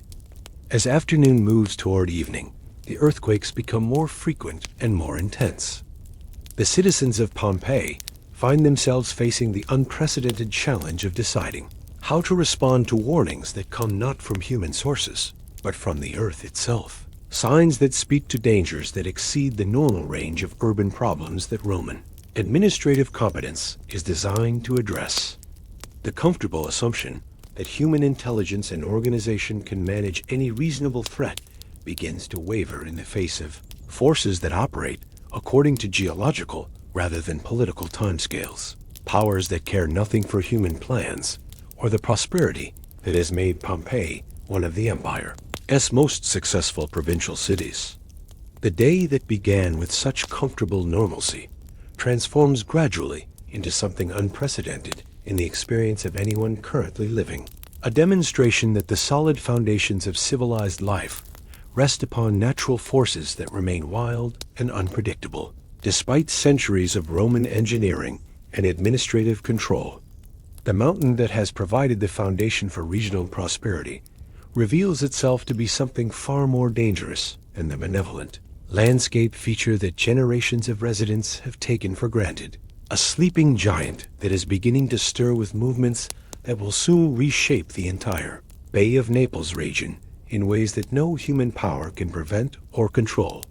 As afternoon moves toward evening, the earthquakes become more frequent and more intense. The citizens of Pompeii find themselves facing the unprecedented challenge of deciding how to respond to warnings that come not from human sources, but from the earth itself. Signs that speak to dangers that exceed the normal range of urban problems that Roman administrative competence is designed to address. The comfortable assumption that human intelligence and organization can manage any reasonable threat begins to waver in the face of forces that operate according to geological rather than political timescales, powers that care nothing for human plans or the prosperity that has made Pompeii one of the empire's most successful provincial cities. The day that began with such comfortable normalcy transforms gradually into something unprecedented in the experience of anyone currently living, a demonstration that the solid foundations of civilized life rest upon natural forces that remain wild and unpredictable, despite centuries of Roman engineering and administrative control. The mountain that has provided the foundation for regional prosperity reveals itself to be something far more dangerous than the benevolent landscape feature that generations of residents have taken for granted, a sleeping giant that is beginning to stir with movements that will soon reshape the entire Bay of Naples region in ways that no human power can prevent or control.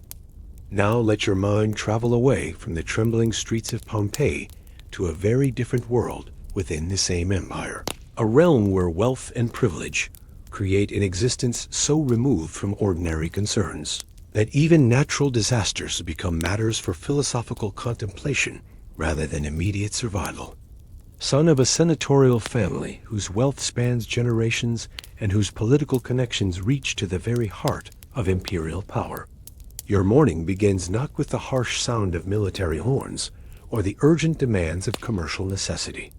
Now let your mind travel away from the trembling streets of Pompeii to a very different world within the same empire, a realm where wealth and privilege create an existence so removed from ordinary concerns that even natural disasters become matters for philosophical contemplation rather than immediate survival. Son of a senatorial family whose wealth spans generations and whose political connections reach to the very heart of imperial power, your morning begins not with the harsh sound of military horns or the urgent demands of commercial necessity,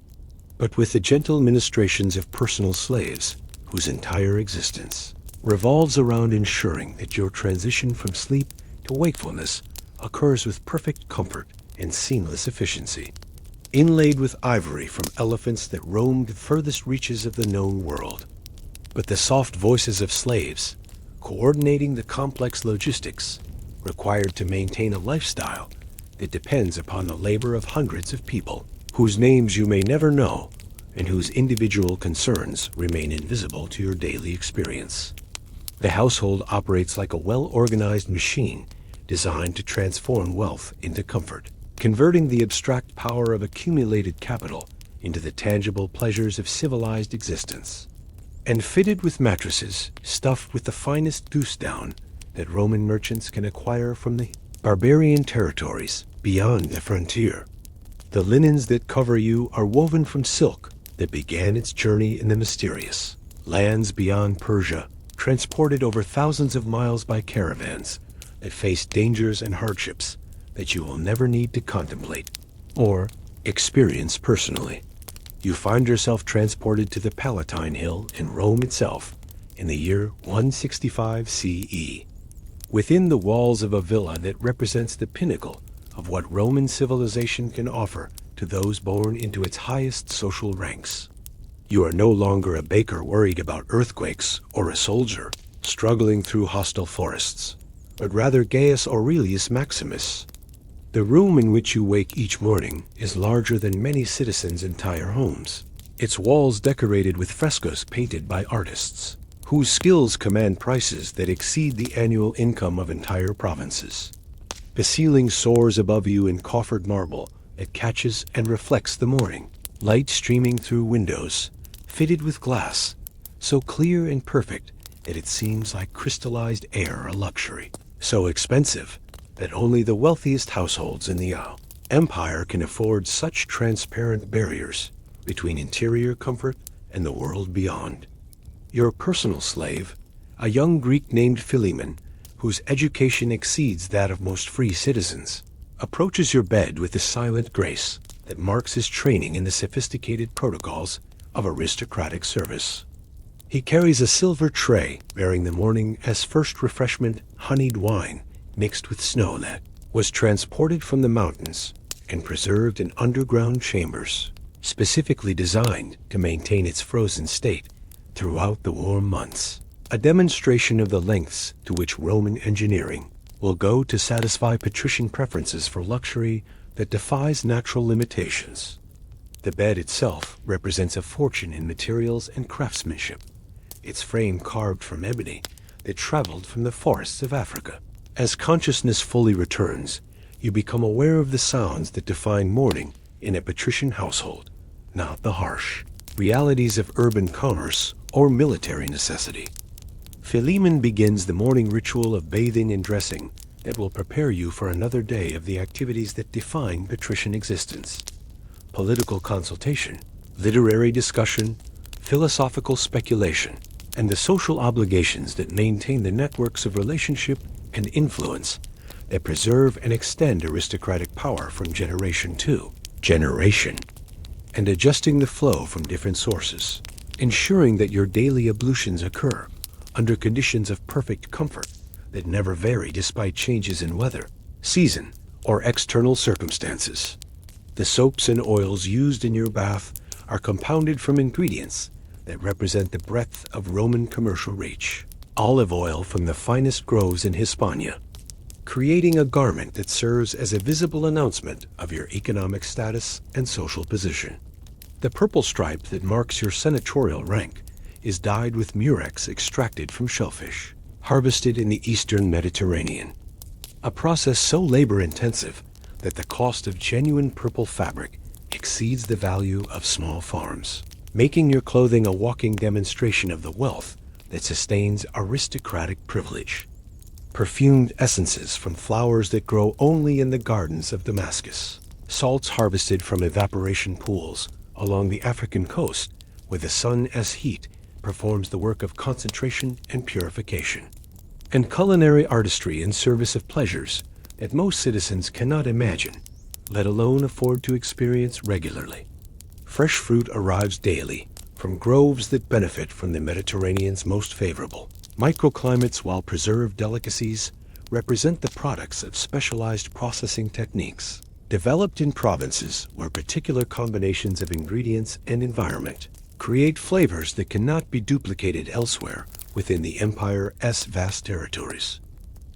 but with the gentle ministrations of personal slaves whose entire existence revolves around ensuring that your transition from sleep to wakefulness occurs with perfect comfort and seamless efficiency. Inlaid with ivory from elephants that roamed the furthest reaches of the known world, but the soft voices of slaves, coordinating the complex logistics required to maintain a lifestyle that depends upon the labor of hundreds of people, whose names you may never know and whose individual concerns remain invisible to your daily experience. The household operates like a well-organized machine designed to transform wealth into comfort, converting the abstract power of accumulated capital into the tangible pleasures of civilized existence. And fitted with mattresses stuffed with the finest goose down that Roman merchants can acquire from the barbarian territories beyond the frontier. The linens that cover you are woven from silk that began its journey in the mysterious lands beyond Persia, transported over thousands of miles by caravans that faced dangers and hardships that you will never need to contemplate or experience personally. You find yourself transported to the Palatine Hill in Rome itself in the year 165 CE, within the walls of a villa that represents the pinnacle of what Roman civilization can offer to those born into its highest social ranks. You are no longer a baker worried about earthquakes or a soldier struggling through hostile forests, but rather Gaius Aurelius Maximus. The room in which you wake each morning is larger than many citizens' entire homes, its walls decorated with frescoes painted by artists, whose skills command prices that exceed the annual income of entire provinces. The ceiling soars above you in coffered marble that catches and reflects the morning, light streaming through windows, fitted with glass, so clear and perfect that it seems like crystallized air, a luxury so expensive that only the wealthiest households in the empire can afford such transparent barriers between interior comfort and the world beyond. Your personal slave, a young Greek named Philemon, whose education exceeds that of most free citizens, approaches your bed with the silent grace that marks his training in the sophisticated protocols of aristocratic service. He carries a silver tray bearing the morning as first refreshment honeyed wine mixed with snow that was transported from the mountains and preserved in underground chambers, specifically designed to maintain its frozen state throughout the warm months. A demonstration of the lengths to which Roman engineering will go to satisfy patrician preferences for luxury that defies natural limitations. The bed itself represents a fortune in materials and craftsmanship, its frame carved from ebony that traveled from the forests of Africa. As consciousness fully returns, you become aware of the sounds that define morning in a patrician household, not the harsh realities of urban commerce or military necessity. Philemon begins the morning ritual of bathing and dressing that will prepare you for another day of the activities that define patrician existence: political consultation, literary discussion, philosophical speculation, and the social obligations that maintain the networks of relationship and influence that preserve and extend aristocratic power from generation to generation, and adjusting the flow from different sources, ensuring that your daily ablutions occur under conditions of perfect comfort that never vary despite changes in weather, season, or external circumstances. The soaps and oils used in your bath are compounded from ingredients that represent the breadth of Roman commercial reach. Olive oil from the finest groves in Hispania, creating a garment that serves as a visible announcement of your economic status and social position. The purple stripe that marks your senatorial rank is dyed with murex extracted from shellfish, harvested in the eastern Mediterranean, a process so labor-intensive that the cost of genuine purple fabric exceeds the value of small farms, making your clothing a walking demonstration of the wealth that sustains aristocratic privilege. Perfumed essences from flowers that grow only in the gardens of Damascus, salts harvested from evaporation pools along the African coast, where the sun as heat performs the work of concentration and purification, and culinary artistry in service of pleasures that most citizens cannot imagine, let alone afford to experience regularly. Fresh fruit arrives daily from groves that benefit from the Mediterranean's most favorable. Microclimates, while preserved delicacies, represent the products of specialized processing techniques, developed in provinces where particular combinations of ingredients and environment create flavors that cannot be duplicated elsewhere within the empire's vast territories.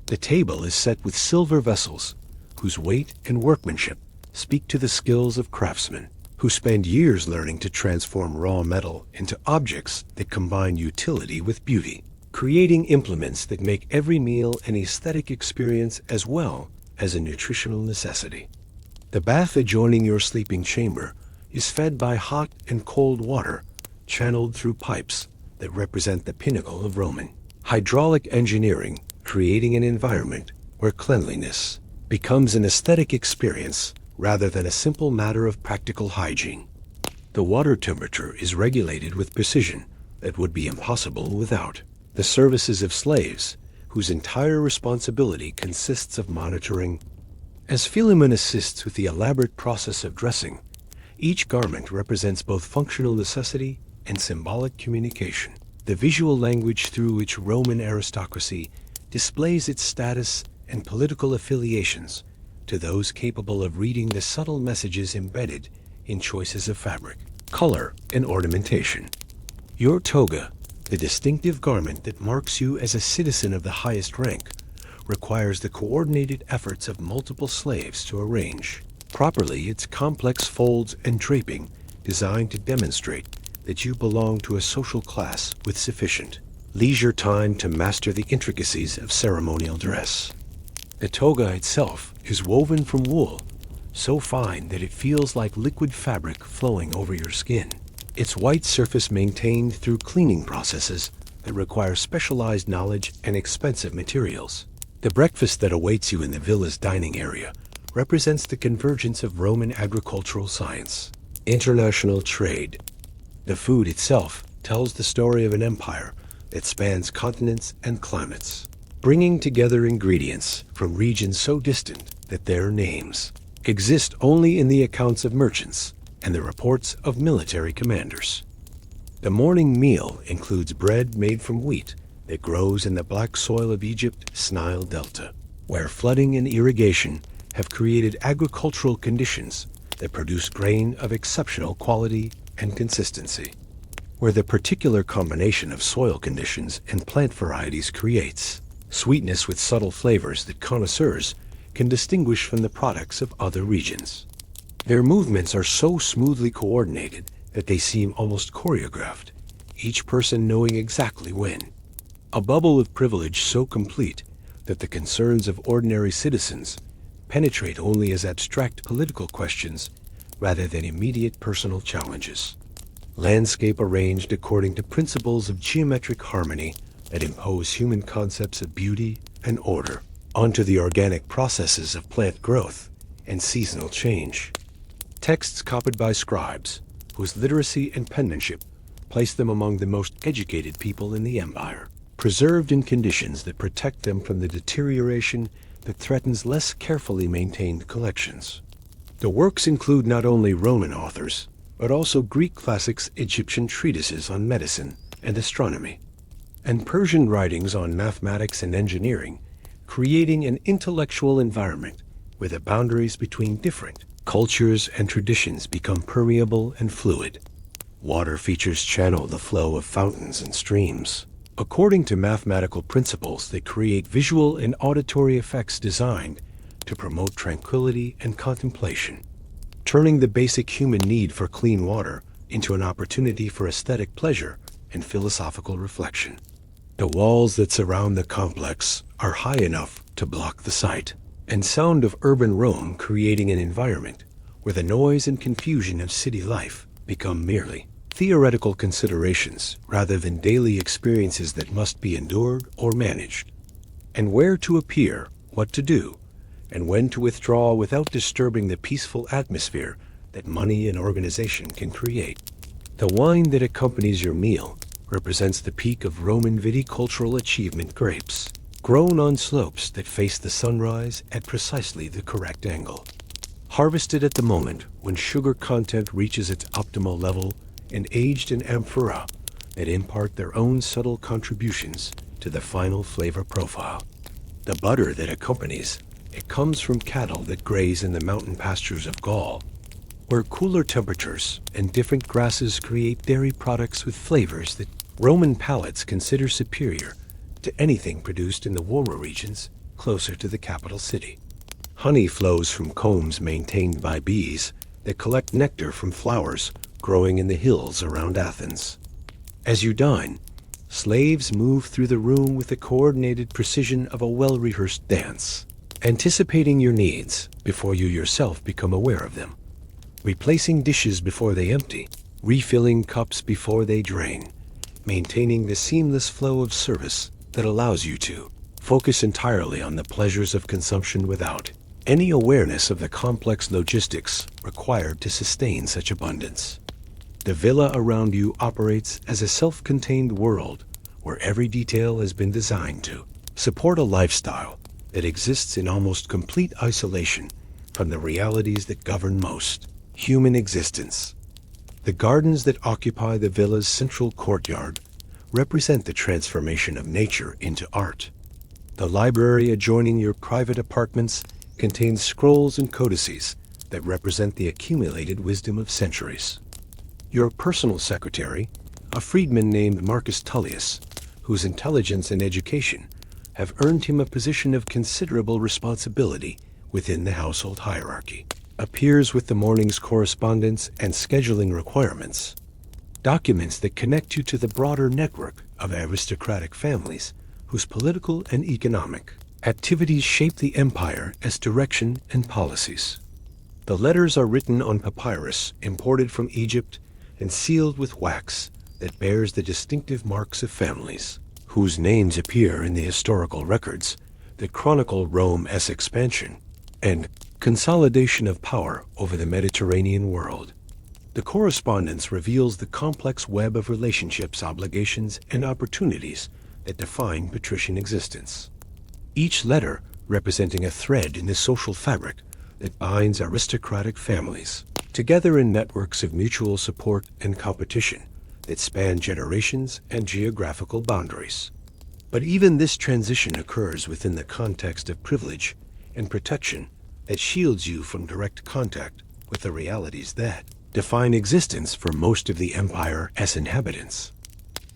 The table is set with silver vessels whose weight and workmanship speak to the skills of craftsmen who spend years learning to transform raw metal into objects that combine utility with beauty, creating implements that make every meal an aesthetic experience as well as a nutritional necessity. The bath adjoining your sleeping chamber is fed by hot and cold water channeled through pipes that represent the pinnacle of Roman hydraulic engineering, creating an environment where cleanliness becomes an aesthetic experience rather than a simple matter of practical hygiene. The water temperature is regulated with precision that would be impossible without the services of slaves, whose entire responsibility consists of monitoring. As Philemon assists with the elaborate process of dressing, each garment represents both functional necessity and symbolic communication, the visual language through which Roman aristocracy displays its status and political affiliations to those capable of reading the subtle messages embedded in choices of fabric, color, and ornamentation. Your toga, the distinctive garment that marks you as a citizen of the highest rank, requires the coordinated efforts of multiple slaves to arrange properly its complex folds and draping designed to demonstrate that you belong to a social class with sufficient leisure time to master the intricacies of ceremonial dress. The toga itself is woven from wool, so fine that it feels like liquid fabric flowing over your skin, its white surface maintained through cleaning processes that require specialized knowledge and expensive materials. The breakfast that awaits you in the villa's dining area represents the convergence of Roman agricultural science, international trade. The food itself tells the story of an empire that spans continents and climates, bringing together ingredients from regions so distant that their names exist only in the accounts of merchants and the reports of military commanders. The morning meal includes bread made from wheat that grows in the black soil of Egypt's Nile Delta, where flooding and irrigation have created agricultural conditions that produce grain of exceptional quality and consistency, where the particular combination of soil conditions and plant varieties creates sweetness with subtle flavors that connoisseurs can distinguish from the products of other regions. Their movements are so smoothly coordinated that they seem almost choreographed, each person knowing exactly when. A bubble of privilege so complete that the concerns of ordinary citizens penetrate only as abstract political questions rather than immediate personal challenges. Landscape arranged according to principles of geometric harmony that impose human concepts of beauty and order onto the organic processes of plant growth and seasonal change. Texts copied by scribes, whose literacy and penmanship place them among the most educated people in the empire, preserved in conditions that protect them from the deterioration that threatens less carefully maintained collections. The works include not only Roman authors, but also Greek classics, Egyptian treatises on medicine and astronomy, and Persian writings on mathematics and engineering, creating an intellectual environment where the boundaries between different cultures and traditions become permeable and fluid. Water features channel the flow of fountains and streams, according to mathematical principles that create visual and auditory effects designed to promote tranquility and contemplation, turning the basic human need for clean water into an opportunity for aesthetic pleasure and philosophical reflection. The walls that surround the complex are high enough to block the sight and sound of urban Rome, creating an environment where the noise and confusion of city life become merely theoretical considerations rather than daily experiences that must be endured or managed. And where to appear, what to do, and when to withdraw without disturbing the peaceful atmosphere that money and organization can create. The wine that accompanies your meal represents the peak of Roman viticultural achievement: grapes, grown on slopes that face the sunrise at precisely the correct angle. harvested at the moment when sugar content reaches its optimal level and aged in amphora that impart their own subtle contributions to the final flavor profile. The butter that accompanies it comes from cattle that graze in the mountain pastures of Gaul, where cooler temperatures and different grasses create dairy products with flavors that Roman palates consider superior to anything produced in the warmer regions closer to the capital city. Honey flows from combs maintained by bees that collect nectar from flowers growing in the hills around Athens. As you dine, slaves move through the room with the coordinated precision of a well-rehearsed dance, anticipating your needs before you yourself become aware of them, replacing dishes before they empty, refilling cups before they drain, maintaining the seamless flow of service that allows you to focus entirely on the pleasures of consumption without any awareness of the complex logistics required to sustain such abundance. The villa around you operates as a self-contained world where every detail has been designed to support a lifestyle that exists in almost complete isolation from the realities that govern most human existence. The gardens that occupy the villa's central courtyard represent the transformation of nature into art. The library adjoining your private apartments contains scrolls and codices that represent the accumulated wisdom of centuries. Your personal secretary, a freedman named Marcus Tullius, whose intelligence and education have earned him a position of considerable responsibility within the household hierarchy, appears with the morning's correspondence and scheduling requirements, documents that connect you to the broader network of aristocratic families whose political and economic activities shape the empire as direction and policies. The letters are written on papyrus imported from Egypt and sealed with wax that bears the distinctive marks of families whose names appear in the historical records that chronicle Rome's expansion and consolidation of power over the Mediterranean world. The correspondence reveals the complex web of relationships, obligations, and opportunities that define patrician existence. Each letter representing a thread in the social fabric that binds aristocratic families together in networks of mutual support and competition that span generations and geographical boundaries. But even this transition occurs within the context of privilege and protection that shields you from direct contact with the realities that define existence for most of the empire's inhabitants.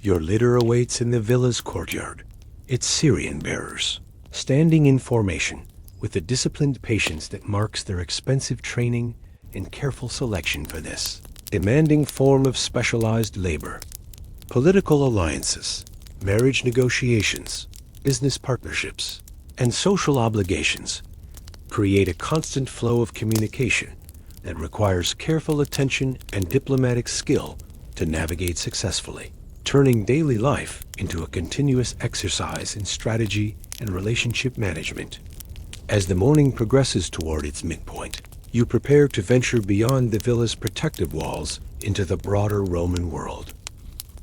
Your litter awaits in the villa's courtyard, its Syrian bearers, standing in formation with the disciplined patience that marks their expensive training and careful selection for this demanding form of specialized labor. Political alliances, marriage negotiations, business partnerships, and social obligations create a constant flow of communication that requires careful attention and diplomatic skill to navigate successfully, turning daily life into a continuous exercise in strategy and relationship management. As the morning progresses toward its midpoint, you prepare to venture beyond the villa's protective walls into the broader Roman world.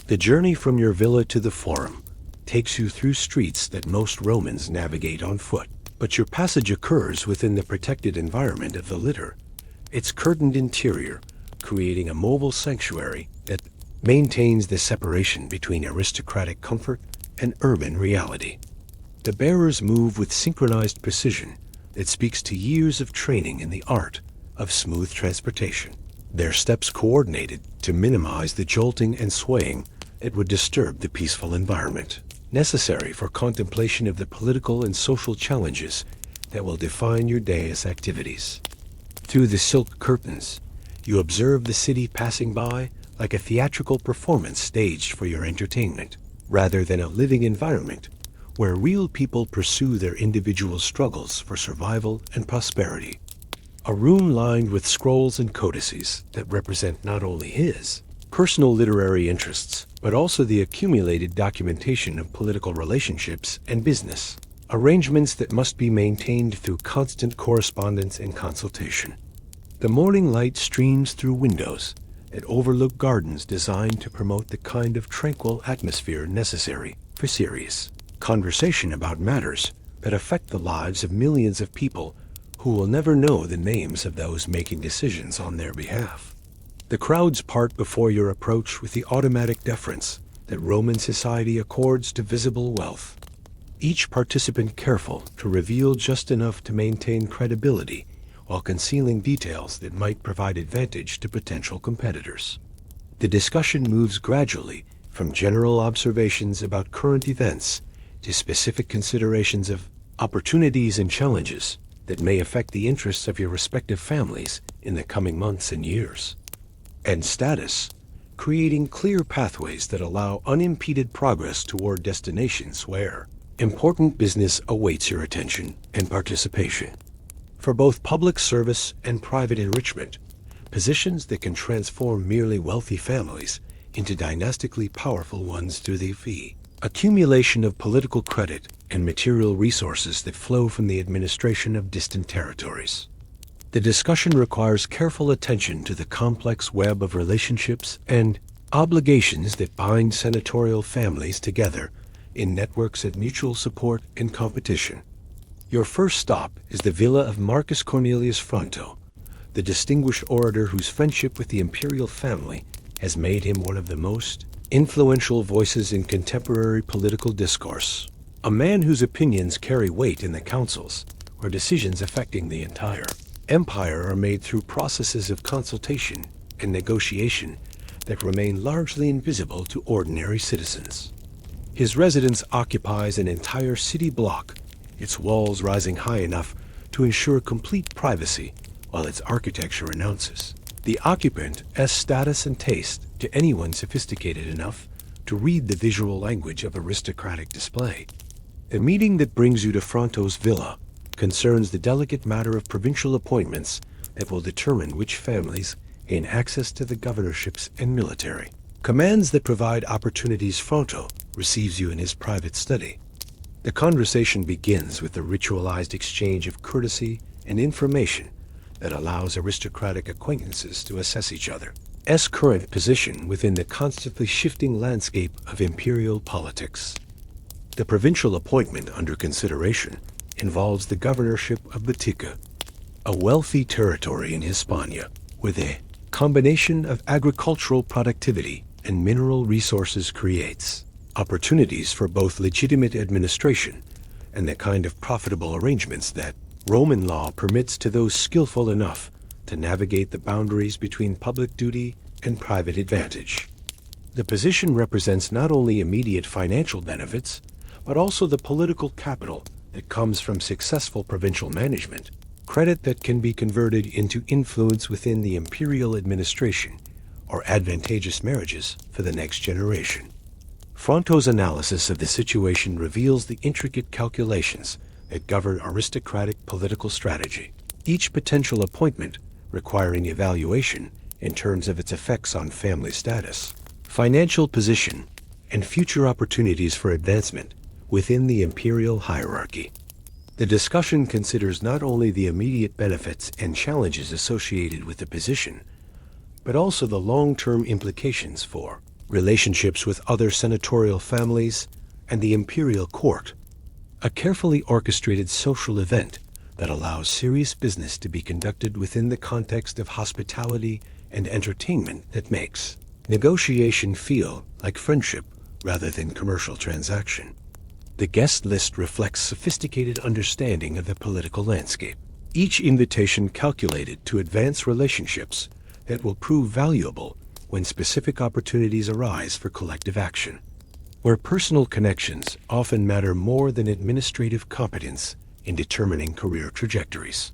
The journey from your villa to the Forum takes you through streets that most Romans navigate on foot, but your passage occurs within the protected environment of the litter, its curtained interior creating a mobile sanctuary that maintains the separation between aristocratic comfort and urban reality. The bearers move with synchronized precision that speaks to years of training in the art of smooth transportation, their steps coordinated to minimize the jolting and swaying that would disturb the peaceful environment necessary for contemplation of the political and social challenges that will define your day's activities. Through the silk curtains, you observe the city passing by like a theatrical performance staged for your entertainment, rather than a living environment where real people pursue their individual struggles for survival and prosperity. A room lined with scrolls and codices that represent not only his personal literary interests, but also the accumulated documentation of political relationships and business arrangements that must be maintained through constant correspondence and consultation. The morning light streams through windows that overlook gardens designed to promote the kind of tranquil atmosphere necessary for serious conversation about matters that affect the lives of millions of people who will never know the names of those making decisions on their behalf. The crowds part before your approach with the automatic deference that Roman society accords to visible wealth, each participant careful to reveal just enough to maintain credibility while concealing details that might provide advantage to potential competitors. The discussion moves gradually from general observations about current events to specific considerations of opportunities and challenges that may affect the interests of your respective families in the coming months and years. And status, creating clear pathways that allow unimpeded progress toward destinations where important business awaits your attention and participation. For both public service and private enrichment, positions that can transform merely wealthy families into dynastically powerful ones through the accumulation of political credit and material resources that flow from the administration of distant territories. The discussion requires careful attention to the complex web of relationships and obligations that bind senatorial families together in networks of mutual support and competition. Your first stop is the villa of Marcus Cornelius Fronto, the distinguished orator whose friendship with the imperial family has made him one of the most influential voices in contemporary political discourse, a man whose opinions carry weight in the councils where decisions affecting the entire empire are made through processes of consultation and negotiation that remain largely invisible to ordinary citizens. His residence occupies an entire city block, its walls rising high enough to ensure complete privacy, while its architecture announces the occupant as status and taste to anyone sophisticated enough to read the visual language of aristocratic display. The meeting that brings you to Fronto's villa concerns the delicate matter of provincial appointments that will determine which families gain access to the governorships and military commands that provide opportunities. Fronto receives you in his private study. The conversation begins with the ritualized exchange of courtesy and information that allows aristocratic acquaintances to assess each other's current position within the constantly shifting landscape of imperial politics. The provincial appointment under consideration involves the governorship of Batica, a wealthy territory in Hispania, where the combination of agricultural productivity and mineral resources creates opportunities for both legitimate administration and the kind of profitable arrangements that Roman law permits to those skillful enough to navigate the boundaries between public duty and private advantage. The position represents not only immediate financial benefits, but also the political capital that comes from successful provincial management, credit that can be converted into influence within the imperial administration or advantageous marriages for the next generation. Fronto's analysis of the situation reveals the intricate calculations that govern aristocratic political strategy, each potential appointment requiring evaluation in terms of its effects on family status, financial position, and future opportunities for advancement within the imperial hierarchy. The discussion considers not only the immediate benefits and challenges associated with the position, but also the long-term implications for relationships with other senatorial families and the imperial court, a carefully orchestrated social event that allows serious business to be conducted within the context of hospitality and entertainment that makes negotiation feel like friendship rather than commercial transaction. The guest list reflects sophisticated understanding of the political landscape, each invitation calculated to advance relationships that will prove valuable when specific opportunities arise for collective action, where personal connections often matter more than administrative competence in determining career trajectories.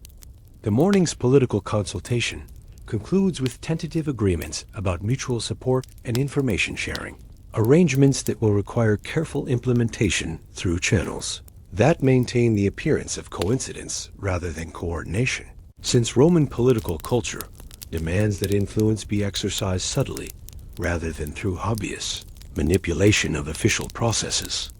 The morning's political consultation concludes with tentative agreements about mutual support and information sharing, arrangements that will require careful implementation through channels that maintain the appearance of coincidence rather than coordination, since Roman political culture demands that influence be exercised subtly rather than through obvious manipulation of official processes.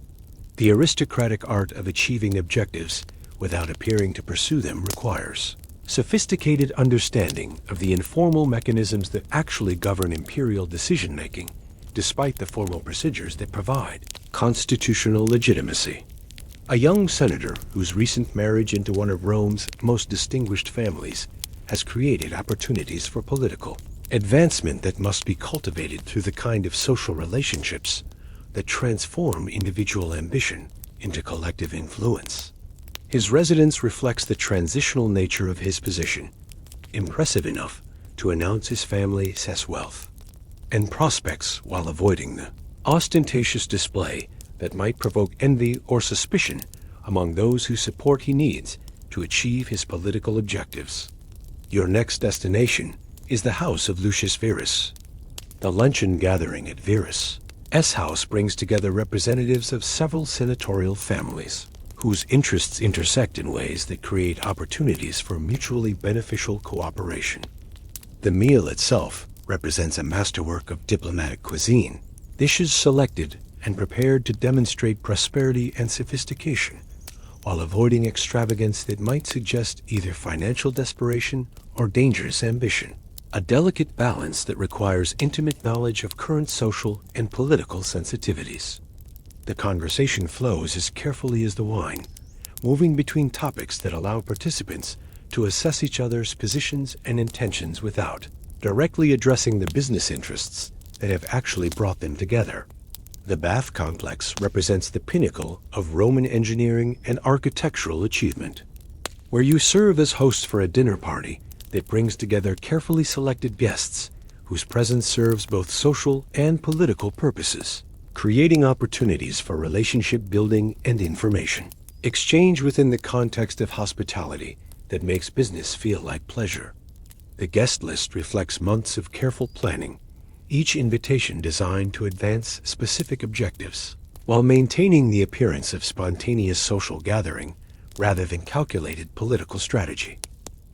The aristocratic art of achieving objectives without appearing to pursue them requires sophisticated understanding of the informal mechanisms that actually govern imperial decision-making, despite the formal procedures that provide constitutional legitimacy. A young senator whose recent marriage into one of Rome's most distinguished families has created opportunities for political advancement that must be cultivated through the kind of social relationships that transform individual ambition into collective influence. His residence reflects the transitional nature of his position, impressive enough to announce his family's wealth and prospects while avoiding the ostentatious display that might provoke envy or suspicion among those whose support he needs to achieve his political objectives. Your next destination is the house of Lucius Verus. The luncheon gathering at Verus' house brings together representatives of several senatorial families, whose interests intersect in ways that create opportunities for mutually beneficial cooperation. The meal itself represents a masterwork of diplomatic cuisine, dishes selected and prepared to demonstrate prosperity and sophistication, while avoiding extravagance that might suggest either financial desperation or dangerous ambition. A delicate balance that requires intimate knowledge of current social and political sensitivities. The conversation flows as carefully as the wine, moving between topics that allow participants to assess each other's positions and intentions without directly addressing the business interests that have actually brought them together. The bath complex represents the pinnacle of Roman engineering and architectural achievement, where you serve as host for a dinner party that brings together carefully selected guests whose presence serves both social and political purposes, creating opportunities for relationship building and information exchange within the context of hospitality that makes business feel like pleasure. The guest list reflects months of careful planning, each invitation designed to advance specific objectives, while maintaining the appearance of spontaneous social gathering rather than calculated political strategy.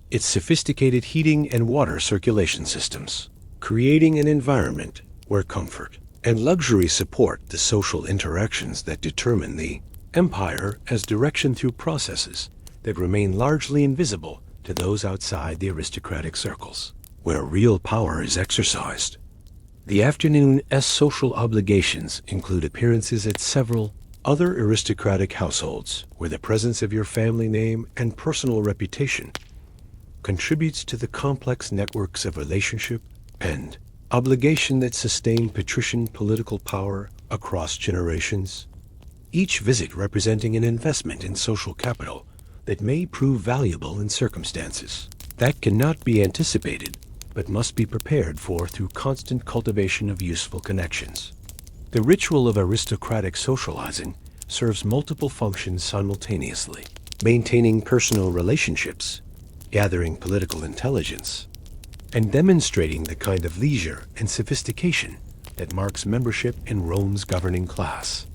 Its sophisticated heating and water circulation systems, creating an environment where comfort and luxury support the social interactions that determine the empire as direction through processes that remain largely invisible to those outside the aristocratic circles, where real power is exercised. The afternoon's social obligations include appearances at several other aristocratic households, where the presence of your family name and personal reputation contributes to the complex networks of relationship and obligation that sustain patrician political power across generations. Each visit representing an investment in social capital that may prove valuable in circumstances that cannot be anticipated but must be prepared for through constant cultivation of useful connections. The ritual of aristocratic socializing serves multiple functions simultaneously, maintaining personal relationships, gathering political intelligence, and demonstrating the kind of leisure and sophistication that marks membership in Rome's governing class.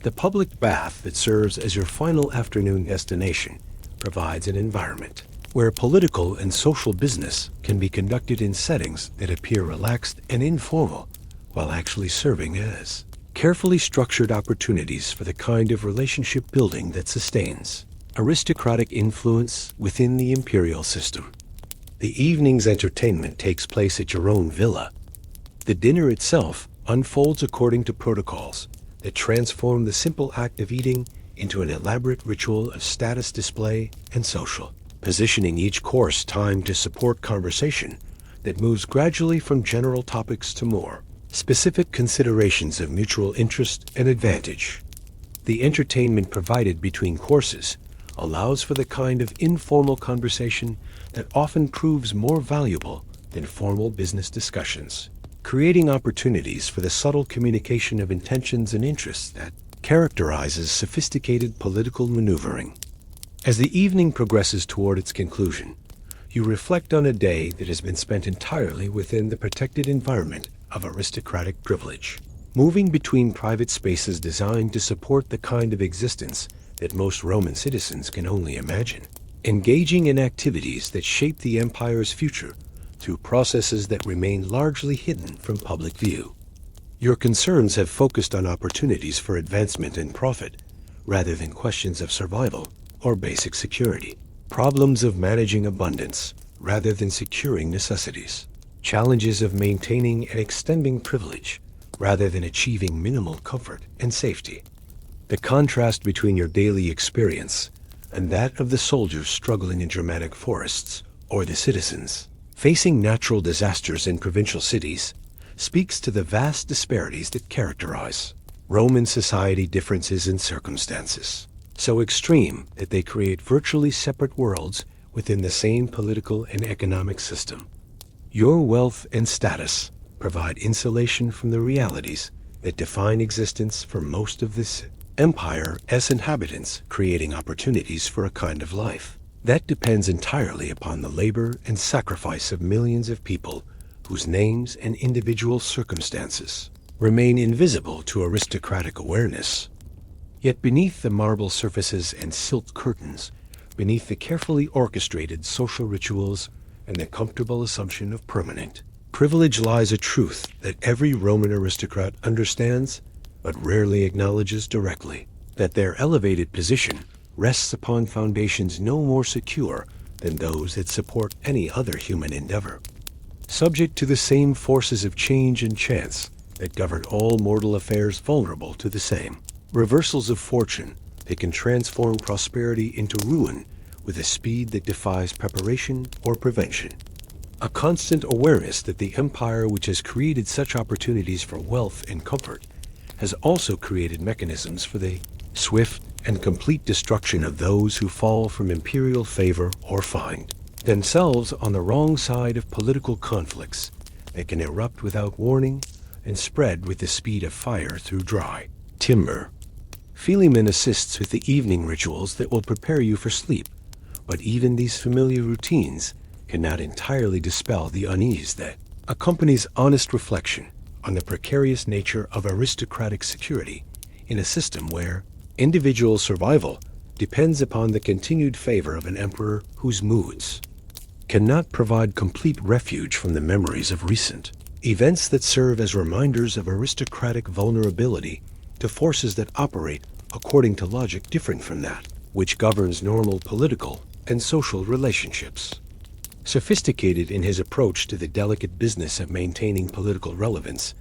The public bath that serves as your final afternoon destination provides an environment where political and social business can be conducted in settings that appear relaxed and informal while actually serving as carefully structured opportunities for the kind of relationship building that sustains aristocratic influence within the imperial system. The evening's entertainment takes place at your own villa. The dinner itself unfolds according to protocols that transform the simple act of eating into an elaborate ritual of status display and social, positioning each course timed to support conversation that moves gradually from general topics to more specific considerations of mutual interest and advantage. The entertainment provided between courses allows for the kind of informal conversation that often proves more valuable than formal business discussions, creating opportunities for the subtle communication of intentions and interests that characterizes sophisticated political maneuvering. As the evening progresses toward its conclusion, you reflect on a day that has been spent entirely within the protected environment of aristocratic privilege, moving between private spaces designed to support the kind of existence that most Roman citizens can only imagine, engaging in activities that shape the empire's future through processes that remain largely hidden from public view. Your concerns have focused on opportunities for advancement and profit, rather than questions of survival or basic security, problems of managing abundance rather than securing necessities, challenges of maintaining and extending privilege rather than achieving minimal comfort and safety. The contrast between your daily experience and that of the soldiers struggling in dramatic forests, or the citizens facing natural disasters in provincial cities, speaks to the vast disparities that characterize Roman society. Differences in circumstances so extreme that they create virtually separate worlds within the same political and economic system. Your wealth and status provide insulation from the realities that define existence for most of this empire as inhabitants, creating opportunities for a kind of life that depends entirely upon the labor and sacrifice of millions of people whose names and individual circumstances remain invisible to aristocratic awareness. Yet beneath the marble surfaces and silk curtains, beneath the carefully orchestrated social rituals and the comfortable assumption of permanent privilege lies a truth that every Roman aristocrat understands but rarely acknowledges directly, that their elevated position rests upon foundations no more secure than those that support any other human endeavor. Subject to the same forces of change and chance that govern all mortal affairs, vulnerable to the same reversals of fortune, they can transform prosperity into ruin with a speed that defies preparation or prevention. A constant awareness that the empire which has created such opportunities for wealth and comfort has also created mechanisms for the swift and complete destruction of those who fall from imperial favor or find themselves on the wrong side of political conflicts that can erupt without warning and spread with the speed of fire through dry timber. Philemon assists with the evening rituals that will prepare you for sleep, but even these familiar routines cannot entirely dispel the unease that accompanies honest reflection on the precarious nature of aristocratic security in a system where individual survival depends upon the continued favor of an emperor whose moods cannot provide complete refuge from the memories of recent events that serve as reminders of aristocratic vulnerability to forces that operate according to logic different from that which governs normal political and social relationships. Sophisticated in his approach to the delicate business of maintaining political relevance,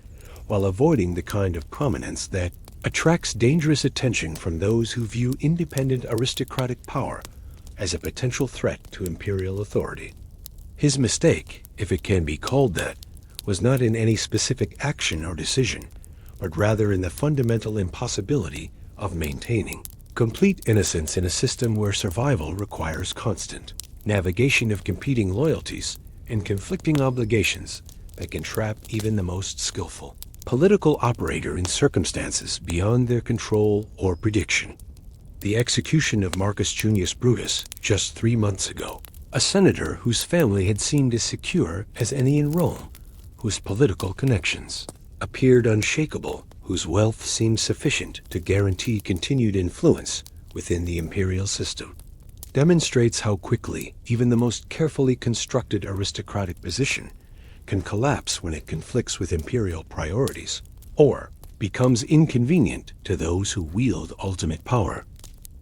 while avoiding the kind of prominence that attracts dangerous attention from those who view independent aristocratic power as a potential threat to imperial authority. His mistake, if it can be called that, was not in any specific action or decision, but rather in the fundamental impossibility of maintaining complete innocence in a system where survival requires constant navigation of competing loyalties and conflicting obligations that can trap even the most skillful political operator in circumstances beyond their control or prediction. The execution of Marcus Junius Brutus just 3 months ago, a senator whose family had seemed as secure as any in Rome, whose political connections appeared unshakable, whose wealth seemed sufficient to guarantee continued influence within the imperial system, demonstrates how quickly even the most carefully constructed aristocratic position can collapse when it conflicts with imperial priorities, or becomes inconvenient to those who wield ultimate power.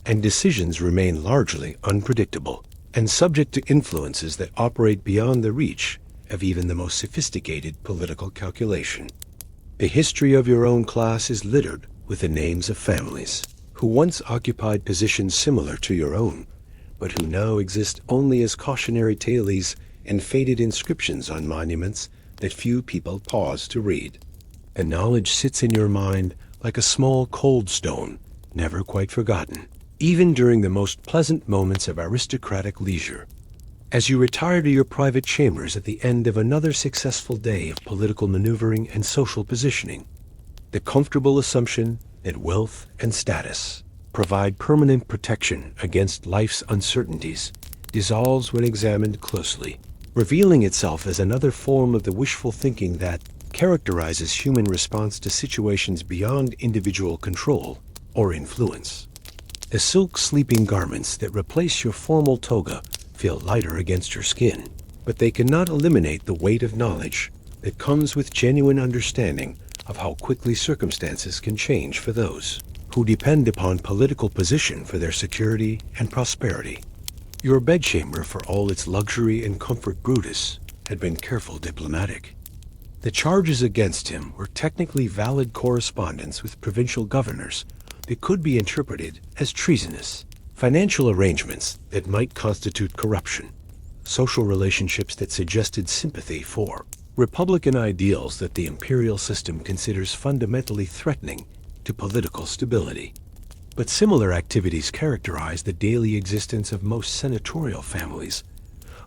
And decisions remain largely unpredictable and subject to influences that operate beyond the reach of even the most sophisticated political calculation. The history of your own class is littered with the names of families who once occupied positions similar to your own, but who now exist only as cautionary tales and faded inscriptions on monuments that few people pause to read. And knowledge sits in your mind like a small cold stone, never quite forgotten, even during the most pleasant moments of aristocratic leisure. As you retire to your private chambers at the end of another successful day of political maneuvering and social positioning, the comfortable assumption that wealth and status provide permanent protection against life's uncertainties dissolves when examined closely, revealing itself as another form of the wishful thinking that characterizes human response to situations beyond individual control or influence. The silk sleeping garments that replace your formal toga feel lighter against your skin, but they cannot eliminate the weight of knowledge that comes with genuine understanding of how quickly circumstances can change for those who depend upon political position for their security and prosperity. Your bedchamber, for all its luxury and comfort, Brutus had been careful diplomatic. The charges against him were technically valid correspondence with provincial governors, that could be interpreted as treasonous, financial arrangements that might constitute corruption, social relationships that suggested sympathy for Republican ideals that the imperial system considers fundamentally threatening to political stability. But similar activities characterize the daily existence of most senatorial families,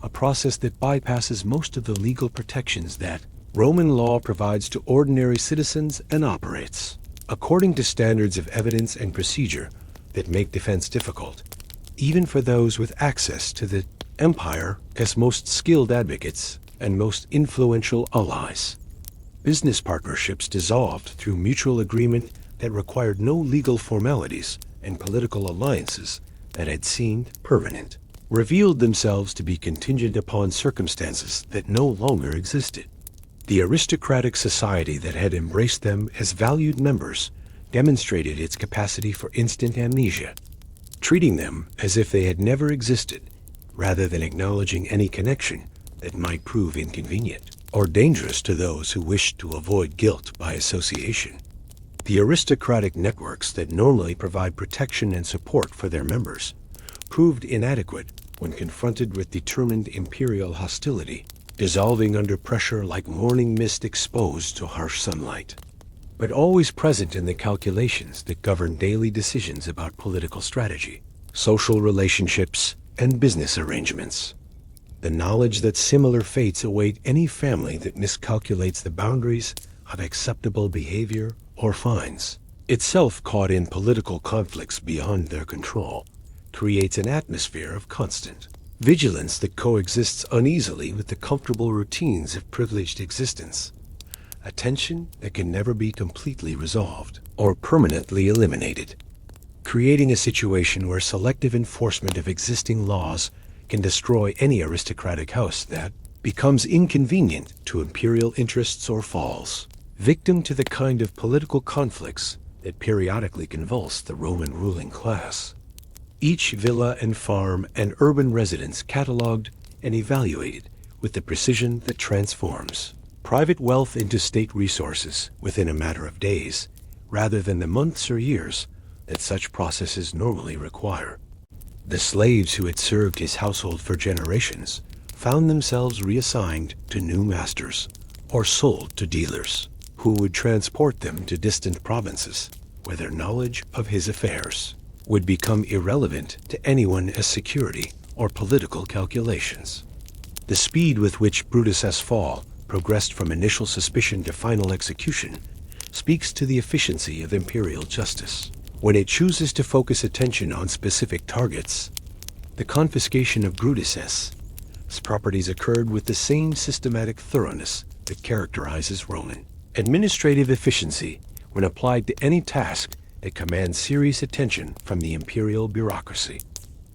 a process that bypasses most of the legal protections that Roman law provides to ordinary citizens and operates according to standards of evidence and procedure that make defense difficult, even for those with access to the empire as most skilled advocates and most influential allies. Business partnerships dissolved through mutual agreement that required no legal formalities, and political alliances that had seemed permanent revealed themselves to be contingent upon circumstances that no longer existed. The aristocratic society that had embraced them as valued members demonstrated its capacity for instant amnesia, treating them as if they had never existed, rather than acknowledging any connection that might prove inconvenient or dangerous to those who wished to avoid guilt by association. The aristocratic networks that normally provide protection and support for their members proved inadequate when confronted with determined imperial hostility, dissolving under pressure like morning mist exposed to harsh sunlight, but always present in the calculations that govern daily decisions about political strategy, social relationships, and business arrangements. The knowledge that similar fates await any family that miscalculates the boundaries of acceptable behavior or fines, itself caught in political conflicts beyond their control, creates an atmosphere of constant vigilance that coexists uneasily with the comfortable routines of privileged existence, a tension that can never be completely resolved or permanently eliminated, creating a situation where selective enforcement of existing laws can destroy any aristocratic house that becomes inconvenient to imperial interests or falls victim to the kind of political conflicts that periodically convulse the Roman ruling class. Each villa and farm and urban residence cataloged and evaluated with the precision that transforms private wealth into state resources within a matter of days, rather than the months or years that such processes normally require. The slaves who had served his household for generations found themselves reassigned to new masters or sold to dealers who would transport them to distant provinces where their knowledge of his affairs would become irrelevant to anyone as security or political calculations. The speed with which Brutus's fall progressed from initial suspicion to final execution speaks to the efficiency of imperial justice. When it chooses to focus attention on specific targets, the confiscation of Brutus's properties occurred with the same systematic thoroughness that characterizes Roman administrative efficiency when applied to any task that commands serious attention from the imperial bureaucracy.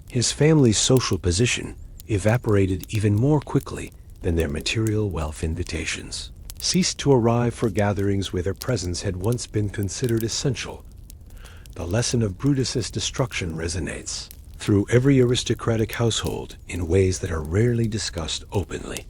His family's social position evaporated even more quickly than their material wealth invitations ceased to arrive for gatherings where their presence had once been considered essential. The lesson of Brutus's destruction resonates through every aristocratic household in ways that are rarely discussed openly.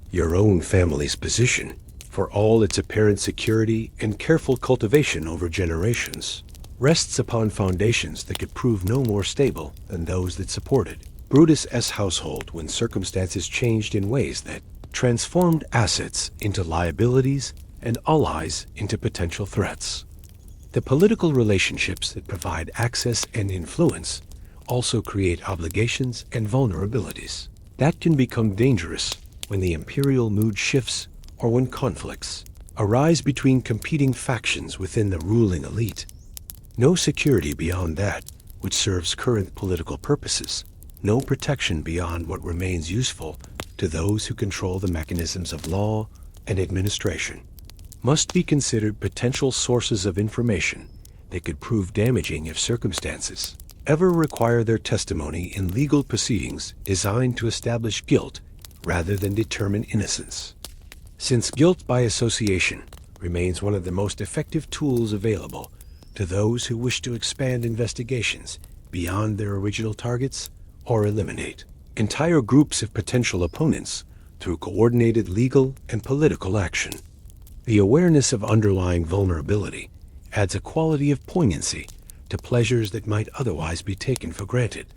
Your own family's position, for all its apparent security and careful cultivation over generations, rests upon foundations that could prove no more stable than those that supported Brutus's household when circumstances changed in ways that transformed assets into liabilities and allies into potential threats. The political relationships that provide access and influence also create obligations and vulnerabilities that can become dangerous when the imperial mood shifts or when conflicts arise between competing factions within the ruling elite. No security beyond that which serves current political purposes, no protection beyond what remains useful to those who control the mechanisms of law and administration, must be considered potential sources of information that could prove damaging if circumstances ever require their testimony in legal proceedings designed to establish guilt rather than determine innocence. Since guilt by association remains one of the most effective tools available to those who wish to expand investigations beyond their original targets or eliminate entire groups of potential opponents through coordinated legal and political action. The awareness of underlying vulnerability adds a quality of poignancy to to pleasures that might otherwise be taken for granted,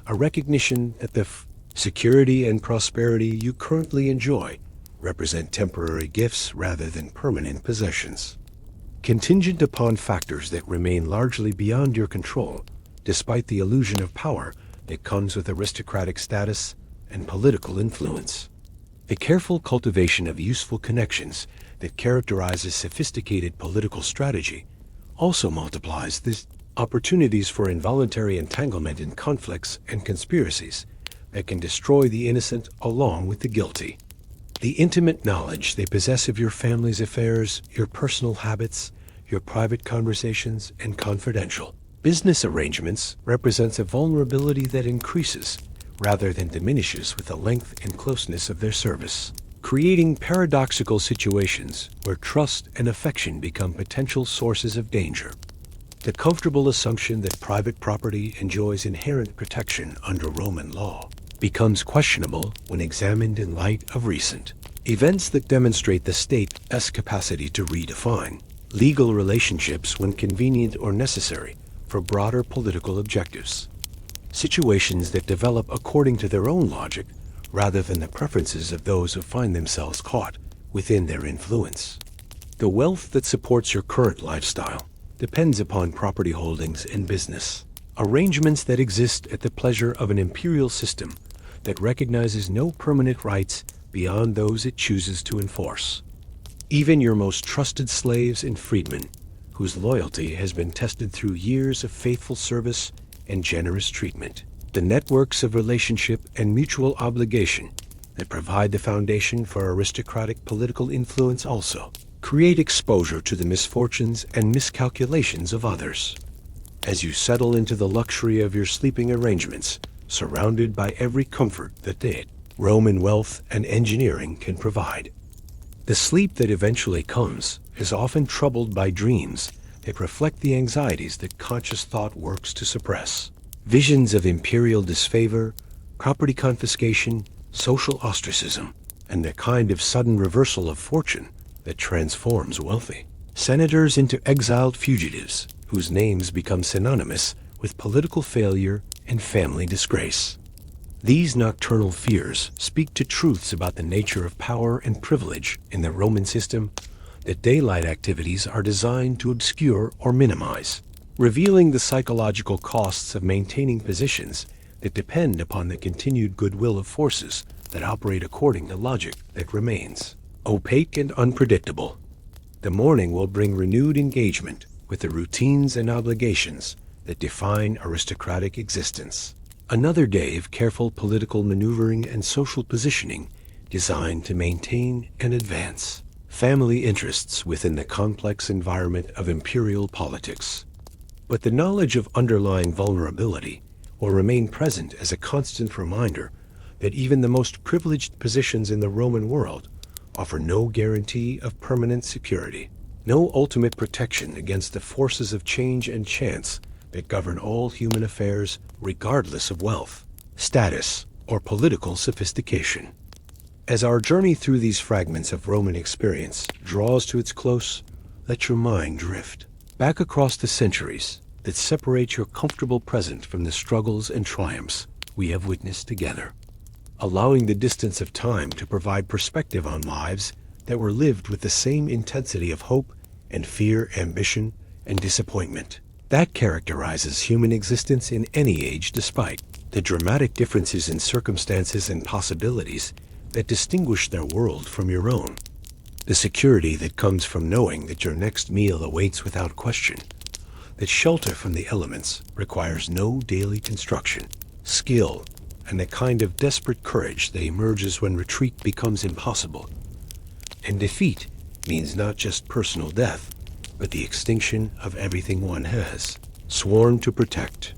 a recognition that the security and prosperity you currently enjoy represent temporary gifts rather than permanent possessions. Contingent upon factors that remain largely beyond your control, despite the illusion of power that comes with aristocratic status and political influence. The careful cultivation of useful connections that characterizes sophisticated political strategy also multiplies the opportunities for involuntary entanglement in conflicts and conspiracies that can destroy the innocent along with the guilty. The intimate knowledge they possess of your family's affairs, your personal habits, your private conversations, and confidential business arrangements represents a vulnerability that increases rather than diminishes with the length and closeness of their service, creating paradoxical situations where trust and affection become potential sources of danger. The comfortable assumption that private property enjoys inherent protection under Roman law becomes questionable when examined in light of recent events that demonstrate the state's capacity to redefine legal relationships when convenient or necessary for broader political objectives. Situations that develop according to their own logic rather than the preferences of those who find themselves caught within their influence. The wealth that supports your current lifestyle depends upon property holdings and business arrangements that exist at the pleasure of an imperial system that recognizes no permanent rights beyond those it chooses to enforce. Even your most trusted slaves and freedmen, whose loyalty has been tested through years of faithful service and generous treatment, the networks of relationship and mutual obligation that provide the foundation for aristocratic political influence also create exposure to the misfortunes and miscalculations of others. As you settle into the luxury of your sleeping arrangements, surrounded by every comfort that Roman wealth and engineering can provide, the sleep that eventually comes is often troubled by dreams that reflect the anxieties that conscious thought works to suppress. Visions of imperial disfavor, property confiscation, social ostracism, and the kind of sudden reversal of fortune that transforms wealthy senators into exiled fugitives whose names become synonymous with political failure and family disgrace. These nocturnal fears speak to truths about the nature of power and privilege in the Roman system that daylight activities are designed to obscure or minimize, revealing the psychological costs of maintaining positions that depend upon the continued goodwill of forces that operate according to logic that remains opaque and unpredictable. The morning will bring renewed engagement with the routines and obligations that define aristocratic existence. Another day of careful political maneuvering and social positioning designed to maintain and advance family interests within the complex environment of imperial politics. But the knowledge of underlying vulnerability will remain present as a constant reminder that even the most privileged positions in the Roman world offer no guarantee of permanent security, no ultimate protection against the forces of change and chance that govern all human affairs regardless of wealth, status, or political sophistication. As our journey through these fragments of Roman experience draws to its close, let your mind drift back across the centuries that separate your comfortable present from the struggles and triumphs we have witnessed together, allowing the distance of time to provide perspective on lives that were lived with the same intensity of hope and fear, ambition, and disappointment that characterizes human existence in any age, despite the dramatic differences in circumstances and possibilities that distinguish their world from your own. The security that comes from knowing that your next meal awaits without question, that shelter from the elements requires no daily construction, skill, and the kind of desperate courage that emerges when retreat becomes impossible. And defeat means not just personal death, but the extinction of everything one has sworn to protect,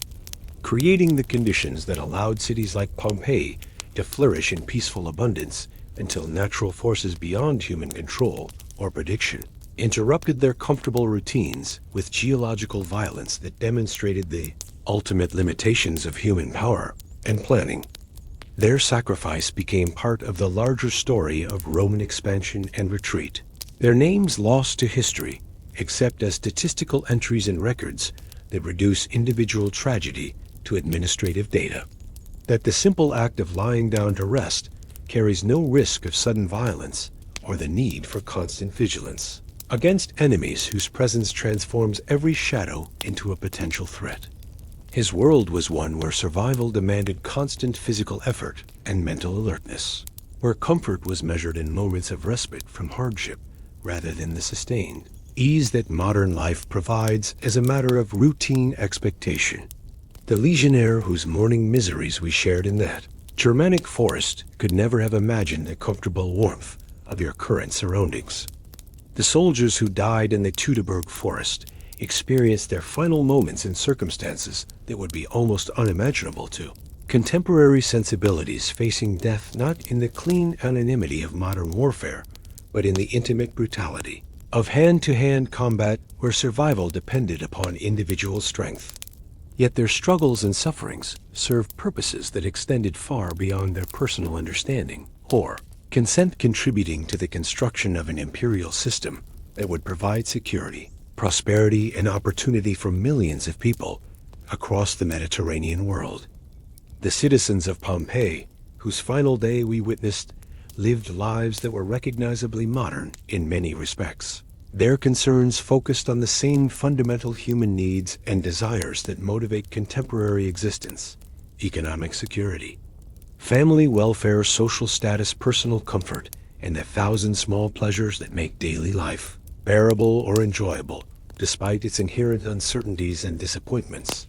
creating the conditions that allowed cities like Pompeii to flourish in peaceful abundance until natural forces beyond human control or prediction interrupted their comfortable routines with geological violence that demonstrated the ultimate limitations of human power and planning. Their sacrifice became part of the larger story of Roman expansion and retreat. Their names lost to history, except as statistical entries and records that reduce individual tragedy to administrative data. That the simple act of lying down to rest carries no risk of sudden violence or the need for constant vigilance against enemies whose presence transforms every shadow into a potential threat. His world was one where survival demanded constant physical effort and mental alertness, where comfort was measured in moments of respite from hardship rather than the sustained ease that modern life provides as a matter of routine expectation. The legionnaire whose morning miseries we shared in that Germanic forest could never have imagined the comfortable warmth of your current surroundings. The soldiers who died in the Teutoburg forest experienced their final moments in circumstances that would be almost unimaginable to contemporary sensibilities, facing death not in the clean anonymity of modern warfare, but in the intimate brutality of hand-to-hand combat where survival depended upon individual strength. Yet their struggles and sufferings served purposes that extended far beyond their personal understanding or consent, contributing to the construction of an imperial system that would provide security, prosperity, and opportunity for millions of people across the Mediterranean world. The citizens of Pompeii, whose final day we witnessed, lived lives that were recognizably modern in many respects. Their concerns focused on the same fundamental human needs and desires that motivate contemporary existence: economic security, family welfare, social status, personal comfort, and the thousand small pleasures that make daily life bearable or enjoyable, despite its inherent uncertainties and disappointments.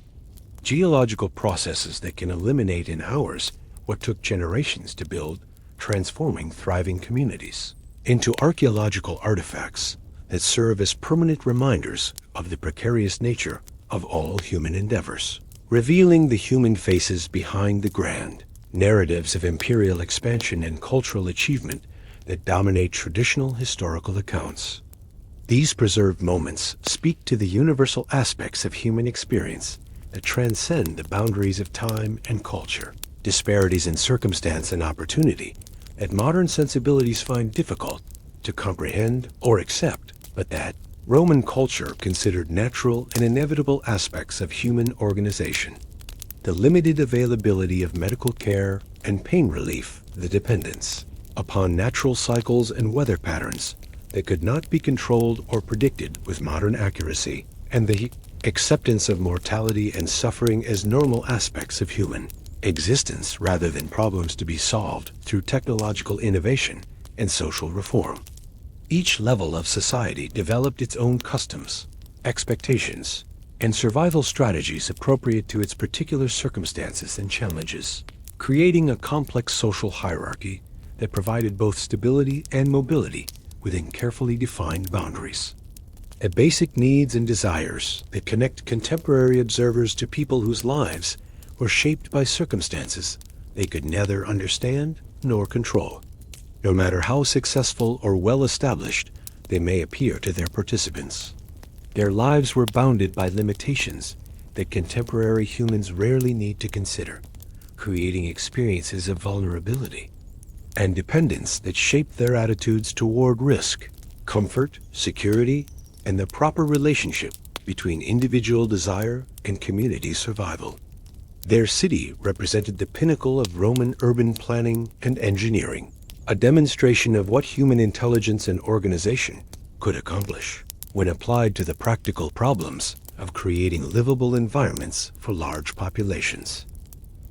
Geological processes that can eliminate in hours what took generations to build, transforming thriving communities into archaeological artifacts that serve as permanent reminders of the precarious nature of all human endeavors, revealing the human faces behind the grand narratives of imperial expansion and cultural achievement that dominate traditional historical accounts. These preserved moments speak to the universal aspects of human experience that transcend the boundaries of time and culture, disparities in circumstance and opportunity that modern sensibilities find difficult to comprehend or accept, but that Roman culture considered natural and inevitable aspects of human organization. The limited availability of medical care and pain relief, the dependence upon natural cycles and weather patterns that could not be controlled or predicted with modern accuracy, and the acceptance of mortality and suffering as normal aspects of human existence rather than problems to be solved through technological innovation and social reform. Each level of society developed its own customs, expectations, and survival strategies appropriate to its particular circumstances and challenges, creating a complex social hierarchy that provided both stability and mobility within carefully defined boundaries. Basic needs and desires that connect contemporary observers to people whose lives were shaped by circumstances they could neither understand nor control, no matter how successful or well-established they may appear to their participants. Their lives were bounded by limitations that contemporary humans rarely need to consider, creating experiences of vulnerability and dependence that shaped their attitudes toward risk, comfort, security, and the proper relationship between individual desire and community survival. Their city represented the pinnacle of Roman urban planning and engineering, a demonstration of what human intelligence and organization could accomplish when applied to the practical problems of creating livable environments for large populations.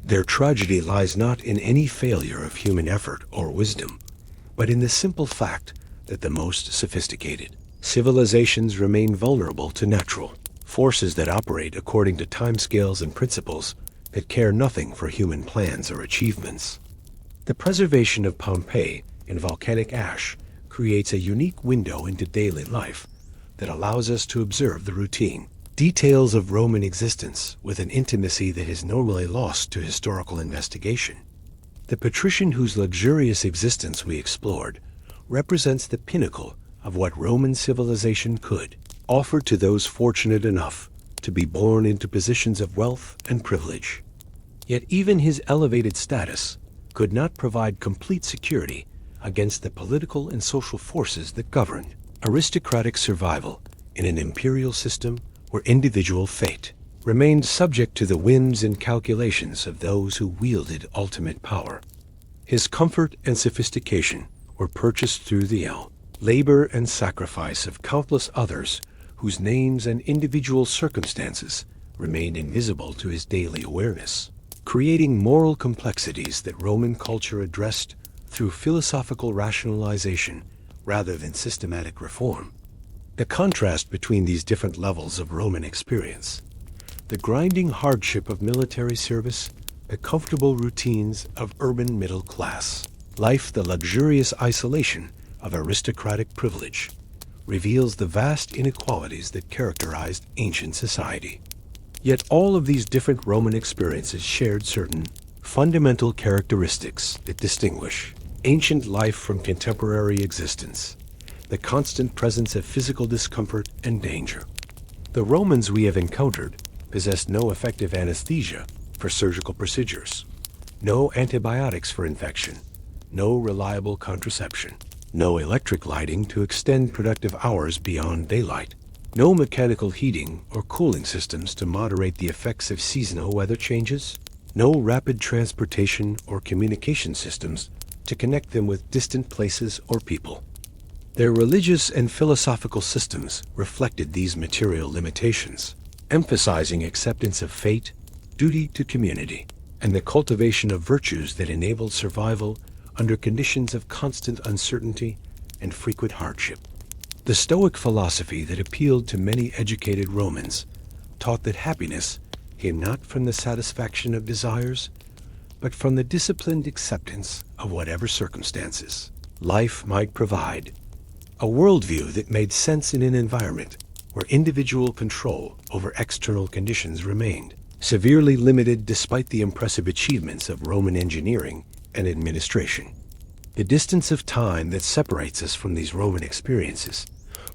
Their tragedy lies not in any failure of human effort or wisdom, but in the simple fact that the most sophisticated civilizations remain vulnerable to natural forces that operate according to timescales and principles that care nothing for human plans or achievements. The preservation of Pompeii in volcanic ash creates a unique window into daily life that allows us to observe the routine details of Roman existence with an intimacy that is normally lost to historical investigation. The patrician whose luxurious existence we explored represents the pinnacle of what Roman civilization could offer to those fortunate enough to be born into positions of wealth and privilege. Yet even his elevated status could not provide complete security against the political and social forces that governed aristocratic survival in an imperial system where individual fate remained subject to the whims and calculations of those who wielded ultimate power. His comfort and sophistication were purchased through the labor and sacrifice of countless others whose names and individual circumstances remained invisible to his daily awareness, creating moral complexities that Roman culture addressed through philosophical rationalization rather than systematic reform. The contrast between these different levels of Roman experience, the grinding hardship of military service, the comfortable routines of urban middle class life, the luxurious isolation of aristocratic privilege, reveals the vast inequalities that characterized ancient society. Yet all of these different Roman experiences shared certain fundamental characteristics that distinguish ancient life from contemporary existence: the constant presence of physical discomfort and danger. The Romans we have encountered possessed no effective anesthesia for surgical procedures, no antibiotics for infection, no reliable contraception, no electric lighting to extend productive hours beyond daylight, no mechanical heating or cooling systems to moderate the effects of seasonal weather changes, no rapid transportation or communication systems to connect them with distant places or people. Their religious and philosophical systems reflected these material limitations, emphasizing acceptance of fate, duty to community, and the cultivation of virtues that enabled survival under conditions of constant uncertainty and frequent hardship. The Stoic philosophy that appealed to many educated Romans taught that happiness came not from the satisfaction of desires, but from the disciplined acceptance of whatever circumstances life might provide. A worldview that made sense in an environment where individual control over external conditions remained severely limited despite the impressive achievements of Roman engineering and administration. The distance of time that separates us from these Roman experiences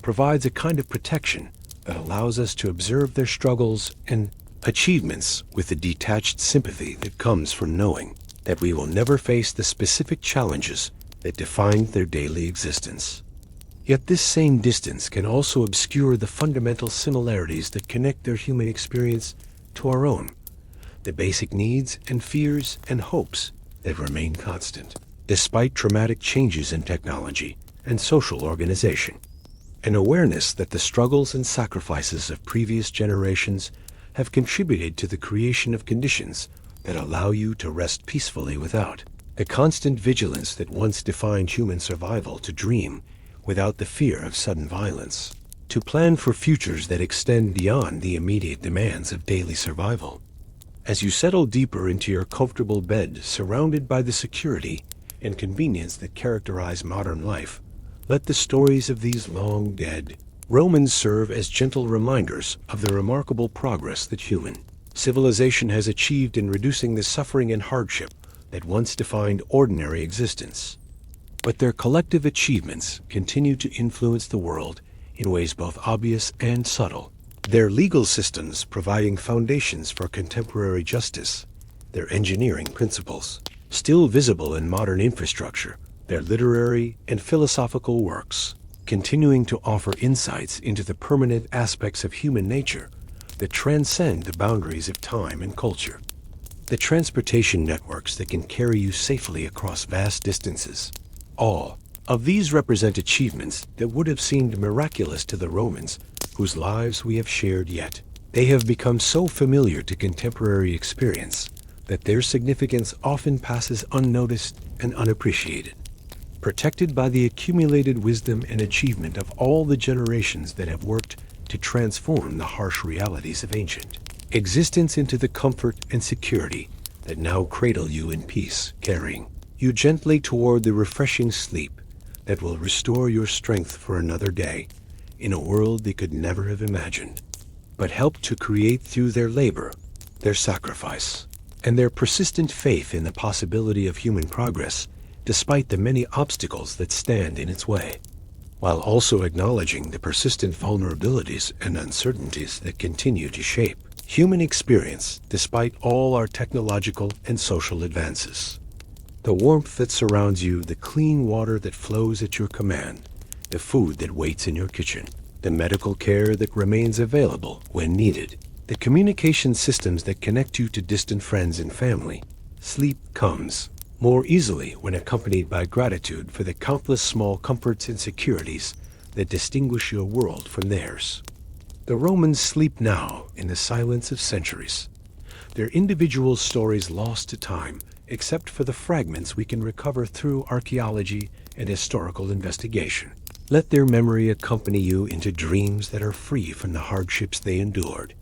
provides a kind of protection that allows us to observe their struggles and achievements with the detached sympathy that comes from knowing that we will never face the specific challenges that defined their daily existence. Yet this same distance can also obscure the fundamental similarities that connect their human experience to our own, the basic needs and fears and hopes that remain constant, despite dramatic changes in technology and social organization. An awareness that the struggles and sacrifices of previous generations have contributed to the creation of conditions that allow you to rest peacefully without the constant vigilance that once defined human survival, to dream without the fear of sudden violence, to plan for futures that extend beyond the immediate demands of daily survival. As you settle deeper into your comfortable bed, surrounded by the security and convenience that characterize modern life, let the stories of these long-dead Romans serve as gentle reminders of the remarkable progress that human civilization has achieved in reducing the suffering and hardship that once defined ordinary existence. But their collective achievements continue to influence the world in ways both obvious and subtle. Their legal systems providing foundations for contemporary justice, their engineering principles, still visible in modern infrastructure, their literary and philosophical works, continuing to offer insights into the permanent aspects of human nature that transcend the boundaries of time and culture. The transportation networks that can carry you safely across vast distances. All of these represent achievements that would have seemed miraculous to the Romans whose lives we have shared, yet they have become so familiar to contemporary experience that their significance often passes unnoticed and unappreciated. Protected by the accumulated wisdom and achievement of all the generations that have worked to transform the harsh realities of ancient existence into the comfort and security that now cradle you in peace, carrying you gently toward the refreshing sleep that will restore your strength for another day in a world they could never have imagined, but helped to create through their labor, their sacrifice, and their persistent faith in the possibility of human progress despite the many obstacles that stand in its way, while also acknowledging the persistent vulnerabilities and uncertainties that continue to shape human experience despite all our technological and social advances. The warmth that surrounds you, the clean water that flows at your command, the food that waits in your kitchen, the medical care that remains available when needed. the communication systems that connect you to distant friends and family. Sleep comes more easily when accompanied by gratitude for the countless small comforts and securities that distinguish your world from theirs. The Romans sleep now in the silence of centuries, their individual stories lost to time, except for the fragments we can recover through archaeology and historical investigation. Let their memory accompany you into dreams that are free from the hardships they endured.